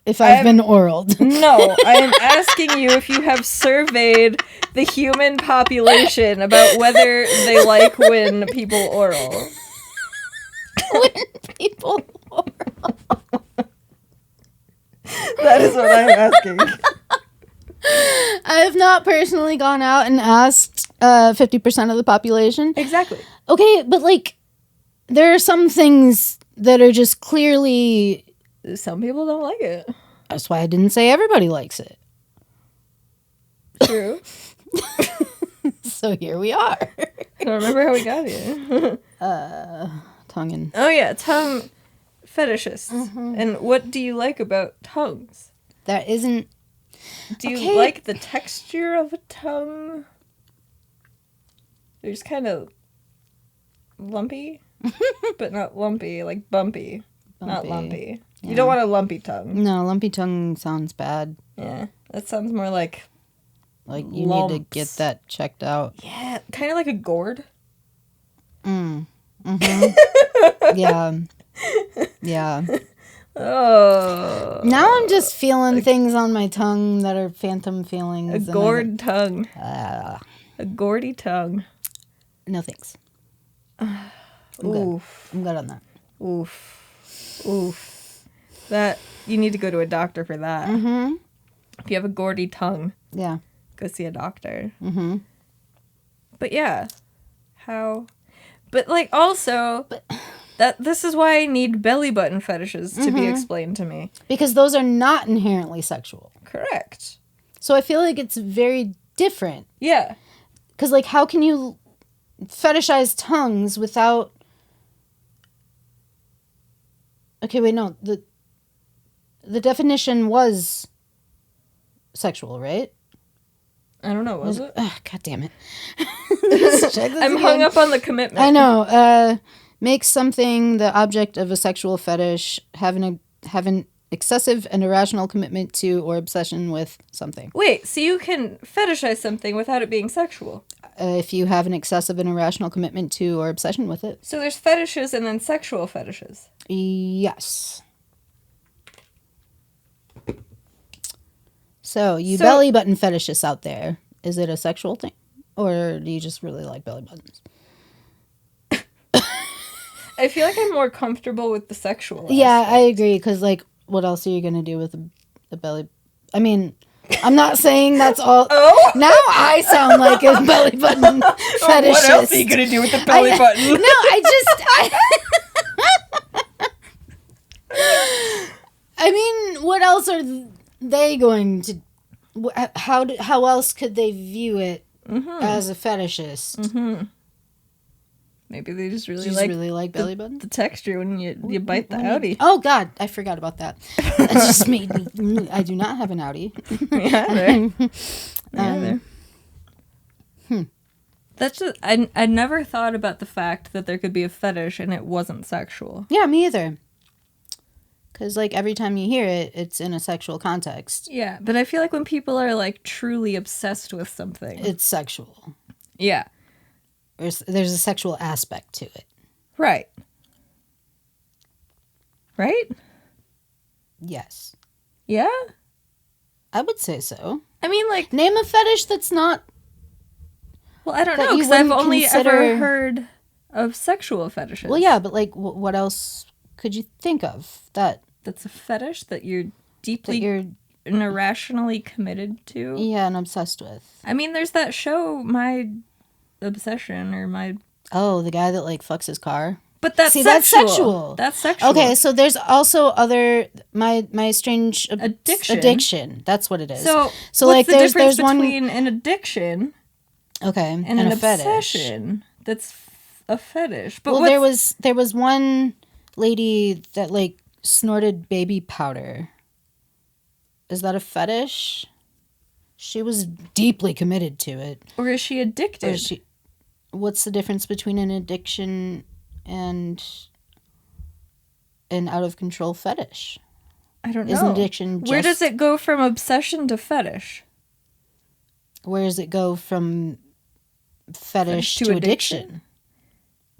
if I've been oraled? No, I am asking you if you have surveyed the human population about whether they like when people oral. When people oral. That is what I'm asking. I have not personally gone out and asked 50% of the population. Exactly. Okay, but like, there are some things that are just clearly... Some people don't like it. That's why I didn't say everybody likes it. True. So here we are. I don't remember how we got here. Tongue and... Oh yeah, tongue fetishists. Mm-hmm. And what do you like about tongues? That isn't... Do you Okay. like the texture of a tongue? They're just kind of lumpy, but not lumpy, like bumpy. Not Bumpy. lumpy. Yeah. You don't want a lumpy tongue. No, lumpy tongue sounds bad. Yeah, that sounds more like... Like, you Lumps. need to get that checked out. Yeah, kind of like a gourd. Mm-hmm. Yeah. Yeah. Oh. Now I'm just feeling things on my tongue that are phantom feelings. A and gourd tongue. I- A gourdy tongue. no thanks. I'm good. Oof. I'm good on that. Oof. Oof. That, you need to go to a doctor for that. Mm-hmm. If you have a gourdy tongue, Yeah. go see a doctor. Mm-hmm. But yeah, how... But like also, that this is why I need belly button fetishes to be explained to me. Because those are not inherently sexual. Correct. So I feel like it's very different. Yeah. Because, like, how can you fetishize tongues without... Okay, wait, no. The definition was sexual, right? I don't know, was it? Ugh, God damn it. Let's check this I'm again. hung up on the commitment. I know. Makes something the object of a sexual fetish, have an excessive and irrational commitment to or obsession with something. Wait, so you can fetishize something without it being sexual? If you have an excessive and irrational commitment to or obsession with it. So there's fetishes and then sexual fetishes. Yes. So, belly button fetishists out there, is it a sexual thing? Or do you just really like belly buttons? I feel like I'm more comfortable with the sexual Yeah, aspect. I agree, because, like, what else are you gonna do with a belly? I mean, I'm not saying that's all. Oh. Now I sound like a belly button fetishist. What else are you gonna do with the belly button? No, I mean, what else are they going to? How else could they view it as a fetishist? Mm-hmm. Maybe they just really like belly buttons. The texture when you bite the outie. Oh God, I forgot about that. That just made me. I do not have an outie. Yeah, That's just I never thought about the fact that there could be a fetish and it wasn't sexual. Yeah, me either. Because, like, every time you hear it, it's in a sexual context. Yeah, but I feel like when people are, like, truly obsessed with something... It's sexual. Yeah. There's a sexual aspect to it. Right. Right? Yes. Yeah? I would say so. I mean, like... Name a fetish that's not... Well, I don't know, because I've only ever heard of sexual fetishes. Well, yeah, but, like, what else could you think of that's a fetish that you're deeply and irrationally committed to? Yeah, and obsessed with. I mean, there's that show, My Obsession, or My... Oh, the guy that, like, fucks his car? But that's sexual. That's sexual. Okay, so there's also other... My strange... Addiction. That's what it is. So what's like, the difference between an addiction... Okay, and an obsession that's a fetish. But well, there was one lady that, like, snorted baby powder. Is that a fetish? She was deeply committed to it. Or is she addicted? What's the difference between an addiction and an out of control fetish? I don't know. Is an addiction just... Where does it go from obsession to fetish? Where does it go from fetish to addiction?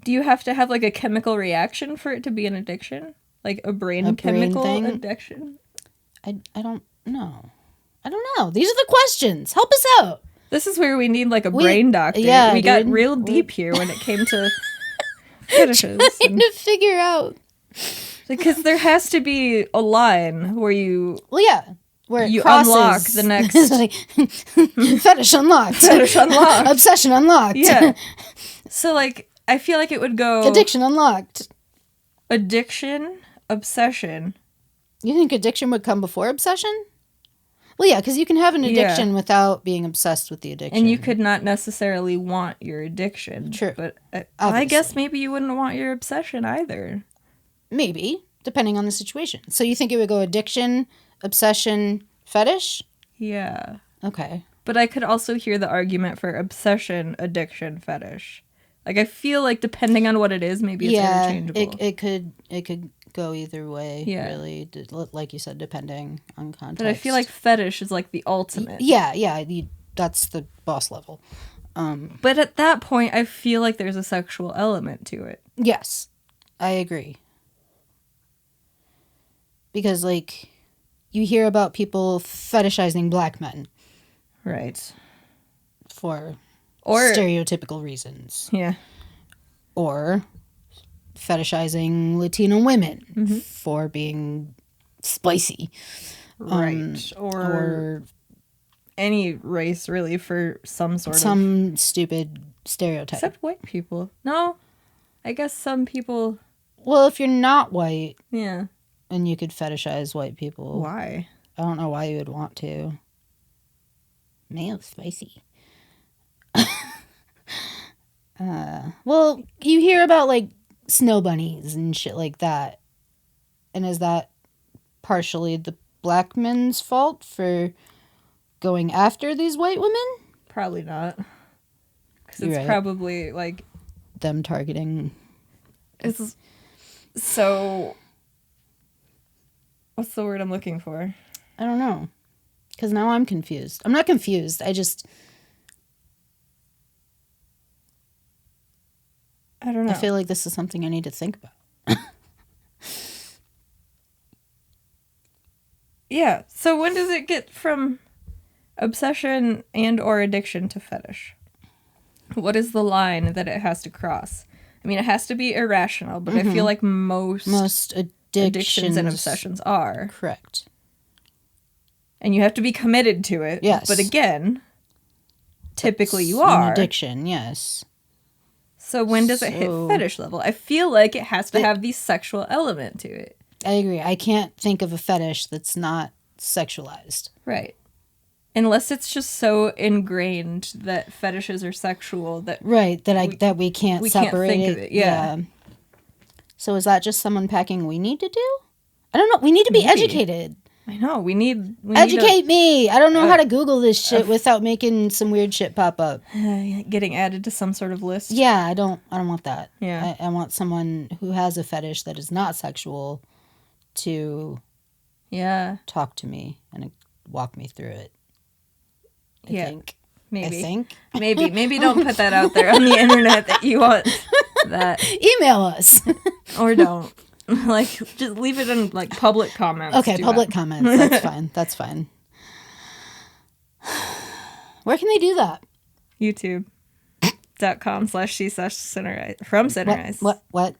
Do you have to have, like, a chemical reaction for it to be an addiction? Like a brain chemical addiction? I don't know. I don't know. These are the questions. Help us out. This is where we need, like, a brain doctor. Yeah, we got real deep here when it came to fetishes. Trying to figure out. Because there has to be a line where you... Well, yeah. Where you crosses, unlock the next... like, fetish unlocked. Fetish unlocked. Obsession unlocked. Yeah. So, like, I feel like it would go... Addiction unlocked. Addiction, obsession. You think addiction would come before obsession? Well, yeah, because you can have an addiction without being obsessed with the addiction. And you could not necessarily want your addiction. True. But I guess maybe you wouldn't want your obsession either. Maybe, depending on the situation. So you think it would go addiction, obsession, fetish? Yeah. Okay. But I could also hear the argument for obsession, addiction, fetish. Like, I feel like depending on what it is, maybe it's interchangeable. It could go either way, really. Like you said, depending on context. But I feel like fetish is, like, the ultimate. Yeah, that's the boss level. But at that point, I feel like there's a sexual element to it. Yes, I agree. Because, like, you hear about people fetishizing black men. Right. For stereotypical reasons. Yeah. Or fetishizing Latino women for being spicy. Right. Or any race, really, for some stupid stereotype. Except white people. No. I guess some people... Well, if you're not white... Yeah. And you could fetishize white people. Why? I don't know why you would want to. Mayo spicy. Well, you hear about, like, snow bunnies and shit like that. And is that partially the black men's fault for going after these white women? Probably not. Because it's probably, like... them targeting... It's so... What's the word I'm looking for? I don't know. Because now I'm confused. I'm not confused. I don't know. I feel like this is something I need to think about. Yeah. So when does it get from obsession and or addiction to fetish? What is the line that it has to cross? I mean, it has to be irrational, but I feel like most addictions and obsessions are. Correct. And you have to be committed to it. Yes. But again, typically It's you are. an addiction, yes. So when does it hit fetish level? I feel like it has to have the sexual element to it. I agree. I can't think of a fetish that's not sexualized. Right. Unless it's just so ingrained that fetishes are sexual that that we can't separate think of it. Yeah. So is that just some unpacking we need to do? I don't know. We need to be educated. I know. We need Educate me. I don't know how to Google this shit without making some weird shit pop up. getting added to some sort of list. Yeah, I don't want that. Yeah. I want someone who has a fetish that is not sexual to talk to me and walk me through it. I think. Maybe. Maybe don't put that out there on the internet that you want that. Email us. Or don't. Like, just leave it in, like, public comments. Okay, public comments. That's fine. That's fine. Where can they do that? YouTube.com/c/center from Center Ice. What?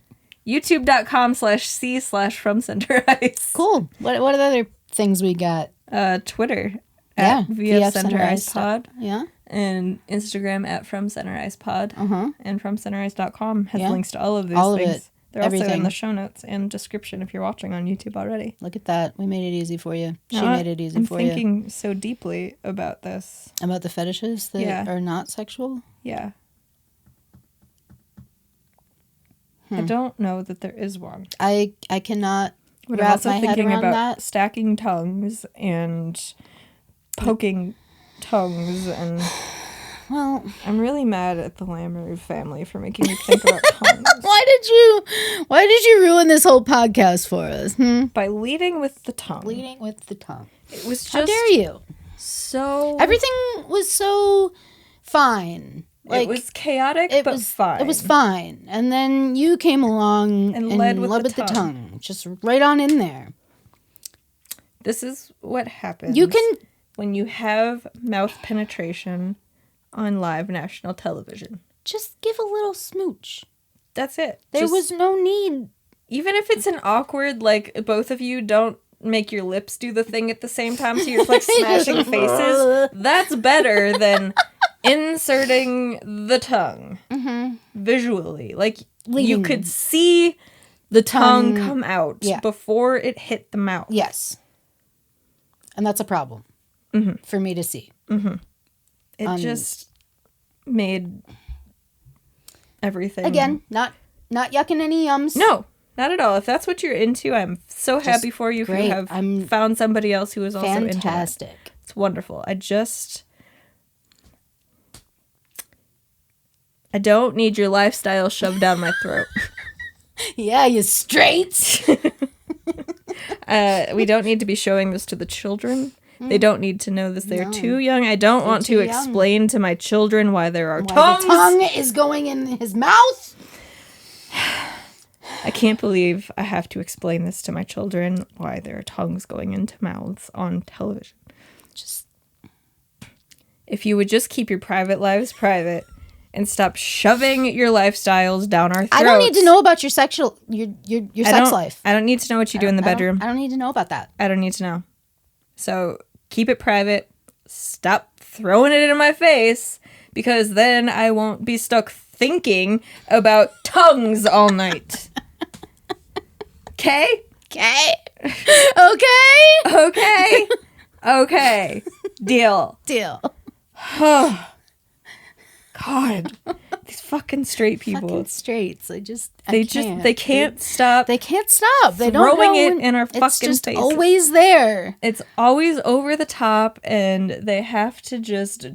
YouTube.com/c/from Center Ice. Cool. What are the other things we got? Twitter Yeah. at VF Center Ice Pod. Yeah. And Instagram at From Center Ice Pod. Uh-huh. And FromCenterIce.com has links to all of these all things. of it. They're also Everything. in the show notes and description if you're watching on YouTube already. Look at that. We made it easy for you. She made it easy for you. I'm thinking so deeply about this. About the fetishes that are not sexual? Yeah. I don't know that there is one. I cannot But I'm wrap also my head thinking around about that. stacking tongues and poking tongues, and Well, I'm really mad at the Lamoureux family for making me think about tongues. why did you ruin this whole podcast for us? By leading with the tongue. Leading with the tongue. It was just How dare you? so... Everything was so fine. It was chaotic, but fine. It was fine. And then you came along And and led with led the with the tongue. tongue. Just right on in there. This is what happens You can... when you have mouth penetration on live national television. Just give a little smooch. That's it. There was no need. Even if it's an awkward, like, both of you don't make your lips do the thing at the same time, so you're like smashing faces, that's better than inserting the tongue visually. Like, you could see the tongue come out before it hit the mouth. Yes. And that's a problem for me to see. It just made everything. Again, not yucking any yums. No, not at all. If that's what you're into, I'm so happy for you if great. you have found somebody else who is also into it. Fantastic. It's wonderful. I don't need your lifestyle shoved down my throat. Yeah, you straight. We don't need to be showing this to the children. They don't need to know this. They're too young. I don't want to explain to my children why there are tongues. The tongue is going in his mouth. I can't believe I have to explain this to my children, why there are tongues going into mouths on television. If you would just keep your private lives private and stop shoving your lifestyles down our throats. I don't need to know about your sex life. I don't need to know what you do in the bedroom. I don't need to know about that. I don't need to know. So keep it private. Stop throwing it in my face, because then I won't be stuck thinking about tongues all night. Okay? Okay. Okay. Deal. Oh, God. These fucking straight people. Fucking straights. They can't stop. They can't stop. They don't throwing know it in our fucking it's just faces. always there. It's always over the top, and they have to just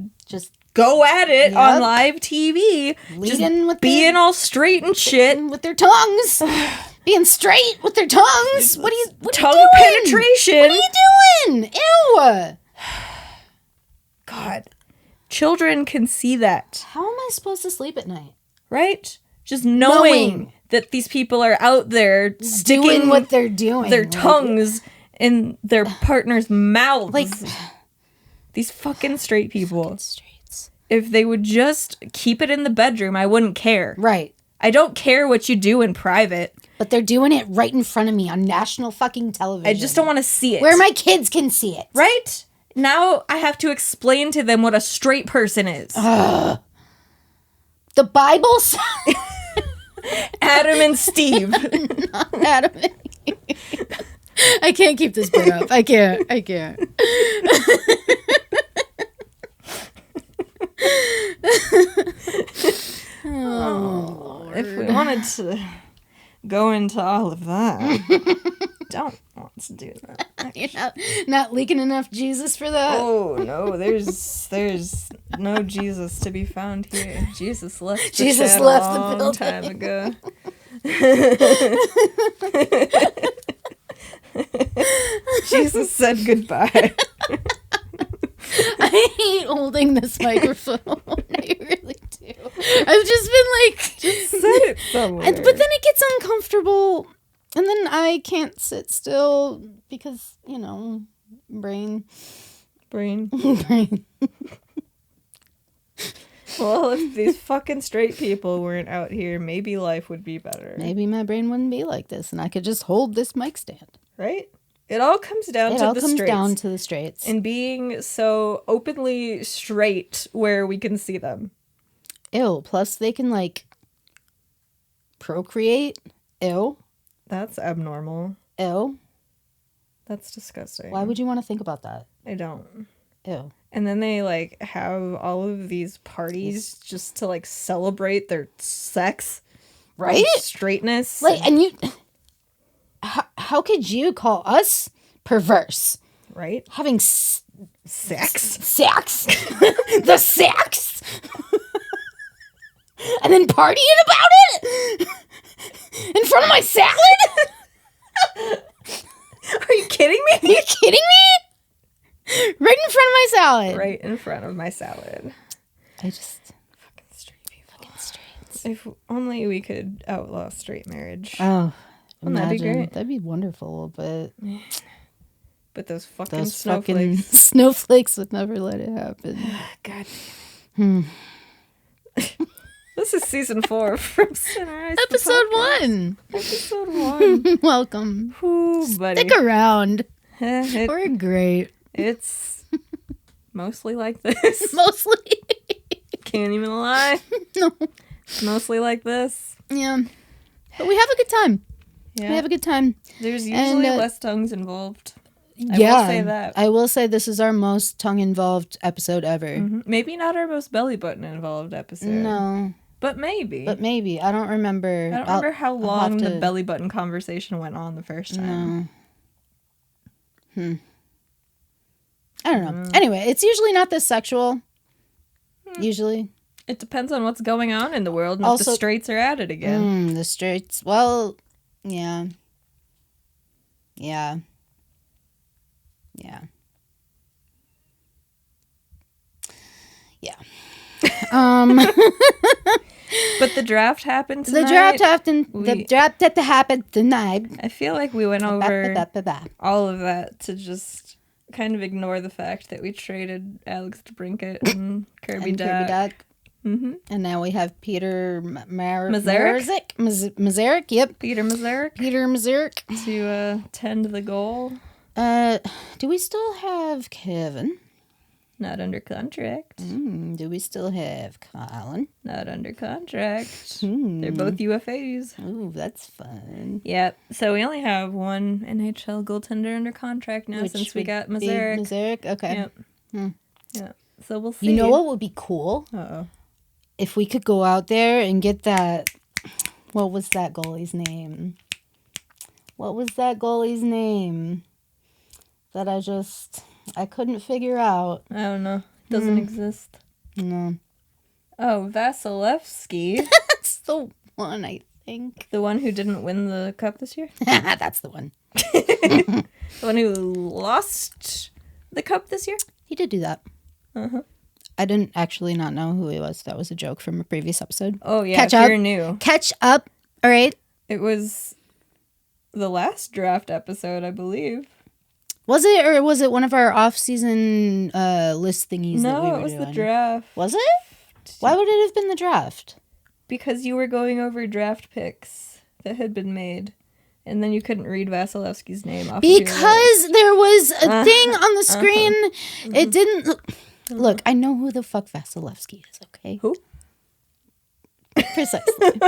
go at it on live TV. Leading with being all straight and shit. With their tongues. Being straight with their tongues. What are you tongue doing? penetration. What are you doing? Ew. God. Children can see that. How am I supposed to sleep at night? Right? Just knowing that these people are out there sticking doing what they're doing. Their tongues in their partner's mouths. Like, these fucking straight people. Fucking straights. If they would just keep it in the bedroom, I wouldn't care. Right. I don't care what you do in private. But they're doing it right in front of me on national fucking television. I just don't want to see it. Where my kids can see it. Right? Now I have to explain to them what a straight person is. The Bible says... Adam and Steve. Not Adam and Eve. I can't keep this bit up. I can't. Oh, if we wanted to go into all of that, don't want to do that. You're not leaking enough Jesus for that? Oh no, there's no Jesus to be found here. Jesus left the Jesus shed left a the long building. time ago. Jesus said goodbye. I hate holding this microphone. I really do. I've just been like... Just set it somewhere. But then it gets uncomfortable. And then I can't sit still because, brain. Brain. Well, if these fucking straight people weren't out here, maybe life would be better. Maybe my brain wouldn't be like this and I could just hold this mic stand. Right? It all comes down to the straights. And being so openly straight where we can see them. Ew. Plus they can, procreate. Ew. That's abnormal. Ew. That's disgusting. Why would you want to think about that? I don't. Ew. And then they, have all of these parties just to, celebrate their sex. Right? Straightness. And you... How could you call us perverse? Right? Having Sex? Sex. The sex. And then partying about it? In front of my salad? Are you kidding me? Are you kidding me? Right in front of my salad. Right in front of my salad. I just... Fucking straight people. Fucking straights. If only we could outlaw straight marriage. Oh, Wouldn't that be great? That'd be wonderful, but... But those fucking snowflakes. Snowflakes would never let it happen. God damn it. This is season 4 from Center Ice. Episode 1. Episode 1. Welcome. Ooh, buddy. Stick around. We're great. It's mostly like this. Mostly. Can't even lie. No. It's mostly like this. Yeah. But we have a good time. Yeah. We have a good time. There's usually less tongues involved. I Yeah. will say that. I will say this is our most tongue-involved episode ever. Mm-hmm. Maybe not our most belly button involved episode. No. But maybe. I don't remember. I don't remember how long the belly button conversation went on the first time. No. I don't know. Anyway, it's usually not this sexual. Usually. It depends on what's going on in the world and if the straights are at it again. The straights. Well, yeah. Yeah. Yeah. Yeah. But the draft happened tonight. The draft happened tonight. I feel like we went over all of that to just kind of ignore the fact that we traded Alex DeBrincat and Kirby Dach. Mm-hmm. And now we have Peter Mazarek. Mazarek, yep. Peter Mazarek to tend the goal. Do we still have Kevin? Not under contract. Do we still have Colin? Not under contract. They're both UFAs. Ooh, that's fun. Yep. So we only have one NHL goaltender under contract now since we got Mazarek. Mazarek? Okay. Yep. Yeah. So we'll see. You know what would be cool? Uh-oh. If we could go out there and get that... What was that goalie's name? That I couldn't figure out. I don't know. Doesn't exist. No. Oh, Vasilevsky. That's the one, I think. The one who didn't win the cup this year? That's the one. The one who lost the cup this year? He did do that. Uh-huh. I didn't actually not know who he was. That was a joke from a previous episode. Oh, yeah. If you're new. Catch up. All right. It was the last draft episode, I believe. Was it, or was it one of our off-season list thingies that we were doing? No, it was the draft. Was it? Why would it have been the draft? Because you were going over draft picks that had been made, and then you couldn't read Vasilevsky's name off of your list. Because there was a thing on the screen. It didn't look. I know who the fuck Vasilevsky is. Okay. Who? Precisely.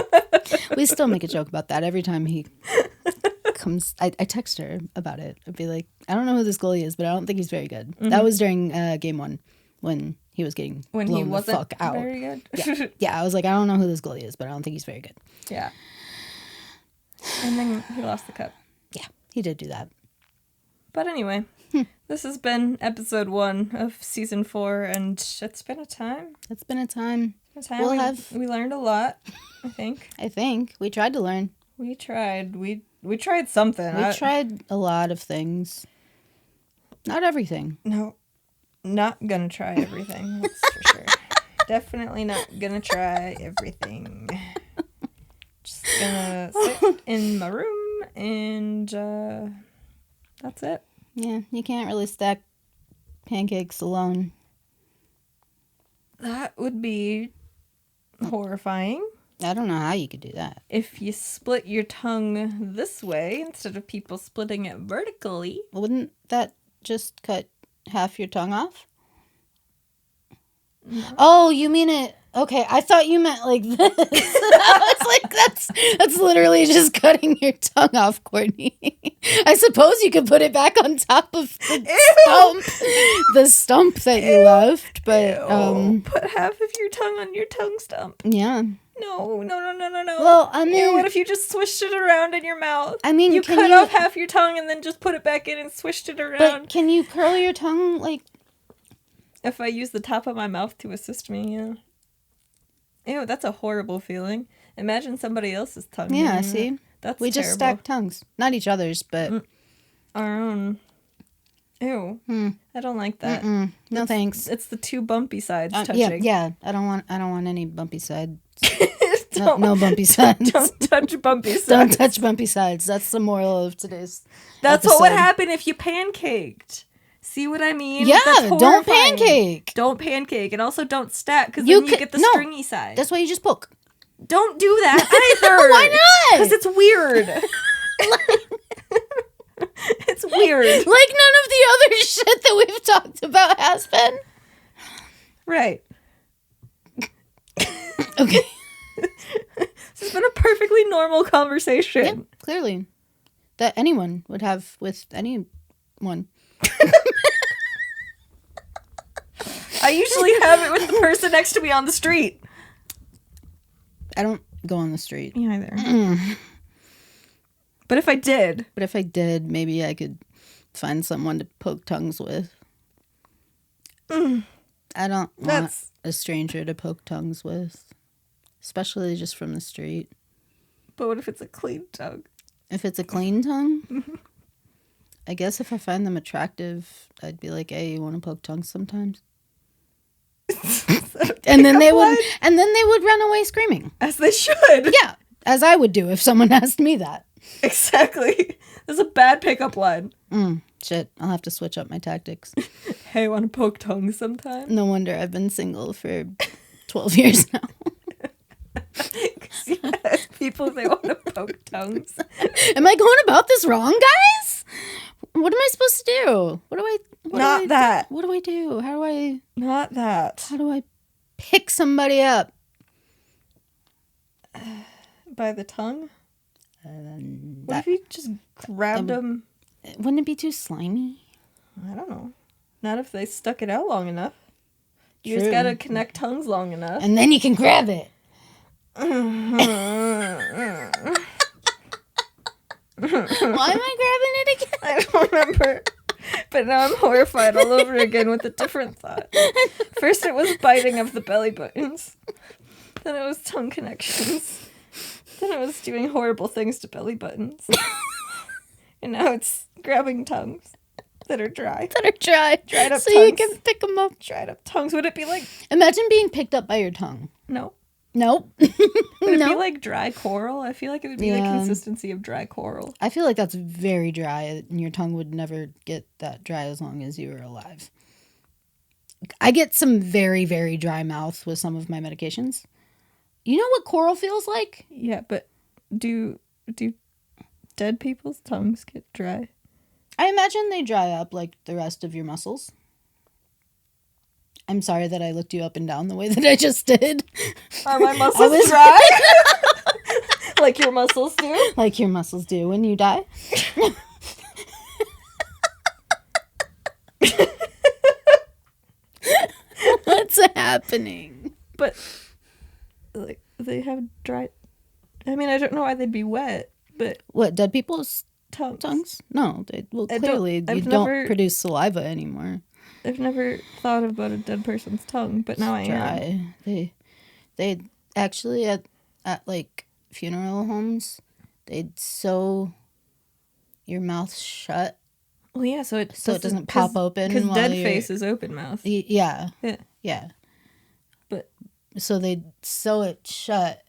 We still make a joke about that every time he comes. I text her about it. I'd be like, I don't know who this goalie is, but I don't think he's very good. That was during game 1 when he was getting blown He wasn't the fuck out. very good. Yeah, I was like, I don't know who this goalie is, but I don't think he's very good. Yeah. And then he lost the cup. Yeah, he did do that. But anyway, this has been episode 1 of season 4, and it's been a time. It's been a time. We learned a lot, I think. I think we tried to learn. We tried. We tried something. We tried a lot of things. Not everything. No, not gonna try everything. That's for sure. Definitely not gonna try everything. Just gonna sit in my room and that's it. Yeah, you can't really stack pancakes alone. That would be horrifying. I don't know how you could do that. If you split your tongue this way instead of people splitting it vertically. Wouldn't that just cut half your tongue off? No. Oh, you mean it? Okay, I thought you meant like this. I was like, that's literally just cutting your tongue off, Courtney. I suppose you could put it back on top of the stump that you left, but put half of your tongue on your tongue stump. Yeah. No. Well, I mean, what if you just swished it around in your mouth? I mean, you cut off half your tongue and then just put it back in and swished it around. But can you curl your tongue like? If I use the top of my mouth to assist me, yeah. Ew, that's a horrible feeling. Imagine somebody else's tongue. Yeah, see? That's We just terrible. stack tongues. Not each other's, but... Our own. Ew. I don't like that. No thanks. It's the two bumpy sides touching. Yeah. I don't want any bumpy sides. No bumpy sides. Don't touch bumpy sides. Don't touch bumpy sides. That's the moral of today's That's episode. what would happen if you pancaked. See what I mean? Yeah, That's don't pancake. Don't pancake. And also don't stack, because then you get the stringy side. That's why you just poke. Don't do that either. Why not? Because it's weird. It's weird. Like none of the other shit that we've talked about has been. Right. Okay. This has been a perfectly normal conversation. Yeah, clearly. That anyone would have with anyone. I usually have it with the person next to me on the street. I don't go on the street. Me either. But if I did, maybe I could find someone to poke tongues with. I don't want a stranger to poke tongues with, especially just from the street. But what if it's a clean tongue? If it's a clean tongue, I guess if I find them attractive, I'd be like, "Hey, you want to poke tongues sometimes?" and then they would run away screaming, as they should. Yeah, as I would do if someone asked me that. Exactly. That's a bad pickup line. Shit, I'll have to switch up my tactics. Hey, want to poke tongues sometime? No wonder I've been single for 12 years now. Yes, people, they want to poke tongues. Am I going about this wrong, guys? What am I supposed to do? What do I do? Not that. How do I pick somebody up? By the tongue? What if you just grabbed them? Wouldn't it be too slimy? I don't know. Not if they stuck it out long enough. You just True. gotta connect tongues long enough. And then you can grab it. Why am I grabbing it again? I don't remember. But now I'm horrified all over again with a different thought. First it was biting of the belly buttons. Then it was tongue connections. Then it was doing horrible things to belly buttons. And now it's grabbing tongues that are dry. Dried up so tongues. You can pick them up. Dried up tongues. Would it be like... Imagine being picked up by your tongue. No. Nope. Would it be like dry coral? I feel like it would be the consistency of dry coral. I feel like that's very dry, and your tongue would never get that dry as long as you were alive. I get some very, very dry mouth with some of my medications. You know what coral feels like? Yeah, but do do dead people's tongues get dry? I imagine they dry up like the rest of your muscles. I'm sorry that I looked you up and down the way that I just did. Are my muscles dry? Like your muscles do? Like your muscles do when you die. What's happening? But like they have dry. I mean, I don't know why they'd be wet, but What, dead people's tongues. No, clearly you don't produce saliva anymore. I've never thought about a dead person's tongue, but now I am. They actually at like funeral homes, they'd sew your mouth shut. Well, yeah, so it doesn't pop open. Because dead face is open mouth. Yeah. Yeah. But so they'd sew it shut,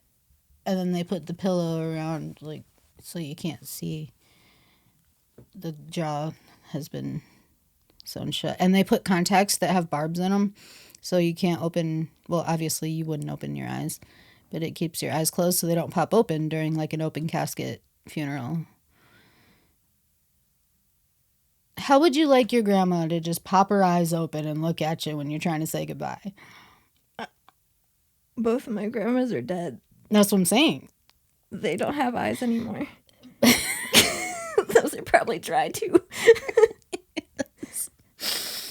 and then they put the pillow around, like, so you can't see. The jaw has been sewn shut, and they put contacts that have barbs in them, so you can't open. Well, obviously you wouldn't open your eyes, but it keeps your eyes closed so they don't pop open during like an open casket funeral. How would you like your grandma to just pop her eyes open and look at you when you're trying to say goodbye? Both of my grandmas are dead. That's what I'm saying. They don't have eyes anymore. Those are probably dry too.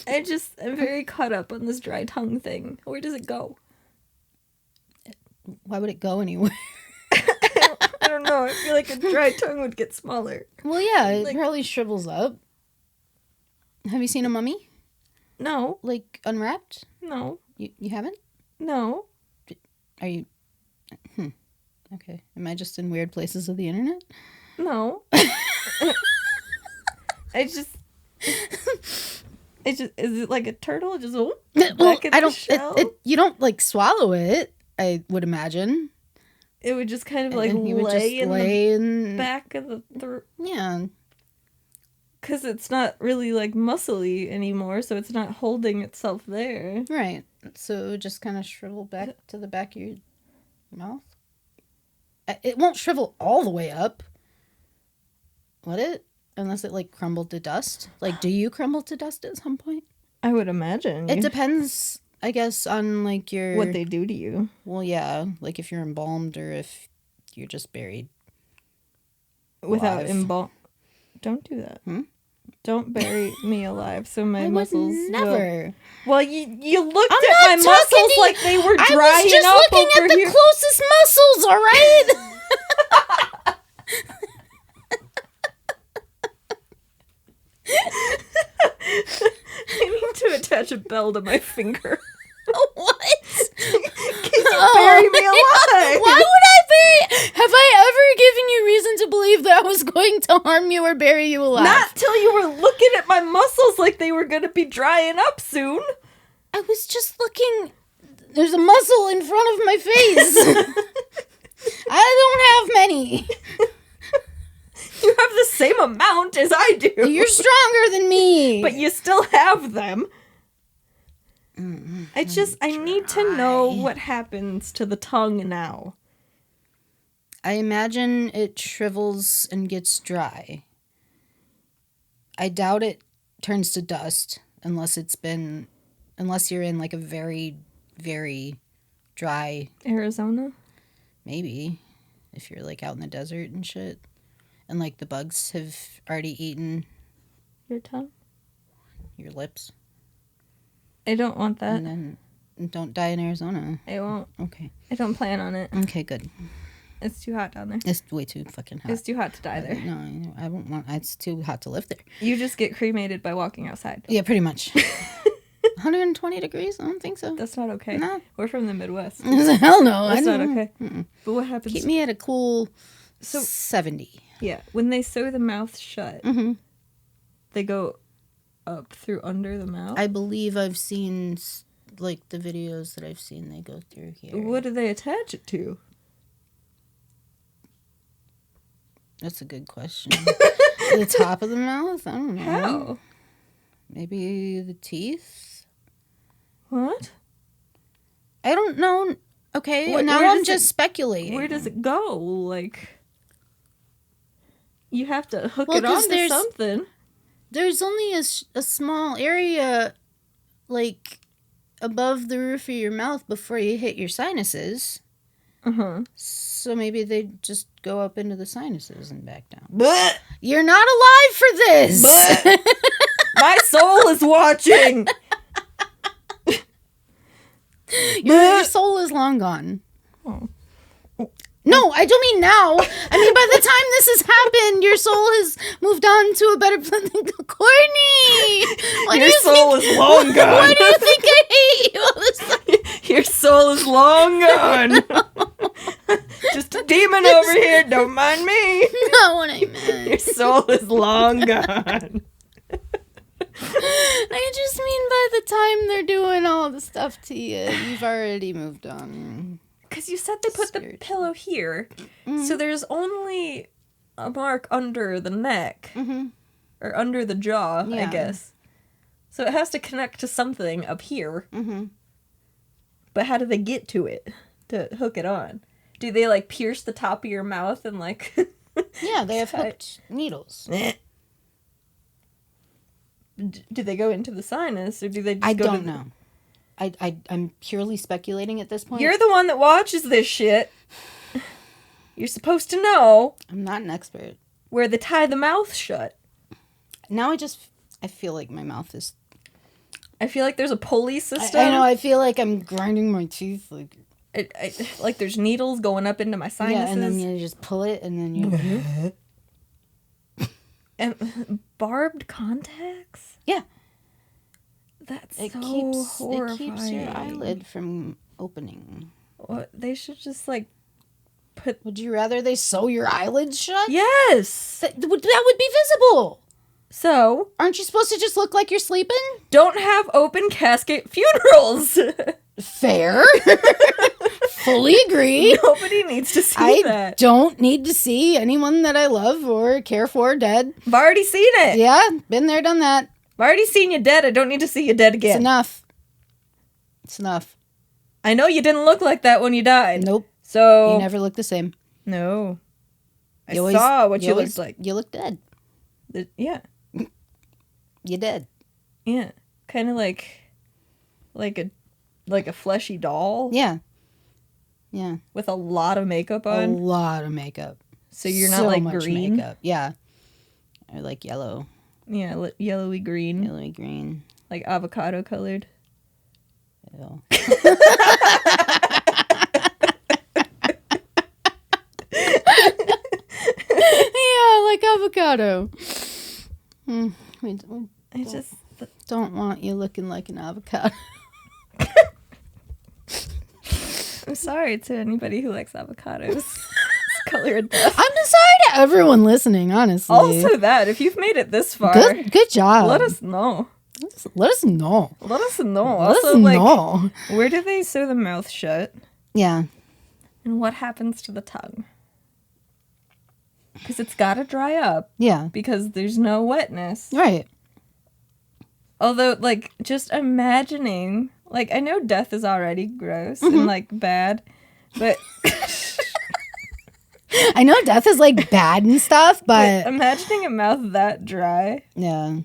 I'm very caught up on this dry tongue thing. Where does it go? Why would it go anywhere? I don't know. I feel like a dry tongue would get smaller. Well, yeah, it probably shrivels up. Have you seen a mummy? No. Like, unwrapped? No. You haven't? No. Are you... Okay. Am I just in weird places of the internet? No. Is it like a turtle? Just back in the shell? You don't, like, swallow it, I would imagine. It would just kind of, like, lay in the back of the throat. Yeah. Because it's not really, like, muscly anymore, so it's not holding itself there. Right. So it would just kind of shrivel back to the back of your mouth? It won't shrivel all the way up. Would it? Unless it, like, crumbled to dust. Like, do you crumble to dust at some point? I would imagine. It depends, I guess, on, like, your... what they do to you. Well, yeah. Like, if you're embalmed or if you're just buried. Without embalm... Don't do that. Don't bury me alive so my muscles would never. Well, you looked at my muscles like they were drying up over here. I was just looking at the closest muscles, all right? I need to attach a bell to my finger. What? Can you bury me alive? Why would I bury? Have I ever given you reason to believe that I was going to harm you or bury you alive? Not till you were looking at my muscles like they were going to be drying up soon. I was just looking. There's a muscle in front of my face. I don't have many. You have the same amount as I do. You're stronger than me. But you still have them. I need to know what happens to the tongue now. I imagine it shrivels and gets dry. I doubt it turns to dust unless you're in like a very, very dry... Arizona? Maybe. If you're like out in the desert and shit. And like the bugs have already eaten... Your tongue? Your lips. I don't want that. And then don't die in Arizona. I won't. Okay. I don't plan on it. Okay, good. It's too hot down there. It's way too fucking hot. It's too hot to die there. No, I won't want... It's too hot to live there. You just get cremated by walking outside. Yeah, pretty much. 120 degrees? I don't think so. That's not okay. No. We're from the Midwest. Hell no. That's not okay. But what happens... Keep me at a cool 70. Yeah. When they sew the mouth shut, they go up through under the mouth? I believe I've seen, like, the videos that I've seen, they go through here. What do they attach it to? That's a good question. The top of the mouth? I don't know. How? Maybe the teeth? What? I don't know. Okay, What, now I'm just speculating. Where does it go? Like... You have to hook Well, it 'cause onto something. There's only a small area, like, above the roof of your mouth before you hit your sinuses. So maybe they just go up into the sinuses and back down. But You're not alive for this! my soul is watching. Your soul is long gone. Oh. No, I don't mean now. I mean, by the time this has happened, your soul has moved on to a better place. Courtney! Your soul is long gone. Why do you think I hate you all this time? Your soul is long gone. Just a demon over here. Don't mind me. Not what I meant. Your soul is long gone. I just mean by the time they're doing all the stuff to you, you've already moved on. Because you said they put the pillow here. So there's only a mark under the neck. Or under the jaw, I guess. So it has to connect to something up here. But how do they get to it to hook it on? Do they, like, pierce the top of your mouth and, like... Yeah, they have hooked needles. Do they go into the sinus, or do they just I go don't know. I'm purely speculating at this point. You're the one that watches this shit. You're supposed to know I'm not an expert. where they tie the mouth shut. Now I feel like my mouth is... I feel like there's a pulley system. I know, I feel like I'm grinding my teeth. Like there's needles going up into my sinuses. Yeah, and then you just pull it, and then you... And barbed contacts? Yeah. That's It so horrifying. It keeps your eyelid from opening. What, they should just, like, put... Would you rather they sew your eyelids shut? Yes! That would be visible. So... Aren't you supposed to just look like you're sleeping? Don't have open casket funerals! Fair. Fully agree. Nobody needs to see that. I don't need to see anyone that I love or care for dead. I've already seen it. Yeah, been there, done that. I've already seen you dead. I don't need to see you dead again. It's enough. It's enough. I know you didn't look like that when you died. Nope. So... You never look the same. No. I You saw what you looked like. You look dead. Yeah. You dead. Yeah. Kind of like a fleshy doll. Yeah. Yeah. With a lot of makeup A on. lot of makeup. So you're not So like much green. makeup. Yeah. Or like yellow. Yeah, yellowy green. Yellowy green. Like avocado colored. Ew. Yeah, like avocado. We don't want you looking like an avocado. I'm sorry to anybody who likes avocados. It's color of death. I'm sorry to everyone listening, honestly. Also that, if you've made it this far, good job. let us know. Let us know. Let us know. Let Also, us know. Where do they sew the mouth shut? Yeah. And what happens to the tongue? Because it's got to dry up. Yeah. Because there's no wetness. Right. Although, like, just imagining... Like, I know death is already gross and, like, bad. But... I know death is, like, bad and stuff, but... imagining a mouth that dry... Yeah.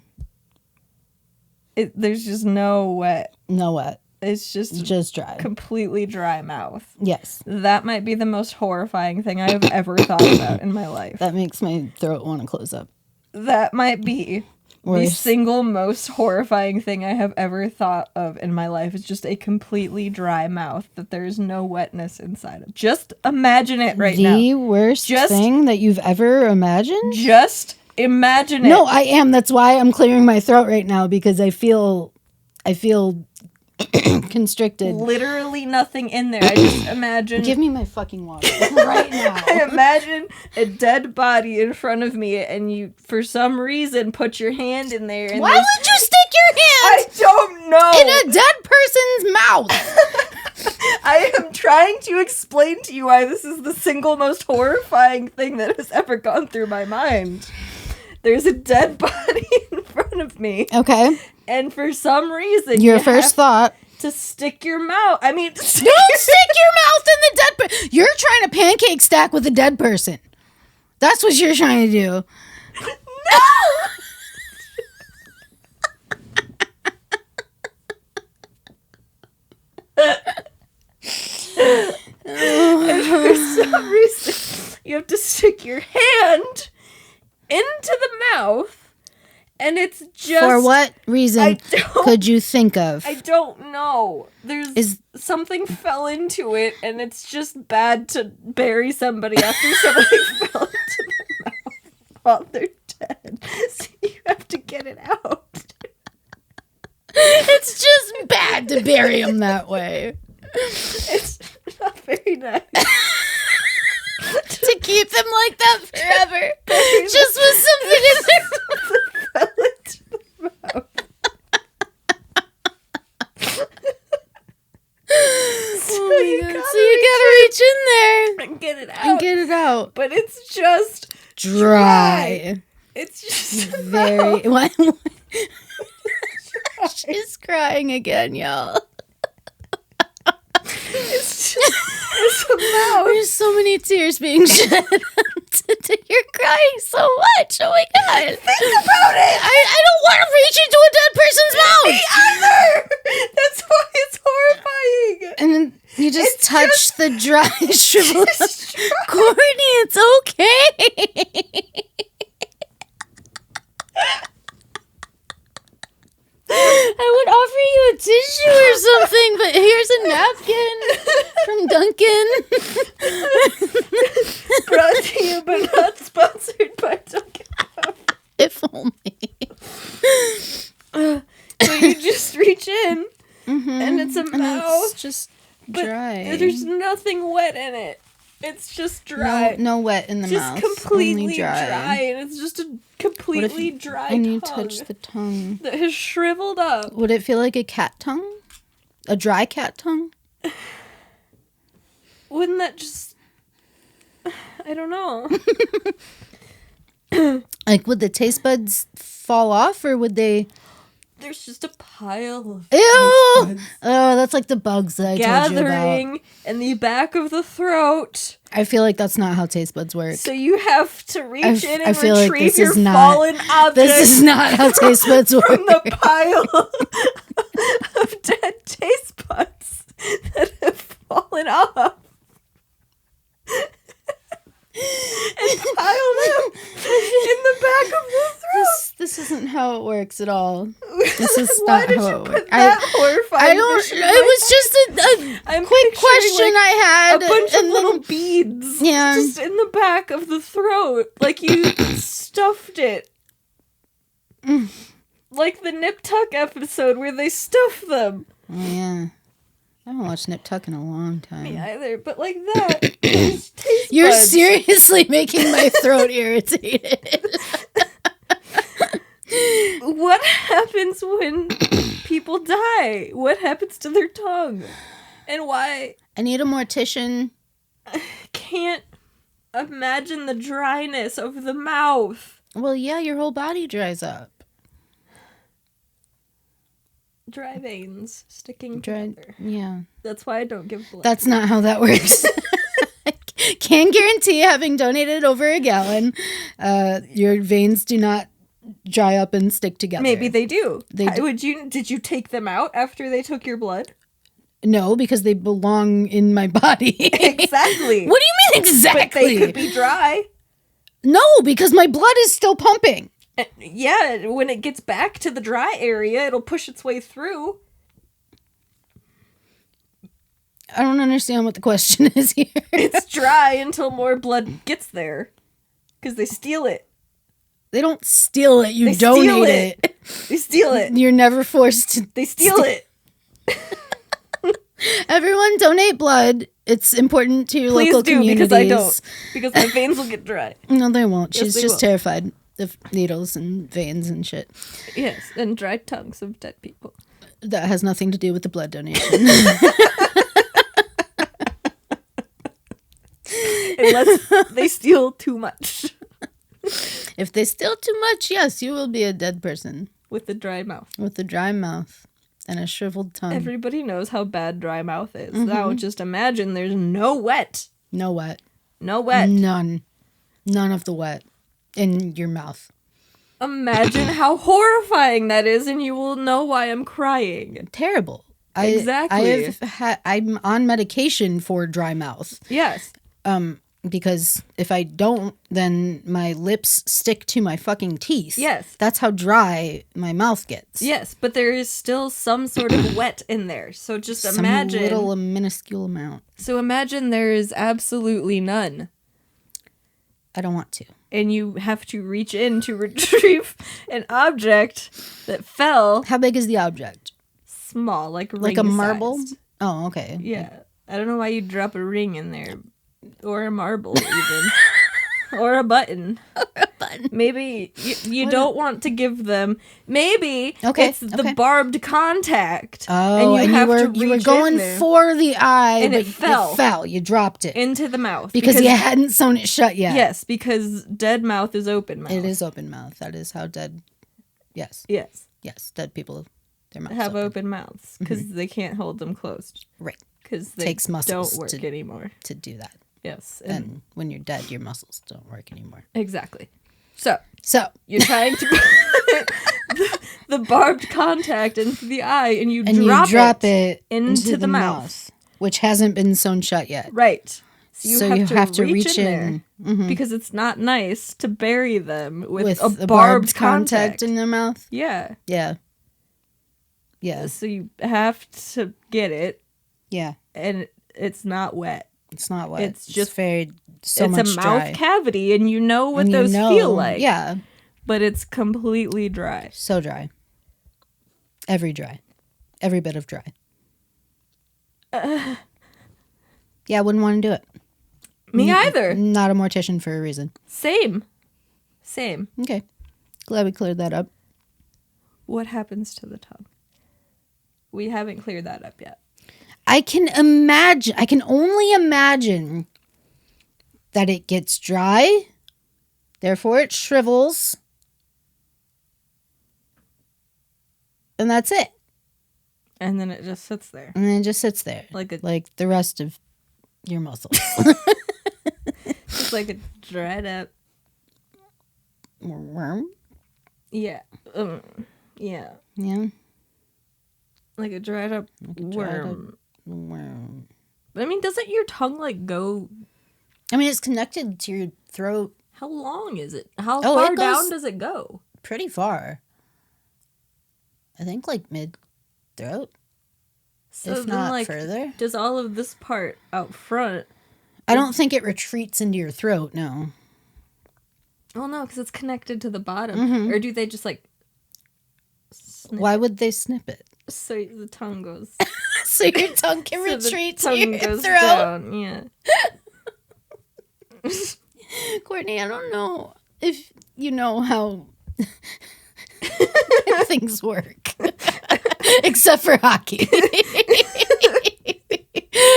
There's just no wet. No wet. It's just dry. Completely dry mouth. Yes. That might be the most horrifying thing I have ever thought about in my life. That makes my throat want to close up. That might be the single most horrifying thing I have ever thought of in my life. It's just a completely dry mouth that there's no wetness inside of. Just imagine it right now. The worst thing that you've ever imagined? Just imagine it. No, I am. That's why I'm clearing my throat right now, because I feel constricted. Literally nothing in there. I just imagine... Give me my fucking water right now. I imagine a dead body in front of me, and you, for some reason, put your hand in there. And why would you stick your hand? I don't know. In a dead person's mouth. I am trying to explain to you why this is the single most horrifying thing that has ever gone through my mind. There's a dead body in front of me. Okay. And for some reason, your first thought to stick your mouth. I mean, don't stick your mouth in the dead person. You're trying to pancake stack with a dead person. That's what you're trying to do. And for some reason, you have to stick your hand into the mouth, and it's just... For what reason could you think of? I don't know. Something fell into it, and it's just bad to bury somebody after somebody fell into their mouth while they're dead. So you have to get it out. It's just bad to bury them that way. It's not very nice. To keep them like that forever. Just with something in their Fell into the mouth. Oh my God. So you gotta reach in there and get it out. and get it out. But it's just Dry. It's just Very. What? She's crying again, y'all. It's a mouth. There's so many tears being shed. You're crying so much. Oh my God. Think about it. I don't want to reach into a dead person's mouth. Me either. That's why it's horrifying. And then you just touch the dry shrivel. It's dry. Courtney, it's okay. I would offer you a tissue or something, but here's a napkin from Duncan. Brought to you but not sponsored by Dunkin'. If only. So you just reach in, and it's a mouth. It's just but dry. There's nothing wet in it. It's just dry. No wet in the mouth. Just completely Only dry. and it's just a completely dry And you tongue touch the tongue. that has shriveled up. Would it feel like a cat tongue? A dry cat tongue? Wouldn't that just... I don't know. Like, would the taste buds fall off, or would they... There's just a pile of Ew! taste buds Oh, that's like the bugs that I told you about. gathering in the back of the throat. I feel like that's not how taste buds work. So you have to reach in I and feel like retrieve this your is not- fallen object This is not how taste buds work. from the pile of dead taste buds that have fallen off. And pile them in the back of the throat. This isn't how it works at all. This is Why not did how you it put works. that horrifying I don't. vision in It my was just a I'm quick picturing, question like, I had. a bunch of and then- little beads Yeah. just in the back of the throat, like you stuffed it. Like the Nip Tuck episode where they stuff them. Oh, yeah. I haven't watched Nip Tuck in a long time. Me either, but like that. It's taste You're buds. seriously making my throat irritated. What happens when people die? What happens to their tongue? And why I need a mortician. can't imagine the dryness of the mouth? Well, yeah, your whole body dries up. Dry veins sticking Dry, together. yeah. That's why I don't give blood. That's not how that works. Can guarantee, having donated over a gallon, your veins do not dry up and stick together. Maybe they do. They do. Did you take them out after they took your blood? No, because they belong in my body. Exactly. What do you mean exactly? But they could be dry. No, because my blood is still pumping. Yeah, when it gets back to the dry area, it'll push its way through. I don't understand what the question is here. It's dry until more blood gets there. Because they steal it. They don't steal it. You They donate steal it. They steal it. You're never forced to. They steal it. Everyone donate blood. It's important to your Please local do, communities. because I don't. Because my veins will get dry. No, they won't. Yes, She's they just will. terrified of needles and veins and shit. Yes, and dry tongues of dead people. That has nothing to do with the blood donation. Unless they steal too much. If they steal too much, yes, you will be a dead person With the dry mouth. with a dry mouth and a shriveled tongue. Everybody knows how bad dry mouth is. Now just imagine there's no wet. No wet. No wet. None. None of the wet in your mouth. Imagine how horrifying that is, and you will know why I'm crying. Terrible. Exactly. I'm on medication for dry mouth. Yes. Because if I don't, then my lips stick to my fucking teeth. Yes. That's how dry my mouth gets. Yes, but there is still some sort of wet in there. So just imagine. Some little minuscule amount. So imagine there is absolutely none. I don't want to. And you have to reach in to retrieve an object that fell. How big is the object? Small, like a marble? ring-sized. Oh, okay. Yeah. I don't know why you'd drop a ring in there. Or a marble, even. Or a button. Maybe you don't want to give them. Maybe it's the barbed contact. Oh, and you were going for the eye, and but it fell. It fell. You dropped it Into the mouth. because you hadn't sewn it shut yet. Yes, because dead mouth is open mouth. It is open mouth. That is how dead. Yes. Yes. Yes. Dead people, their mouths have open mouths because they can't hold them closed. Right. Because they Takes muscles don't work anymore. to do that. Yes. And when you're dead, your muscles don't work anymore. Exactly. So you're trying to put the barbed contact into the eye, and you drop it into the mouth, which hasn't been sewn shut yet. Right. So you have to reach in there because it's not nice to bury them with a barbed contact in their mouth. Yeah. Yeah. Yeah. So you have to get it. Yeah. And it's not wet. It's not wet. It's just much it's a mouth dry. cavity, and you know what those feel like. Yeah. But it's completely dry. So dry. Every bit of dry. Yeah, I wouldn't want to do it. Me either. Not a mortician for a reason. Same. Okay. Glad we cleared that up. What happens to the tongue? We haven't cleared that up yet. I can only imagine that it gets dry, therefore it shrivels, and that's it. And then it just sits there. Like the rest of your muscles. It's like a dried up worm. Yeah. Yeah. Yeah. Like a dried up worm. But I mean, doesn't your tongue go? I mean, it's connected to your throat. How long is it? How far down does it go? Pretty far. I think mid throat. So if then, not further. Does all of this part out front? I don't think it retreats into your throat. No. Oh no, because it's connected to the bottom. Mm-hmm. Or do they just snip? Why would they snip it? So the tongue goes. So your tongue can retreat to your goes throat. Down. Yeah. Courtney, I don't know if you know how things work, except for hockey.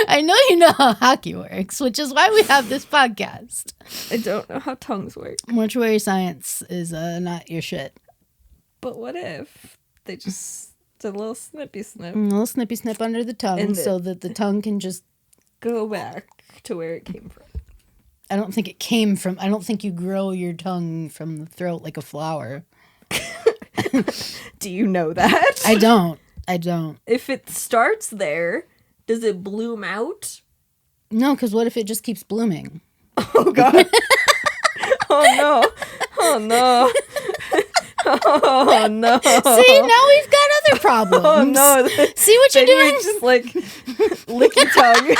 I know you know how hockey works, which is why we have this podcast. I don't know how tongues work. Mortuary science is not your shit. But what if they just a little snippy snip? A little snippy snip under the tongue so that the tongue can just go back to where it came from. I don't think it came from. I don't think you grow your tongue from the throat like a flower. Do you know that? I don't. If it starts there, does it bloom out? No, because what if it just keeps blooming? Oh, God. Oh, no. Oh, no. Oh, no. See, now we've got other problems. Oh, no. See what you're doing? You're just licky tongue.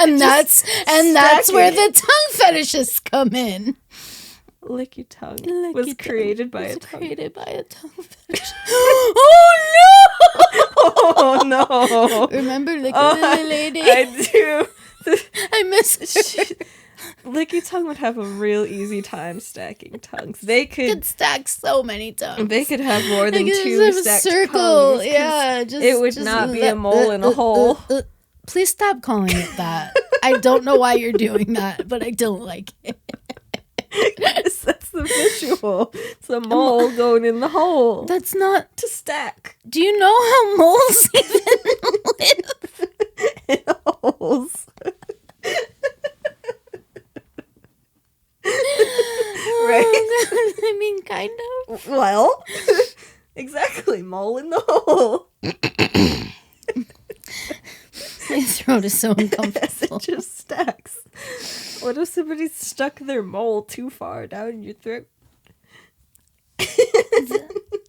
and that's where the tongue fetishes come in. Licky tongue was created by a tongue. Created by a tongue fetish. Oh no! Remember Licky Lady? I do. I miss her. Licky tongue would have a real easy time stacking tongues. They could stack so many tongues. They could have more than two stacked circle. tongues. Yeah, it would not be a mole in a hole. Please stop calling it that. I don't know why you're doing that, but I don't like it. Yes, that's the visual. It's a mole going in the hole. That's not to stack. Do you know how moles even live in holes? kind of. Well, exactly. Mole in the hole. My throat is so uncomfortable. It just stacks. What if somebody stuck their mole too far down your throat?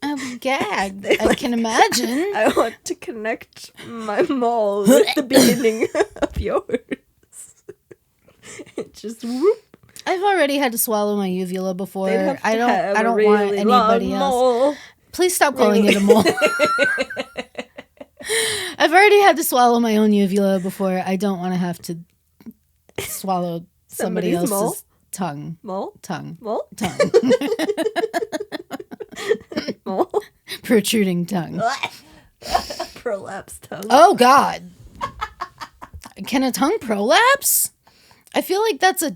I'm gagged. I can imagine. I want to connect my mole with the beginning of yours. It just whoop. I've already had to swallow my uvula before. They'd have to I have a don't really want anybody long else. mole. Please stop calling it a mole. I've already had to swallow my own uvula before. I don't want to have to swallow somebody Somebody's else's mole? tongue. Mole? Tongue. Mole? Tongue. Mole? Protruding tongue. Prolapse tongue. Oh, God. Can a tongue prolapse? I feel like that's a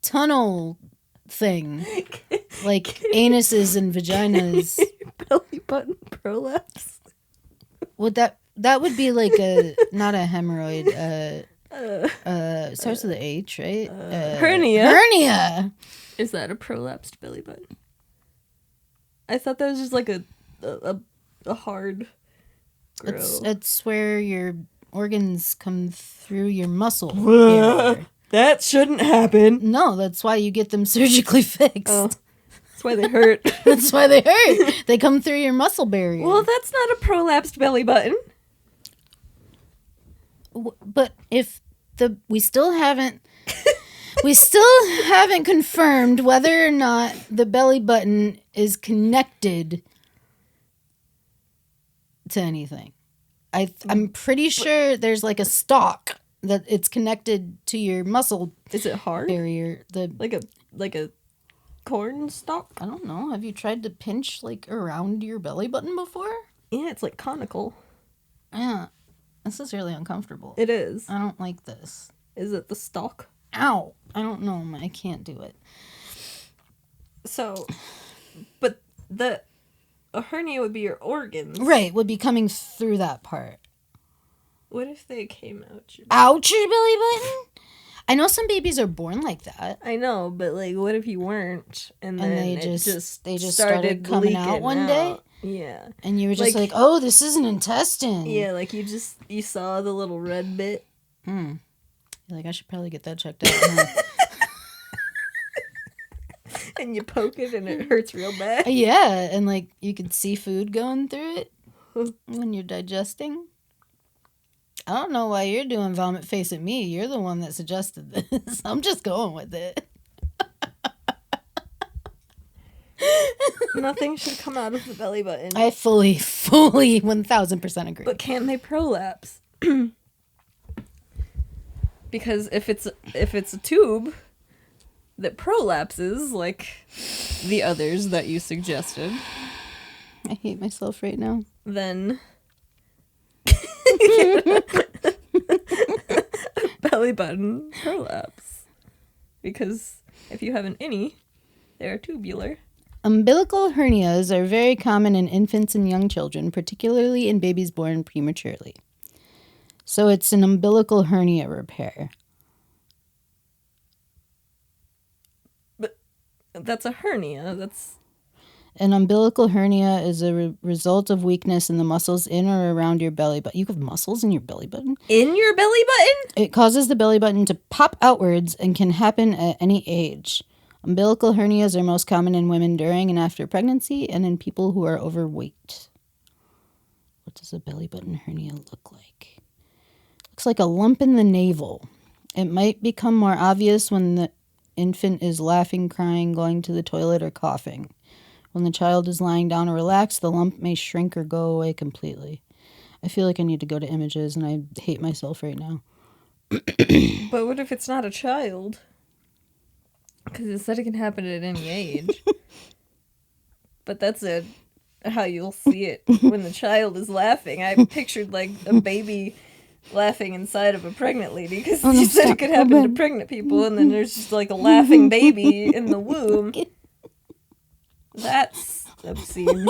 tunnel thing. Like anuses and vaginas. Belly button prolapse. Would that would be like a not a hemorrhoid, it starts with the H, right? Hernia. Hernia. Is that a prolapsed belly button? I thought that was just like a hard grow. It's where your organs come through your muscle. area. That shouldn't happen. No, that's why you get them surgically fixed. Oh, that's why they hurt. That's why they hurt. They come through your muscle barrier. Well, that's not a prolapsed belly button. But if we still haven't confirmed whether or not the belly button is connected to anything. I'm pretty sure there's like a stalk that it's connected to your muscle Is it hard? barrier. Like a corn stalk? I don't know. Have you tried to pinch like around your belly button before? Yeah, it's like conical. Yeah. This is really uncomfortable. It is. I don't like this. Is it the stalk? Ow. I don't know. I can't do it. So, but a hernia would be your organs. Right, would be coming through that part. What if they came out your Ouch, your belly button? I know some babies are born like that. I know, but like, what if you weren't, and then they it just started coming out leaking one day? Yeah, And you were just like, oh, this is an intestine. yeah, like you saw the little red bit. You're like, I should probably get that checked out. Huh? And you poke it and it hurts real bad. Yeah, and like you could see food going through it when you're digesting. I don't know why you're doing vomit face at me. You're the one that suggested this. I'm just going with it. Nothing should come out of the belly button. I fully 1000% agree. But can they prolapse? Because if it's a tube that prolapses like the others that you suggested, I hate myself right now. then belly button prolapse. Because if you have an innie, they're tubular. Umbilical hernias are very common in infants and young children, particularly in babies born prematurely. So it's an umbilical hernia repair. But that's a hernia. That's An umbilical hernia is a result of weakness in the muscles in or around your belly button. You have muscles in your belly button? in your belly button? It causes the belly button to pop outwards and can happen at any age. Umbilical hernias are most common in women during and after pregnancy and in people who are overweight. What does a belly button hernia look like? Looks like a lump in the navel. It might become more obvious when the infant is laughing, crying, going to the toilet, or coughing. When the child is lying down or relaxed, the lump may shrink or go away completely. I feel like I need to go to images, and I hate myself right now. But what if it's not a child? Because it said it can happen at any age. But that's how you'll see it when the child is laughing. I pictured like a baby laughing inside of a pregnant lady because you said it could happen to pregnant people, and then there's just like a laughing baby in the womb. That's obscene.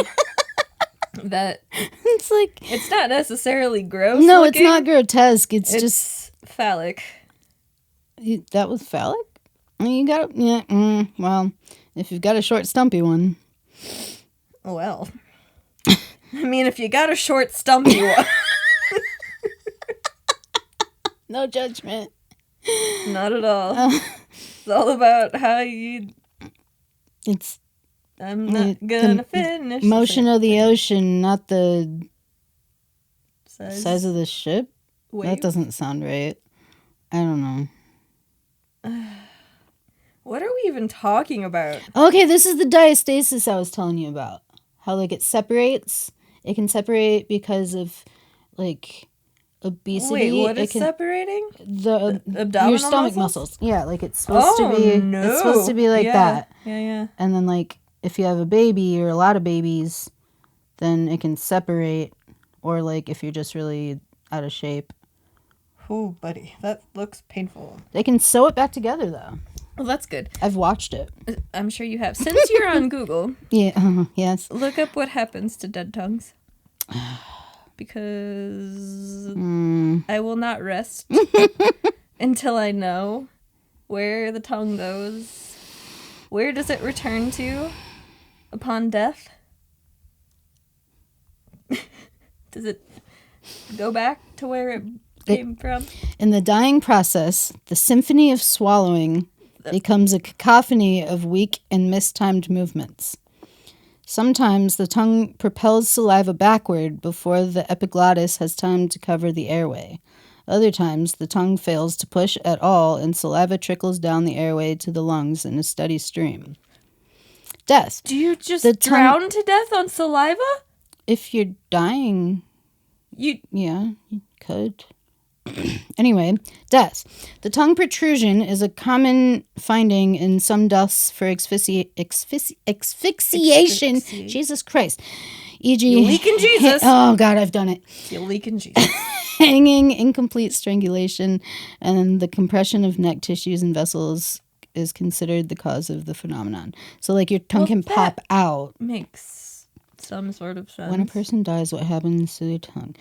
That It's like... it's not necessarily gross. No, looking. it's not grotesque. It's just... It's phallic. That was phallic? You got... Yeah, well... If you've got a short, stumpy one. Well, I mean, if you got a short, stumpy one. No judgment. Not at all. It's all about how you... It's I'm not gonna finish. motion of the ocean, not the Size of the ship. wave. That doesn't sound right. I don't know. What are we even talking about? Okay, this is the diastasis I was telling you about. How, like, it separates. It can separate because of, like, obesity. Wait, what is can, separating? the abdominal your stomach muscles? Yeah, like it's supposed to be. No. It's supposed to be like that. Yeah. And then, like, if you have a baby or a lot of babies, then it can separate. Or, like, if you're just really out of shape. Oh, buddy, that looks painful. They can sew it back together, though. Well, that's good. I've watched it. I'm sure you have. Since you're on Google, Yeah. Yes. look up what happens to dead tongues. Because I will not rest until I know where the tongue goes. Where does it return to upon death? Does it go back to where it came from? In the dying process, the symphony of swallowing becomes a cacophony of weak and mistimed movements. Sometimes the tongue propels saliva backward before the epiglottis has time to cover the airway. Other times, the tongue fails to push at all and saliva trickles down the airway to the lungs in a steady stream. Death. Do you just The drown to death on saliva? If you're dying, You yeah, you could. Anyway, death. The tongue protrusion is a common finding in some deaths for asphyxiation. Asphyxiate. Jesus Christ. E.g. You leaking Jesus. Oh, God, I've done it. You leaking Jesus. Hanging, incomplete strangulation, and the compression of neck tissues and vessels is considered the cause of the phenomenon. So, like, your tongue can pop out. Makes some sort of sense. When a person dies, what happens to their tongue?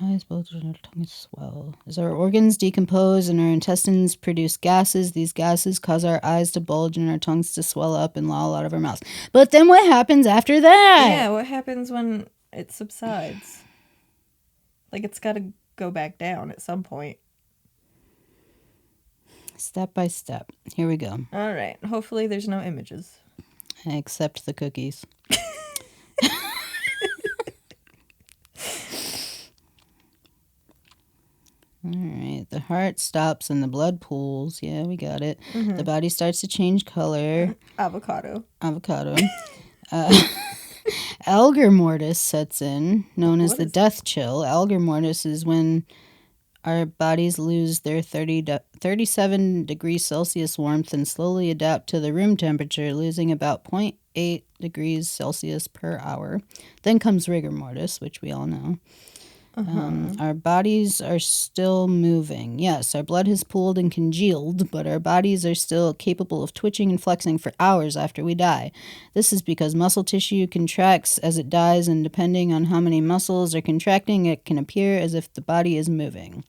Our eyes bulge and our tongue swell. As our organs decompose and our intestines produce gases, these gases cause our eyes to bulge and our tongues to swell up and loll out of our mouths. But then what happens after that? Yeah, what happens when it subsides? Like, it's got to go back down at some point. Step by step. Here we go. All right. Hopefully there's no images. I accept the cookies. All right. The heart stops and the blood pools. Yeah, we got it. The body starts to change color. Avocado. Algor mortis sets in, known as What the is death chill. Algor mortis is when our bodies lose their 37 degrees Celsius warmth and slowly adapt to the room temperature, losing about 0.8 degrees Celsius per hour. Then comes rigor mortis, which we all know. Our bodies are still moving. Yes, our blood has pooled and congealed, but our bodies are still capable of twitching and flexing for hours after we die. This is because muscle tissue contracts as it dies, and depending on how many muscles are contracting, it can appear as if the body is moving.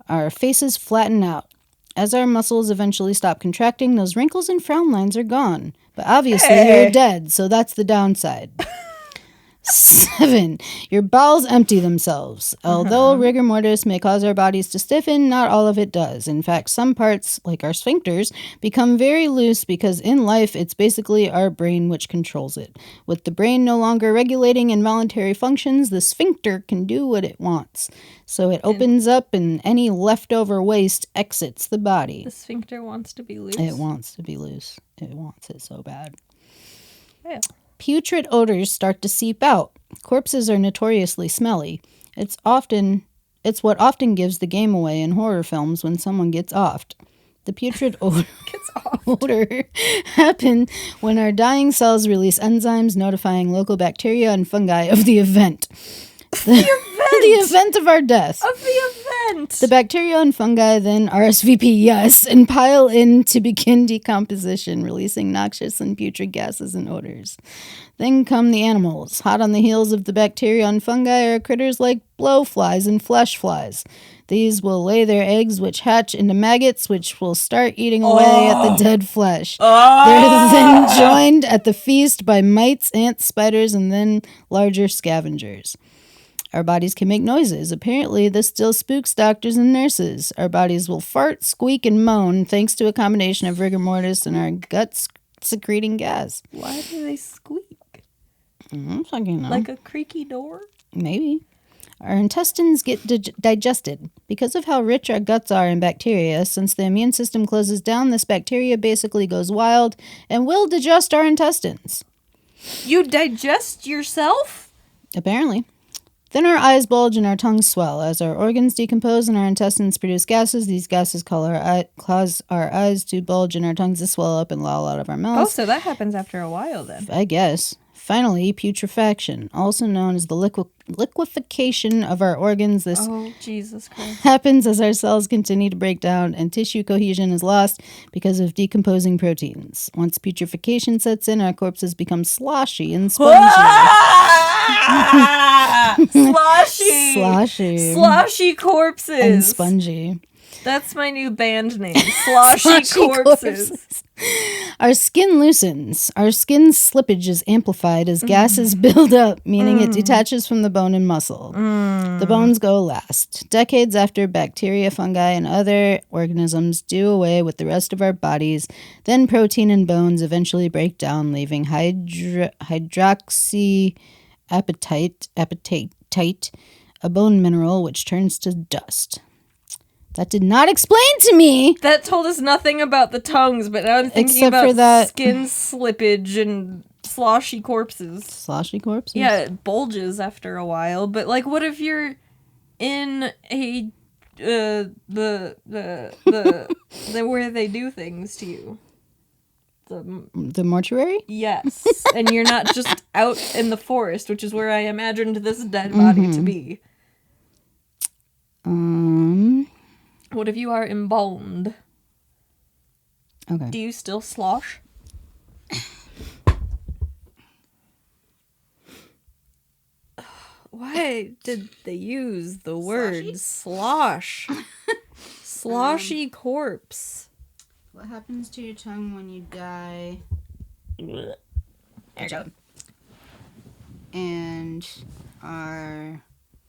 Our faces flatten out. As our muscles eventually stop contracting, those wrinkles and frown lines are gone. But obviously, you're dead, so that's the downside. 7. Your bowels empty themselves. Although rigor mortis may cause our bodies to stiffen, not all of it does. In fact, some parts, like our sphincters, become very loose because in life it's basically our brain which controls it. With the brain no longer regulating involuntary functions, the sphincter can do what it wants. So it opens up and any leftover waste exits the body. The sphincter wants to be loose. It wants to be loose. It wants it so bad. Yeah. Putrid odors start to seep out. Corpses are notoriously smelly. It's what often gives the game away in horror films when someone gets offed. The putrid odor happen when our dying cells release enzymes notifying local bacteria and fungi of the event. The event? the event of our death. Of the event. The bacteria and fungi then RSVP yes and pile in to begin decomposition, releasing noxious and putrid gases and odors. Then come the animals. Hot on the heels of the bacteria and fungi are critters like blowflies and flesh flies. These will lay their eggs, which hatch into maggots, which will start eating away at the dead flesh. They're then joined at the feast by mites, ants, spiders, and then larger scavengers. Our bodies can make noises. Apparently, this still spooks doctors and nurses. Our bodies will fart, squeak, and moan thanks to a combination of rigor mortis and our guts secreting gas. Why do they squeak? I'm fucking know. Like a creaky door? Maybe. Our intestines get digested. Because of how rich our guts are in bacteria, since the immune system closes down, this bacteria basically goes wild and will digest our intestines. You digest yourself? Apparently. Then our eyes bulge and our tongues swell. As our organs decompose and our intestines produce gases, these gases cause our eyes to bulge and our tongues to swell up and loll out of our Oh, mouths. so that happens after a while then. I guess. Finally, putrefaction, also known as the liquefaction of our organs. This Oh, Jesus Christ. happens as our cells continue to break down and tissue cohesion is lost because of decomposing proteins. Once putrefaction sets in, our corpses become sloshy and spongy. Sloshy. Sloshy corpses. And spongy. That's my new band name. Sloshy corpses. Our skin loosens. Our skin's slippage is amplified as gases build up, meaning it detaches from the bone and muscle. The bones go last. Decades after bacteria, fungi, and other organisms do away with the rest of our bodies, then protein and bones eventually break down, leaving hydroxyapatite, a bone mineral which turns to dust. That did not explain to me. That told us nothing about the tongues, but now I'm thinking Except for about that- skin slippage and sloshy corpses. Sloshy corpses? Yeah, it bulges after a while, but like, what if you're in a the where they do things to you? The mortuary? Yes, and you're not just out in the forest, which is where I imagined this dead body to be. What if you are embalmed? Okay. Do you still slosh? Why did they use the word slosh? Sloshy corpse. What happens to your tongue when you die? And are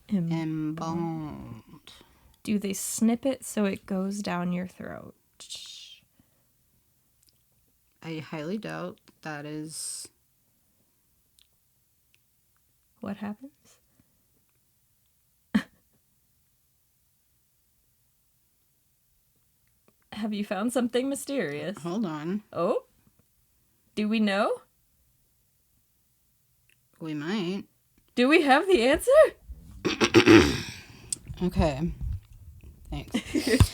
embalmed. Do they snip it so it goes down your throat? I highly doubt that is... What happens? Have you found something mysterious? Hold on. Oh? Do we know? We might. Do we have the answer? Okay. Thanks.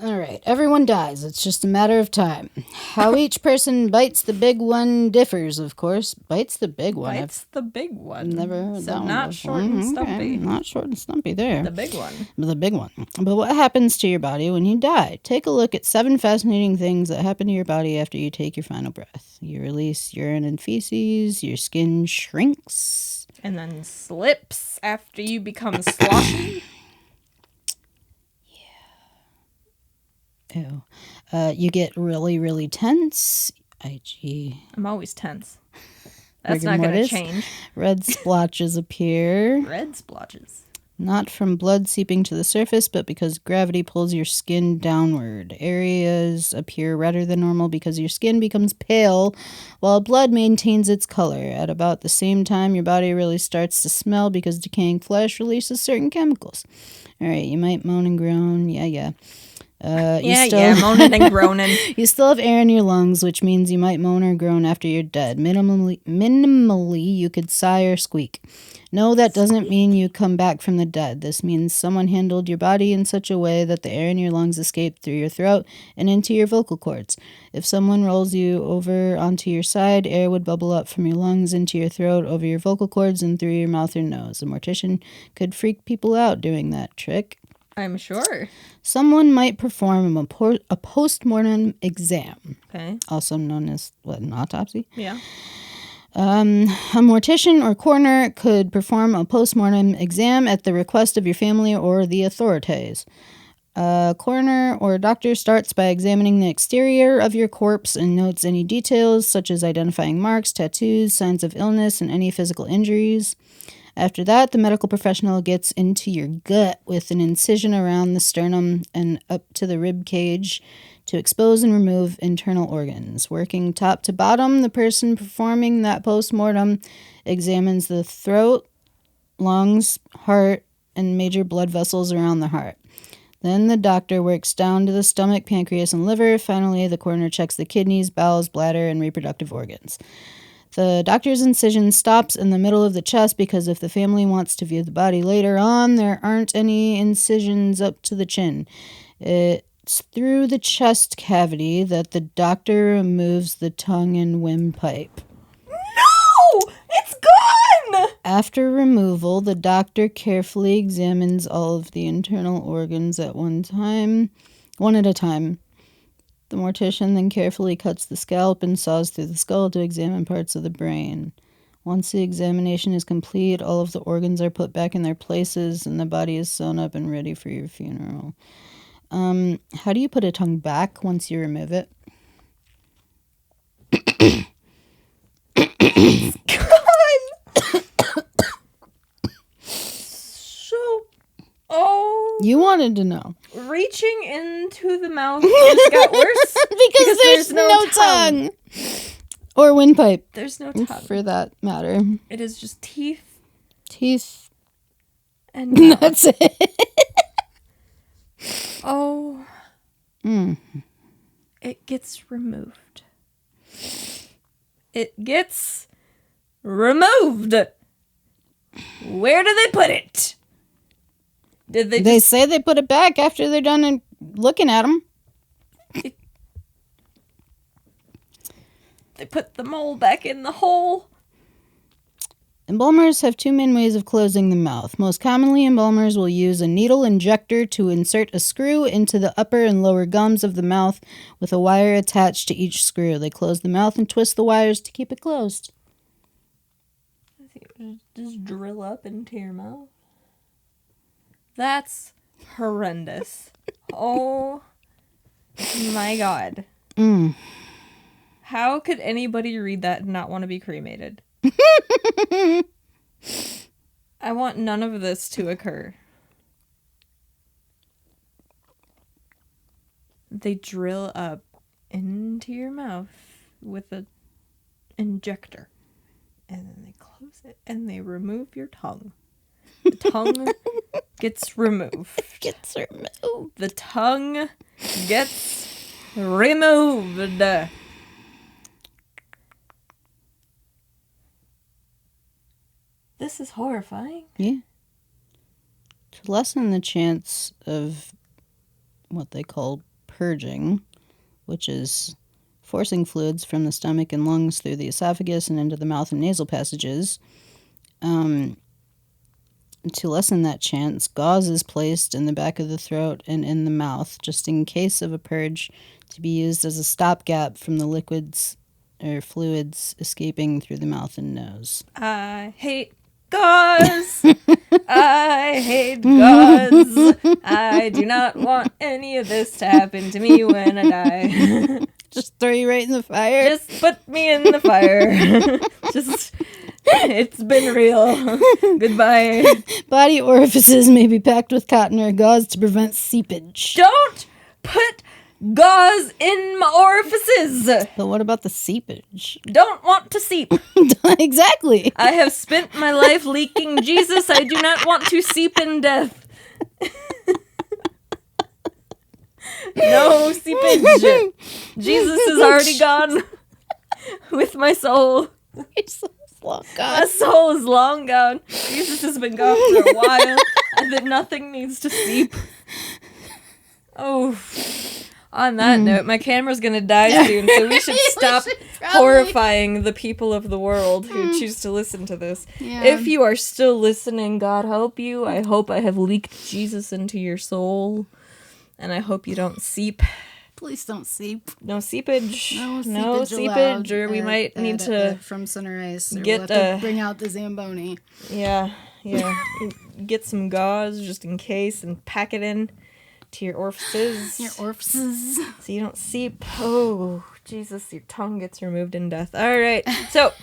All right. Everyone dies. It's just a matter of time. How each person bites the big one differs, of course. Bites the big one. Bites the big one. Never heard So that one not before. short and Okay, stumpy. not short and stumpy there. The big one. The big one. But what happens to your body when you die? Take a look at 7 fascinating things that happen to your body after you take your final breath. You release urine and feces. Your skin shrinks. And then slips after you become sloshy. Ew. You get really, really tense. IG. I'm always tense. That's Rigor not going to mortis. change. Red splotches appear. Red splotches. Not from blood seeping to the surface, but because gravity pulls your skin downward. Areas appear redder than normal because your skin becomes pale, while blood maintains its color. At about the same time, your body really starts to smell because decaying flesh releases certain chemicals. All right, you might moan and groan. Yeah. Moaning and groaning. You still have air in your lungs, which means you might moan or groan after you're dead. Minimally, you could sigh or squeak. No, that doesn't mean you come back from the dead. This means someone handled your body in such a way that the air in your lungs escaped through your throat and into your vocal cords. If someone rolls you over onto your side, air would bubble up from your lungs into your throat, over your vocal cords, and through your mouth or nose. A mortician could freak people out doing that trick. I'm sure. Someone might perform a postmortem exam. Okay. Also known as, an autopsy? Yeah. A mortician or coroner could perform a postmortem exam at the request of your family or the authorities. A coroner or doctor starts by examining the exterior of your corpse and notes any details, such as identifying marks, tattoos, signs of illness, and any physical injuries. After that, the medical professional gets into your gut with an incision around the sternum and up to the rib cage to expose and remove internal organs. Working top to bottom, the person performing that postmortem examines the throat, lungs, heart, and major blood vessels around the heart. Then the doctor works down to the stomach, pancreas, and liver. Finally, the coroner checks the kidneys, bowels, bladder, and reproductive organs. The doctor's incision stops in the middle of the chest because if the family wants to view the body later on, there aren't any incisions up to the chin. It's through the chest cavity that the doctor removes the tongue and windpipe. No! It's gone! After removal, the doctor carefully examines all of the internal organs at one at a time. The mortician then carefully cuts the scalp and saws through the skull to examine parts of the brain. Once the examination is complete, all of the organs are put back in their places and the body is sewn up and ready for your funeral. How do you put a tongue back once you remove it? You wanted to know. Reaching into the mouth just got worse because there's no tongue. Or windpipe. There's no tongue. For that matter. It is just teeth. Teeth. And mouth. That's it. Oh. It gets removed. It gets removed. Where do they put it? Did they say they put it back after they're done looking at them. They put the mole back in the hole. Embalmers have two main ways of closing the mouth. Most commonly, embalmers will use a needle injector to insert a screw into the upper and lower gums of the mouth with a wire attached to each screw. They close the mouth and twist the wires to keep it closed. I think just drill up into your mouth. That's horrendous. Oh my God. How could anybody read that and not want to be cremated? I want none of this to occur. They drill up into your mouth with an injector. And then they close it and they remove your tongue. The tongue gets removed. The tongue gets removed. This is horrifying. Yeah. To lessen the chance of what they call purging, which is forcing fluids from the stomach and lungs through the esophagus and into the mouth and nasal passages, to lessen that chance, gauze is placed in the back of the throat and in the mouth, just in case of a purge, to be used as a stopgap from the liquids or fluids escaping through the mouth and nose. I hate gauze. I hate gauze. I do not want any of this to happen to me when I die. Just throw you right in the fire. Just put me in the fire. Just... It's been real. Goodbye. Body orifices may be packed with cotton or gauze to prevent seepage. Don't put gauze in my orifices. But what about the seepage? Don't want to seep. Exactly. I have spent my life leaking Jesus. I do not want to seep in death. No seepage. Jesus is already gone with my soul. Long My gone. soul is long gone. Jesus has been gone for a while, and that nothing needs to seep. Oh. On that note, my camera's gonna die soon, so we should stop horrifying the people of the world who choose to listen to this. Yeah. If you are still listening, God help you. I hope I have leaked Jesus into your soul, and I hope you don't seep. Please don't seep. No seepage. No seepage, or we might need to from Sunrise. Or get, we'll have to bring out the Zamboni. yeah, get some gauze just in case and pack it in to your orifices. Your orifices. So you don't seep. Oh, Jesus, your tongue gets removed in death. All right. So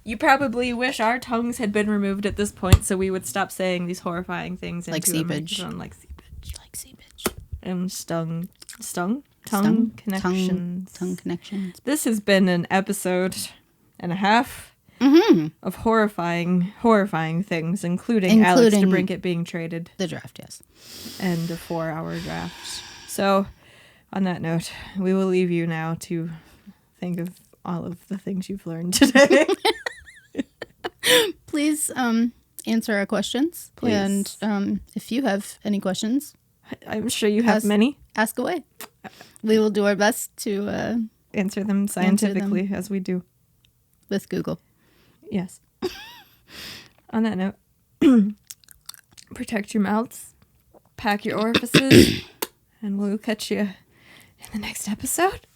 you probably wish our tongues had been removed at this point so we would stop saying these horrifying things Like into a seepage. microphone, like seepage. Like seepage. And tongue connections. Tongue connections. This has been an episode and a half of horrifying things, including Alex DeBrincat being traded. The draft, yes. And a 4-hour draft. So, on that note, we will leave you now to think of all of the things you've learned today. Please answer our questions. Please. And if you have any questions, I'm sure you have many. ask away. We will do our best to Answer them scientifically as we do. with Google. Yes. On that note, protect your mouths, pack your orifices, and we'll catch you in the next episode.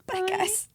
Bye, guys.